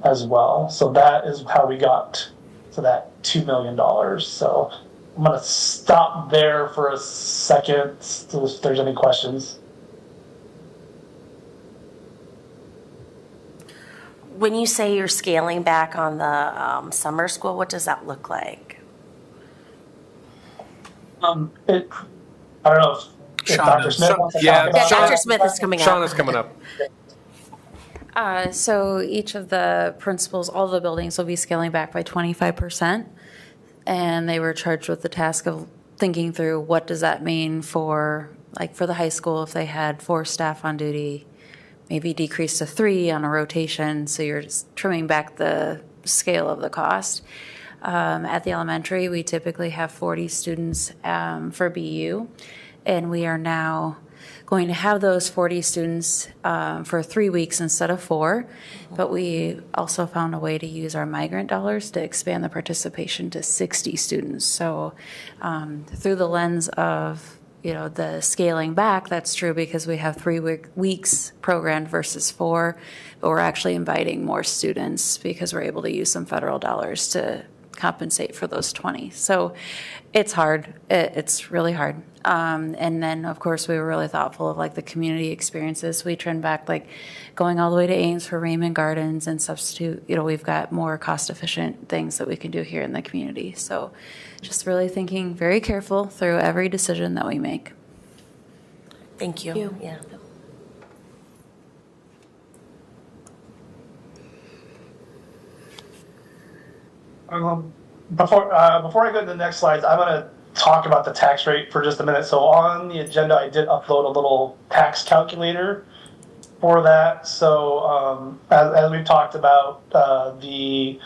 as well. So that is how we got to that $2 million. So I'm going to stop there for a second if there's any questions. When you say you're scaling back on the summer school, what does that look like? I don't know if Dr. Smith wants to talk about Dr. that. Smith is coming up. Shauna's coming up. So each of the principals, all the buildings will be scaling back by 25%. And they were charged with the task of thinking through what does that mean for, like for the high school, if they had 4 staff on duty, maybe decrease to 3 on a rotation. So you're just trimming back the scale of the cost. At the elementary, we typically have 40 students for BU. And we are now going to have those 40 students for 3 weeks instead of 4, but we also found a way to use our migrant dollars to expand the participation to 60 students. So through the lens of the scaling back, that's true because we have 3 weeks programmed versus 4, but we're actually inviting more students because we're able to use some federal dollars to compensate for those 20. So it's hard. It's really hard. And then, of course, we were really thoughtful of like the community experiences. We trimmed back like going all the way to Ames for Raymond Gardens and substitute. We've got more cost-efficient things that we can do here in the community. So just really thinking very careful through every decision that we make. Thank you. Yeah. Before I go to the next slides, I'm going to talk about the tax rate for just a minute. So on the agenda, I did upload a little tax calculator for that. So as we've talked about, the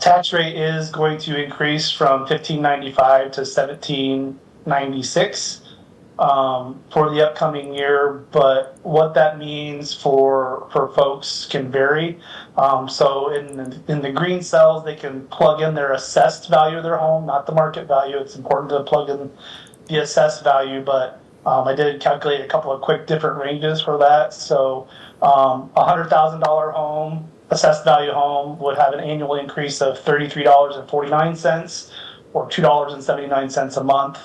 tax rate is going to increase from $15.95 to $17.96 for the upcoming year. But what that means for folks can vary. So in the green cells, they can plug in their assessed value of their home, not the market value. It's important to plug in the assessed value, but I did calculate a couple of quick different ranges for that. So $100,000 home, assessed value home would have an annual increase of $33.49 or $2.79 a month.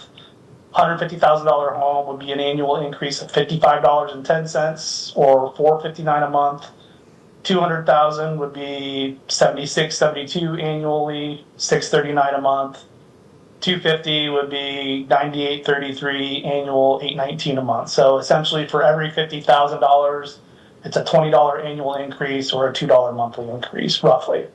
$150,000 home would be an annual increase of $55.10 or $4.59 a month. $200,000 would be $76.72 annually, $6.39 a month. $250,000 would be $98.33 annual, $8.19 a month. So essentially, for every $50,000, it's a $20 annual increase or a $2 monthly increase, roughly.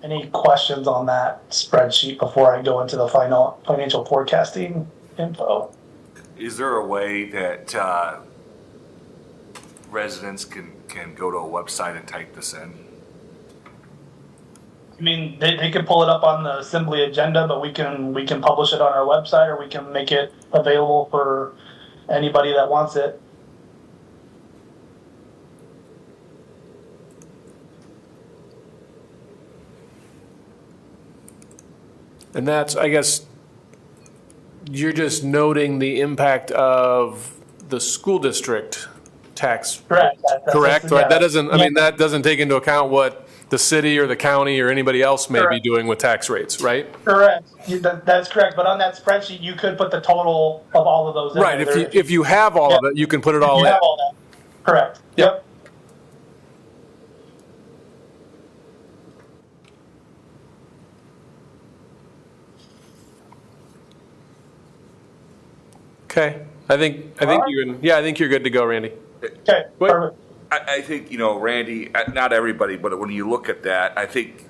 Any questions on that spreadsheet before I go into the final financial forecasting info? Is there a way that residents can go to a website and type this in? I mean, they can pull it up on the assembly agenda, but we can publish it on our website, or we can make it available for anybody that wants it. And that's, I guess, you're just noting the impact of the school district tax. Correct. Correct? Right? Yeah. That doesn't, I mean, that doesn't take into account what the city or the county or anybody else may be doing with tax rates, right? Correct. That's correct. But on that spreadsheet, you could put the total of all of those in Right. there. If you have all of it, you can put it all you in. have all that. Correct. Yep. Okay. I think you're good to go, Randy. Okay, perfect. I think, Randy, not everybody, but when you look at that, I think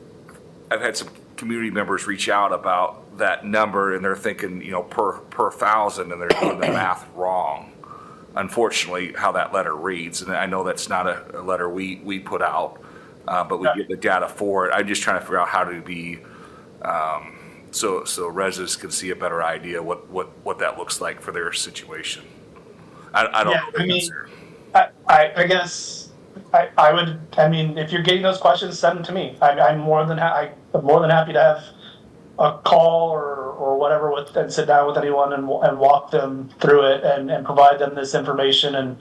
I've had some community members reach out about that number and they're thinking, per thousand, and they're doing the math wrong. Unfortunately, how that letter reads, and I know that's not a letter we put out, but we get the data for it. I'm just trying to figure out how to be, so residents can see a better idea what that looks like for their situation. I don't know the answer. I guess I would. I mean, if you're getting those questions, send them to me. I'm more than happy to have a call or whatever and sit down with anyone and walk them through it and provide them this information and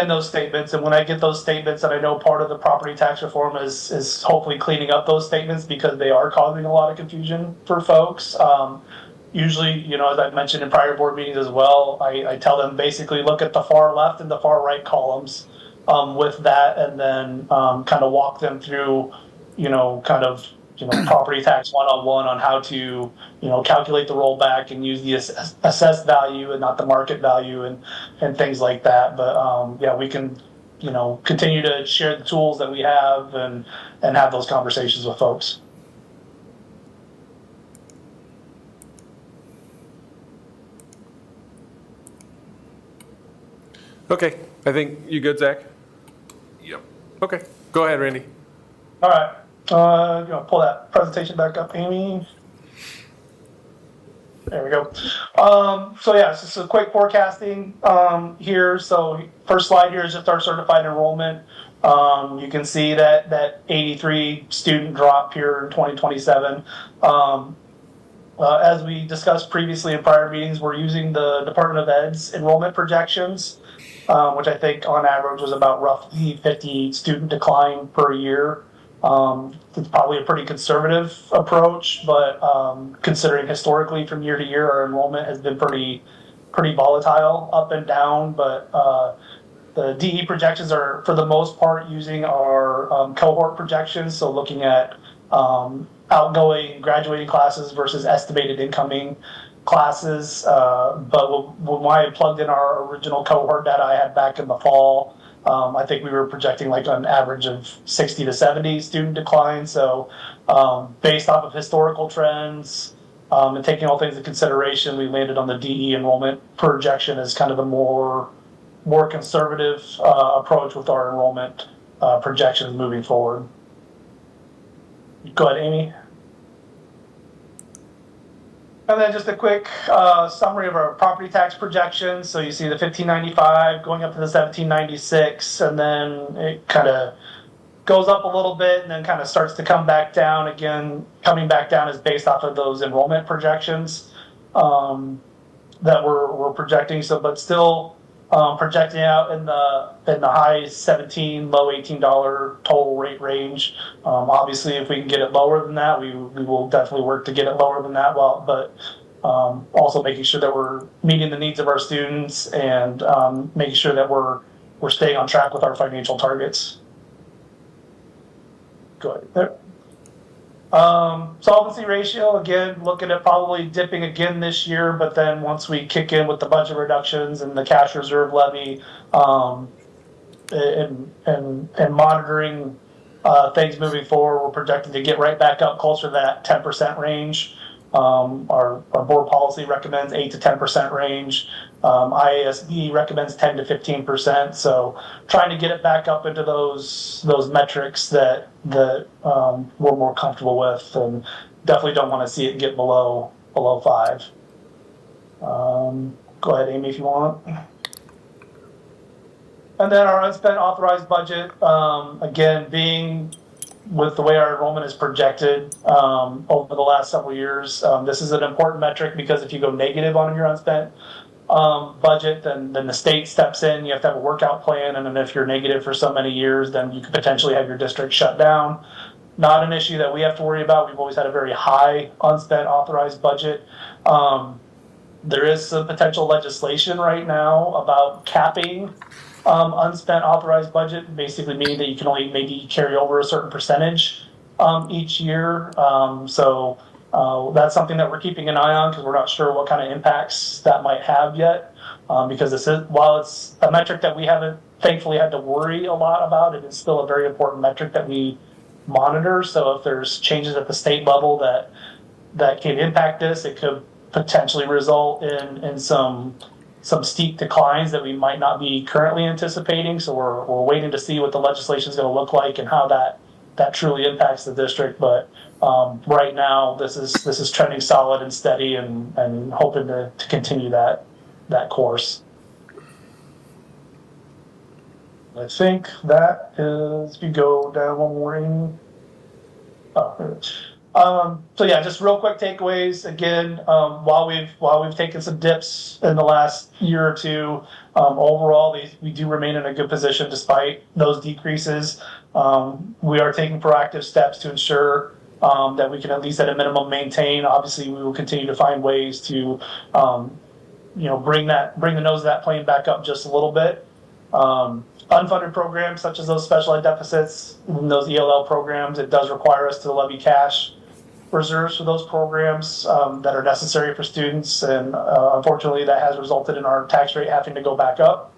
those statements. And when I get those statements, and I know part of the property tax reform is hopefully cleaning up those statements because they are causing a lot of confusion for folks. Usually, as I've mentioned in prior board meetings as well, I tell them basically look at the far left and the far right columns with that, and then kind of walk them through, property tax 101 on how to, calculate the rollback and use the assessed value and not the market value and things like that. But we can, continue to share the tools that we have and have those conversations with folks. Okay. I think you good, Zach? Yep. Okay. Go ahead, Randy. All right. You want to pull that presentation back up, Amy? There we go. It's just a quick forecasting here. So first slide here is just our certified enrollment. You can see that 83 student drop here in 2027. As we discussed previously in prior meetings, we're using the Department of Ed's enrollment projections, which I think on average was about roughly 50 student decline per year. It's probably a pretty conservative approach, but considering historically from year to year, our enrollment has been pretty volatile up and down. But the DE projections are, for the most part, using our cohort projections, so looking at outgoing graduating classes versus estimated incoming classes. But when I plugged in our original cohort data I had back in the fall, I think we were projecting like an average of 60 to 70 student decline. So based off of historical trends and taking all things into consideration, we landed on the DE enrollment projection as kind of the more conservative approach with our enrollment projections moving forward. Go ahead, Amy. And then just a quick summary of our property tax projections. So you see the 1595 going up to the 1796, and then it kind of goes up a little bit and then kind of starts to come back down again. Coming back down is based off of those enrollment projections that we're projecting. So, but still projecting out in the high $17, low $18 total rate range. Obviously, if we can get it lower than that, we will definitely work to get it lower than that. But also making sure that we're meeting the needs of our students and making sure that we're staying on track with our financial targets. Good. There. Solvency ratio, again, looking at probably dipping again this year, but then once we kick in with the budget reductions and the cash reserve levy and monitoring things moving forward, we're projected to get right back up closer to that 10% range. Our board policy recommends 8 to 10% range. IASB recommends 10 to 15%. So trying to get it back up into those metrics that we're more comfortable with, and definitely don't want to see it get below 5. Go ahead, Amy, if you want. And then our unspent authorized budget, again, being with the way our enrollment is projected over the last several years, this is an important metric because if you go negative on your unspent budget, then the state steps in. You have to have a workout plan, and then if you're negative for so many years, then you could potentially have your district shut down. Not an issue that we have to worry about. We've always had a very high unspent authorized budget. There is some potential legislation right now about capping unspent authorized budget, basically meaning that you can only maybe carry over a certain percentage each year. So that's something that we're keeping an eye on because we're not sure what kind of impacts that might have yet. because this is, while it's a metric that we haven't thankfully had to worry a lot about, it is still a very important metric that we monitor. So if there's changes at the state level that can impact this, it could potentially result in some steep declines that we might not be currently anticipating. So we're waiting to see what the legislation is going to look like and how that truly impacts the district. But right now, this is trending solid and steady, and hoping to continue that course. I think that is, if you go down one more in. So yeah, just real quick takeaways. Again, while we've taken some dips in the last year or two, overall we do remain in a good position despite those decreases. We are taking proactive steps to ensure that we can at least at a minimum maintain. Obviously, we will continue to find ways to bring the nose of that plane back up just a little bit. Unfunded programs such as those special ed deficits, those ELL programs, it does require us to levy cash reserves for those programs that are necessary for students, and unfortunately that has resulted in our tax rate having to go back up.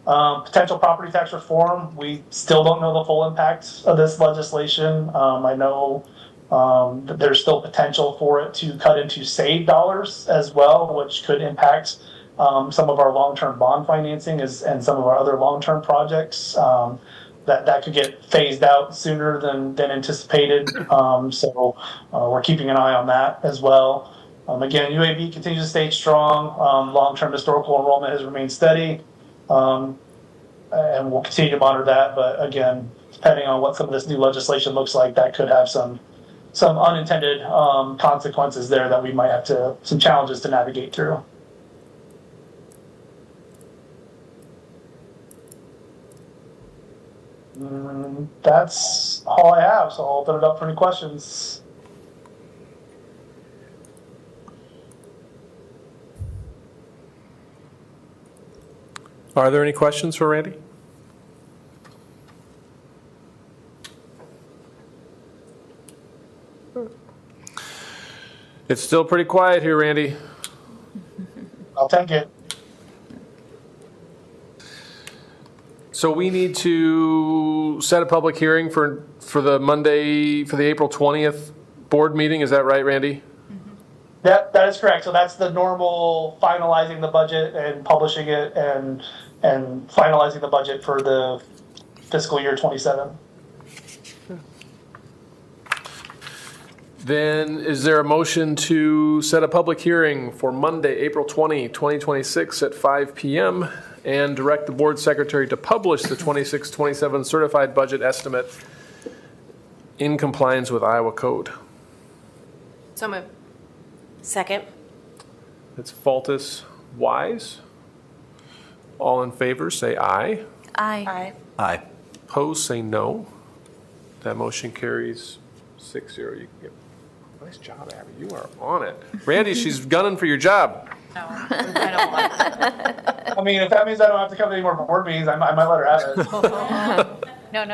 Potential property tax reform, we still don't know the full impact of this legislation. I know that there's still potential for it to cut into saved dollars as well, which could impact some of our long-term bond financing and some of our other long-term projects. That could get phased out sooner than anticipated. So we're keeping an eye on that as well. Again, UAB continues to stay strong. Long-term historical enrollment has remained steady. And we'll continue to monitor that. But again, depending on what some of this new legislation looks like, that could have some unintended consequences there that we might have some challenges to navigate through. That's all I have, so I'll open it up for any questions. Are there any questions for Randy? It's still pretty quiet here, Randy. I'll take it. So we need to set a public hearing for the Monday, for the April 20th board meeting. Is that right, Randy? That is correct. So that's the normal finalizing the budget and publishing it and finalizing the budget for the fiscal year 27. Then is there a motion to set a public hearing for Monday, April 20, 2026 at 5 p.m. and direct the board secretary to publish the 26-27 certified budget estimate in compliance with Iowa code? So moved. Second. It's Faltis Wise. All in favor, say aye. Aye. Aye. Opposed, say no. That motion carries 6-0. Nice job, Abby. You are on it. Randy, she's gunning for your job. No, I don't want it. I mean, if that means I don't have to come to any more board meetings, I might let her have it. No.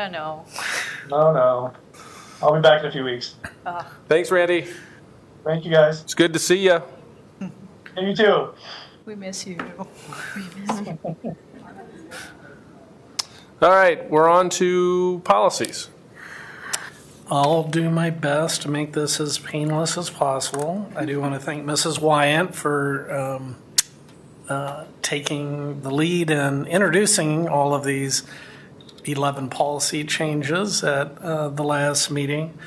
No. I'll be back in a few weeks. Thanks, Randy. Thank you, guys. It's good to see you. And you too. We miss you. All right, we're on to policies. I'll do my best to make this as painless as possible. I do want to thank Mrs. Wyant for taking the lead and introducing all of these 11 policy changes at the last meeting.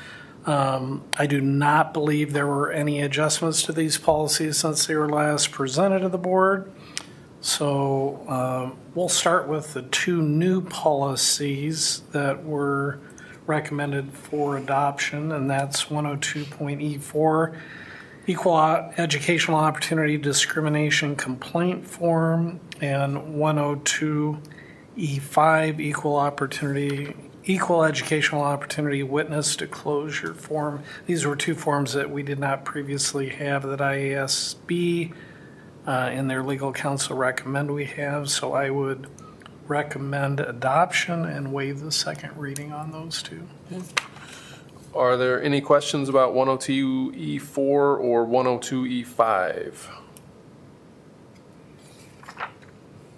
I do not believe there were any adjustments to these policies since they were last presented to the board. So we'll start with the two new policies that were recommended for adoption, and that's 102.E4, Equal Educational Opportunity Discrimination Complaint Form, and 102E5, Equal Educational Opportunity Witness Disclosure Form. These were two forms that we did not previously have that IASB and their legal counsel recommend we have, so I would recommend adoption and waive the second reading on those two. Are there any questions about 102E4 or 102E5?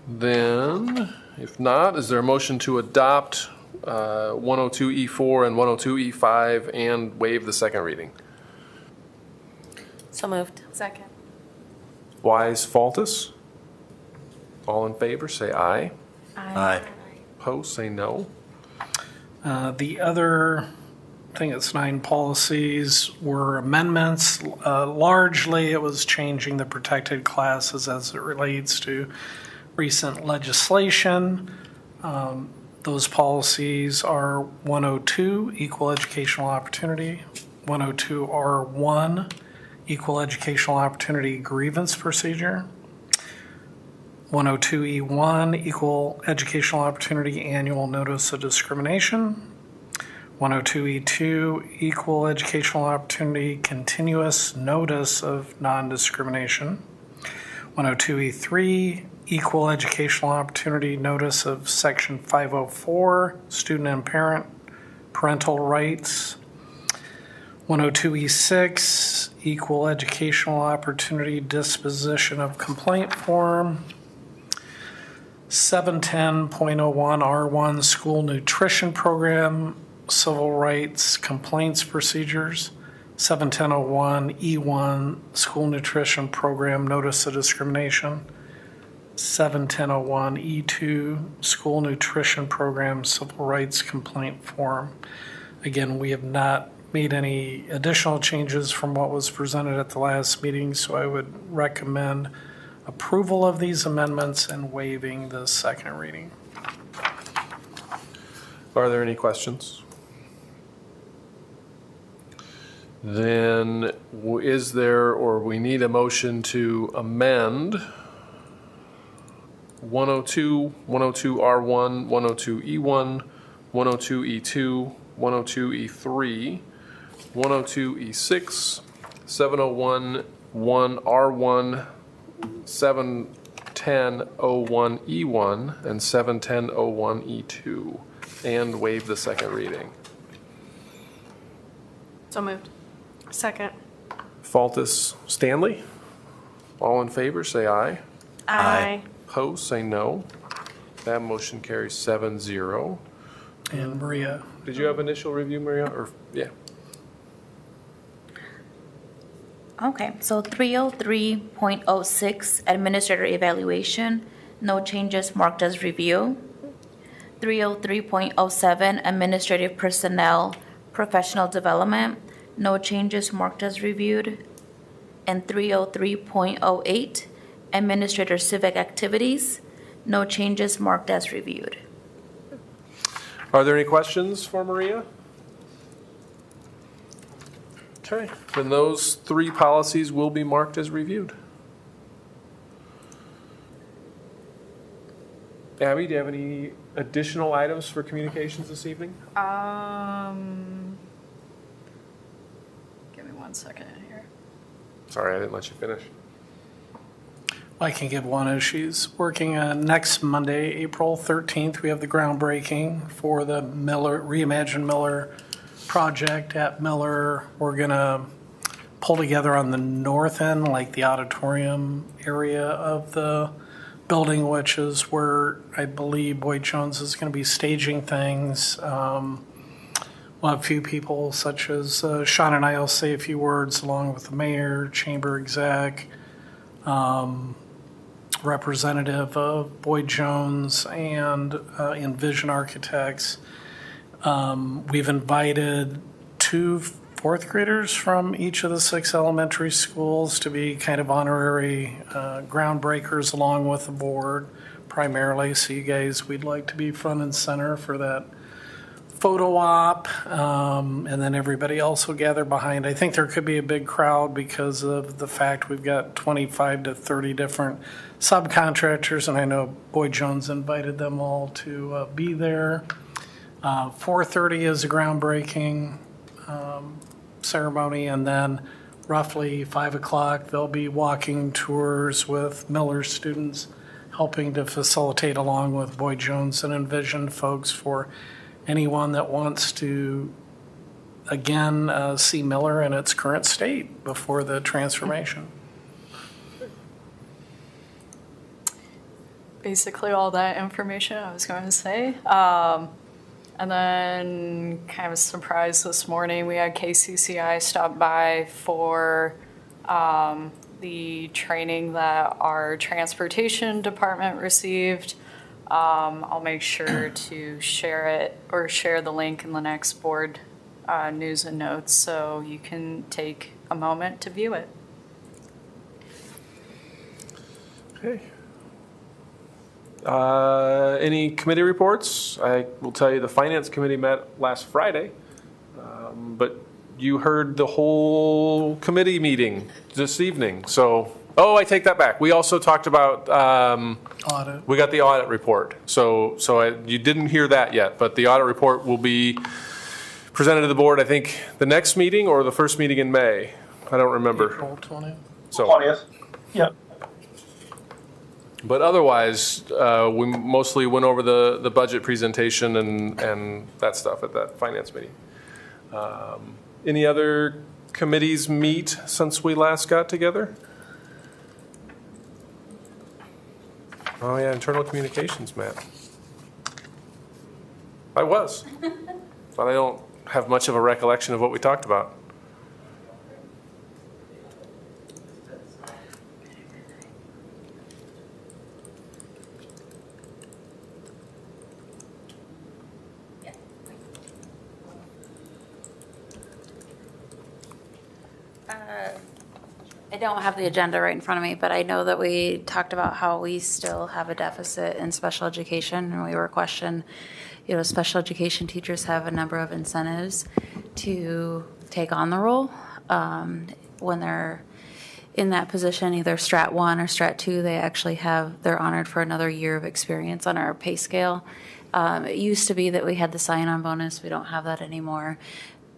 Then, if not, is there a motion to adopt 102E4 and 102E5 and waive the second reading? So moved. Second. Wise, Faltus? All in favor, say aye. Aye. Opposed, say no. The other, I think it's 9 policies, were amendments. Largely, it was changing the protected classes as it relates to recent legislation. Those policies are 102, equal educational opportunity, 102R1, equal educational opportunity grievance procedure, 102E1, equal educational opportunity annual notice of discrimination, 102E2, equal educational opportunity continuous notice of non-discrimination, 102E3, equal educational opportunity notice of section 504, student and parental rights, 102E6, equal educational opportunity disposition of complaint form, 710.01R1 school nutrition program, civil rights complaints procedures, 710.01E1 school nutrition program notice of discrimination, 710.01E2 school nutrition program civil rights complaint form. Again, we have not made any additional changes from what was presented at the last meeting, so I would recommend approval of these amendments and waiving the second reading. Are there any questions? Then is there, or we need a motion to amend 102, 102R1, 102E1, 102E2, 102E3, 102E6, 701-1R1, 710-01E1, and 710-01E2, and waive the second reading. So moved. Second. Faltus, Stanley? All in favor, say aye. Aye. Opposed, say no. That motion carries 7-0. And Maria. Did you have initial review, Maria? Or, yeah. Okay, so 303.06, administrator evaluation, no changes marked as review. 303.07, administrative personnel, professional development, no changes marked as reviewed. And 303.08, administrator civic activities, no changes marked as reviewed. Are there any questions for Maria? Okay, then those 3 policies will be marked as reviewed. Abby, do you have any additional items for communications this evening? Give me 1 second here. Sorry, I didn't let you finish. I can give one as she's working on next Monday, April 13th. We have the groundbreaking for the Reimagine Miller project at Miller. We're going to pull together on the north end, like the auditorium area of the building, which is where I believe Boyd Jones is going to be staging things. We'll have a few people such as Sean and I will say a few words along with the mayor, chamber exec, representative of Boyd Jones and Envision Architects. We've invited 2 4th graders from each of the 6 elementary schools to be kind of honorary groundbreakers along with the board primarily. So you guys, we'd like to be front and center for that photo op, and then everybody else will gather behind. I think there could be a big crowd because of the fact we've got 25 to 30 different subcontractors, and I know Boyd Jones invited them all to be there. 4:30 is a groundbreaking ceremony, and then roughly 5 o'clock there'll be walking tours with Miller students helping to facilitate along with Boyd Jones and Envision folks for anyone that wants to, again, see Miller in its current state before the transformation. basically all that information I was going to say. And then, kind of a surprise this morning, we had KCCI stop by for the training that our transportation department received. I'll make sure to share it or share the link in the next board news and notes so you can take a moment to view it. Okay. Any committee reports? I will tell you the Finance Committee met last Friday, but you heard the whole committee meeting this evening. So, I take that back. We also talked about Audit. we got the audit report. So you didn't hear that yet, but the audit report will be presented to the board, I think, the next meeting or the first meeting in May. I don't remember. April 20th. So 20th. Yep. But otherwise, we mostly went over the budget presentation and that stuff at that finance meeting. Any other committees meet since we last got together? Oh yeah, internal communications, Matt. I was, but I don't have much of a recollection of what we talked about. I don't have the agenda right in front of me, but I know that we talked about how we still have a deficit in special education, and we were questioned, special education teachers have a number of incentives to take on the role. When they're in that position, either Strat 1 or Strat 2, they're honored for another year of experience on our pay scale. It used to be that we had the sign-on bonus. We don't have that anymore.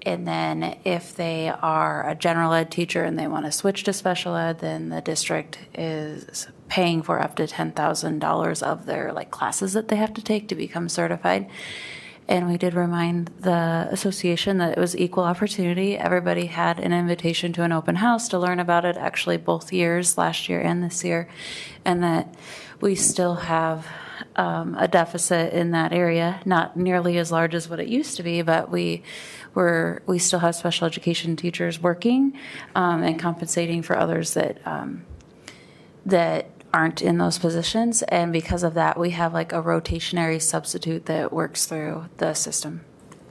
And then if they are a general ed teacher and they want to switch to special ed, then the district is paying for up to $10,000 of their classes that they have to take to become certified. And we did remind the association that it was equal opportunity. Everybody had an invitation to an open house to learn about it, actually both years, last year and this year, and that we still have a deficit in that area, not nearly as large as what it used to be, but we still have special education teachers working and compensating for others that aren't in those positions. And because of that, we have a rotationary substitute that works through the system.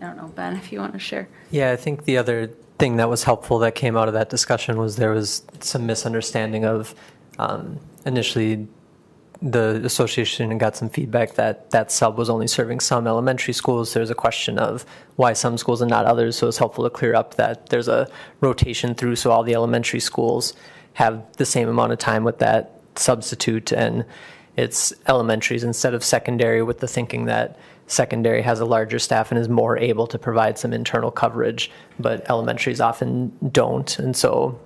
I don't know, Ben, if you want to share. Yeah, I think the other thing that was helpful that came out of that discussion was there was some misunderstanding of initially the association got some feedback that sub was only serving some elementary schools. There's a question of why some schools and not others, so it's helpful to clear up that there's a rotation through, so all the elementary schools have the same amount of time with that substitute, and it's elementaries instead of secondary, with the thinking that secondary has a larger staff and is more able to provide some internal coverage, but elementaries often don't, and so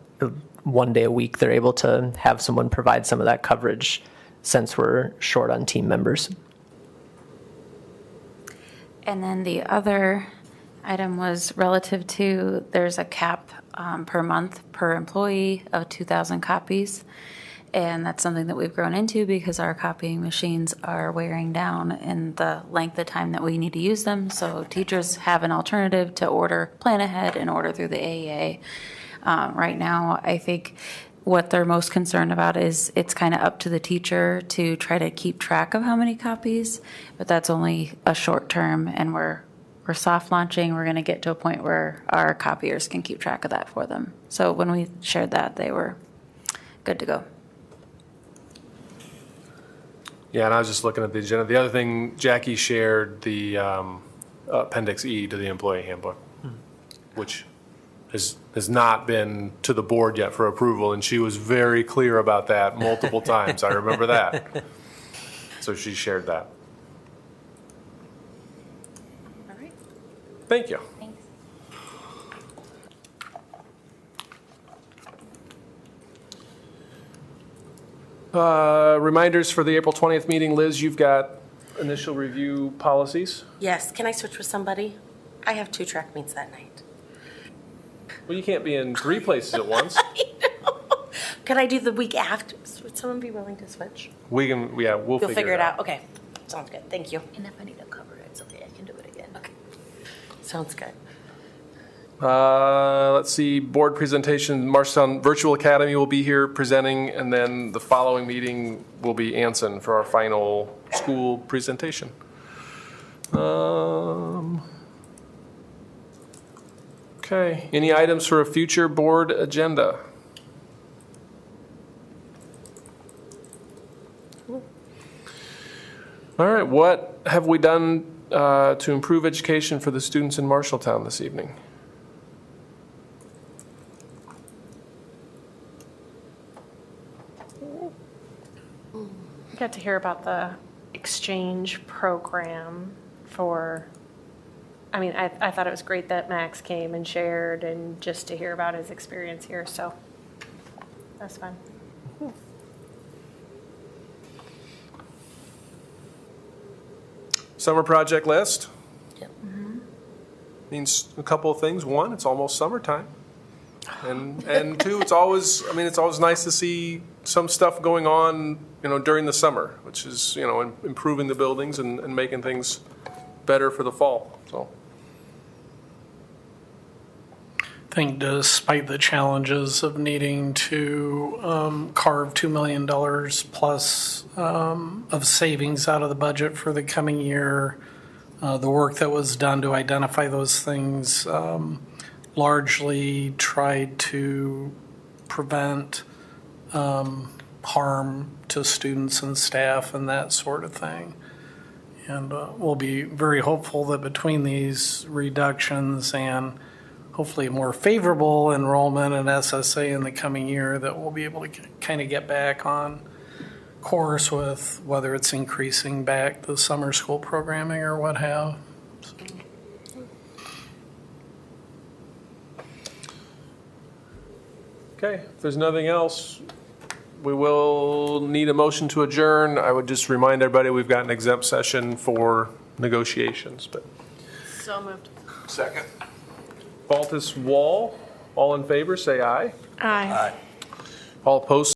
one day a week they're able to have someone provide some of that coverage since we're short on team members. And then the other item was relative to, there's a cap per month per employee of 2,000 copies. And that's something that we've grown into because our copying machines are wearing down in the length of time that we need to use them. So teachers have an alternative to plan ahead and order through the AEA. Right now, I think what they're most concerned about is it's kind of up to the teacher to try to keep track of how many copies, but that's only a short term, and we're soft launching. We're going to get to a point where our copiers can keep track of that for them. So when we shared that, they were good to go. Yeah, and I was just looking at the agenda. The other thing, Jackie shared the Appendix E to the employee handbook, which has not been to the board yet for approval, and she was very clear about that multiple times. I remember that. So she shared that. All right. Thank you. Thanks. Reminders for the April 20th meeting. Liz, you've got initial review policies. Yes, can I switch with somebody? I have 2 track meets that night. Well, you can't be in 3 places at once. Could I do the week after? someone be willing to switch? We can, yeah, we'll You'll figure it out. Okay, sounds good, thank you. And if I need to cover it, it's okay, I can do it again. Okay, sounds good. Let's see, board presentation, Marshalltown Virtual Academy will be here presenting, and then the following meeting will be Anson for our final school presentation. Okay, any items for a future board agenda? All right, what have we done to improve education for the students in Marshalltown this evening? Got to hear about the exchange program for, I mean, I thought it was great that Max came and shared and just to hear about his experience here, so that's fun. Summer project list. Means a couple of things. One, it's almost summertime. And two, it's always nice to see some stuff going on, during the summer, which is, improving the buildings and making things better for the fall, so. I think despite the challenges of needing to carve $2 million plus of savings out of the budget for the coming year, the work that was done to identify those things largely tried to prevent harm to students and staff and that sort of thing. And we'll be very hopeful that between these reductions and hopefully a more favorable enrollment in SSA in the coming year, that we'll be able to kind of get back on course with whether it's increasing back the summer school programming or what have. So. Okay, if there's nothing else, we will need a motion to adjourn. I would just remind everybody we've got an exempt session for negotiations, but. So moved. Second. Baltus Wall, all in favor, say aye. Aye. All opposed,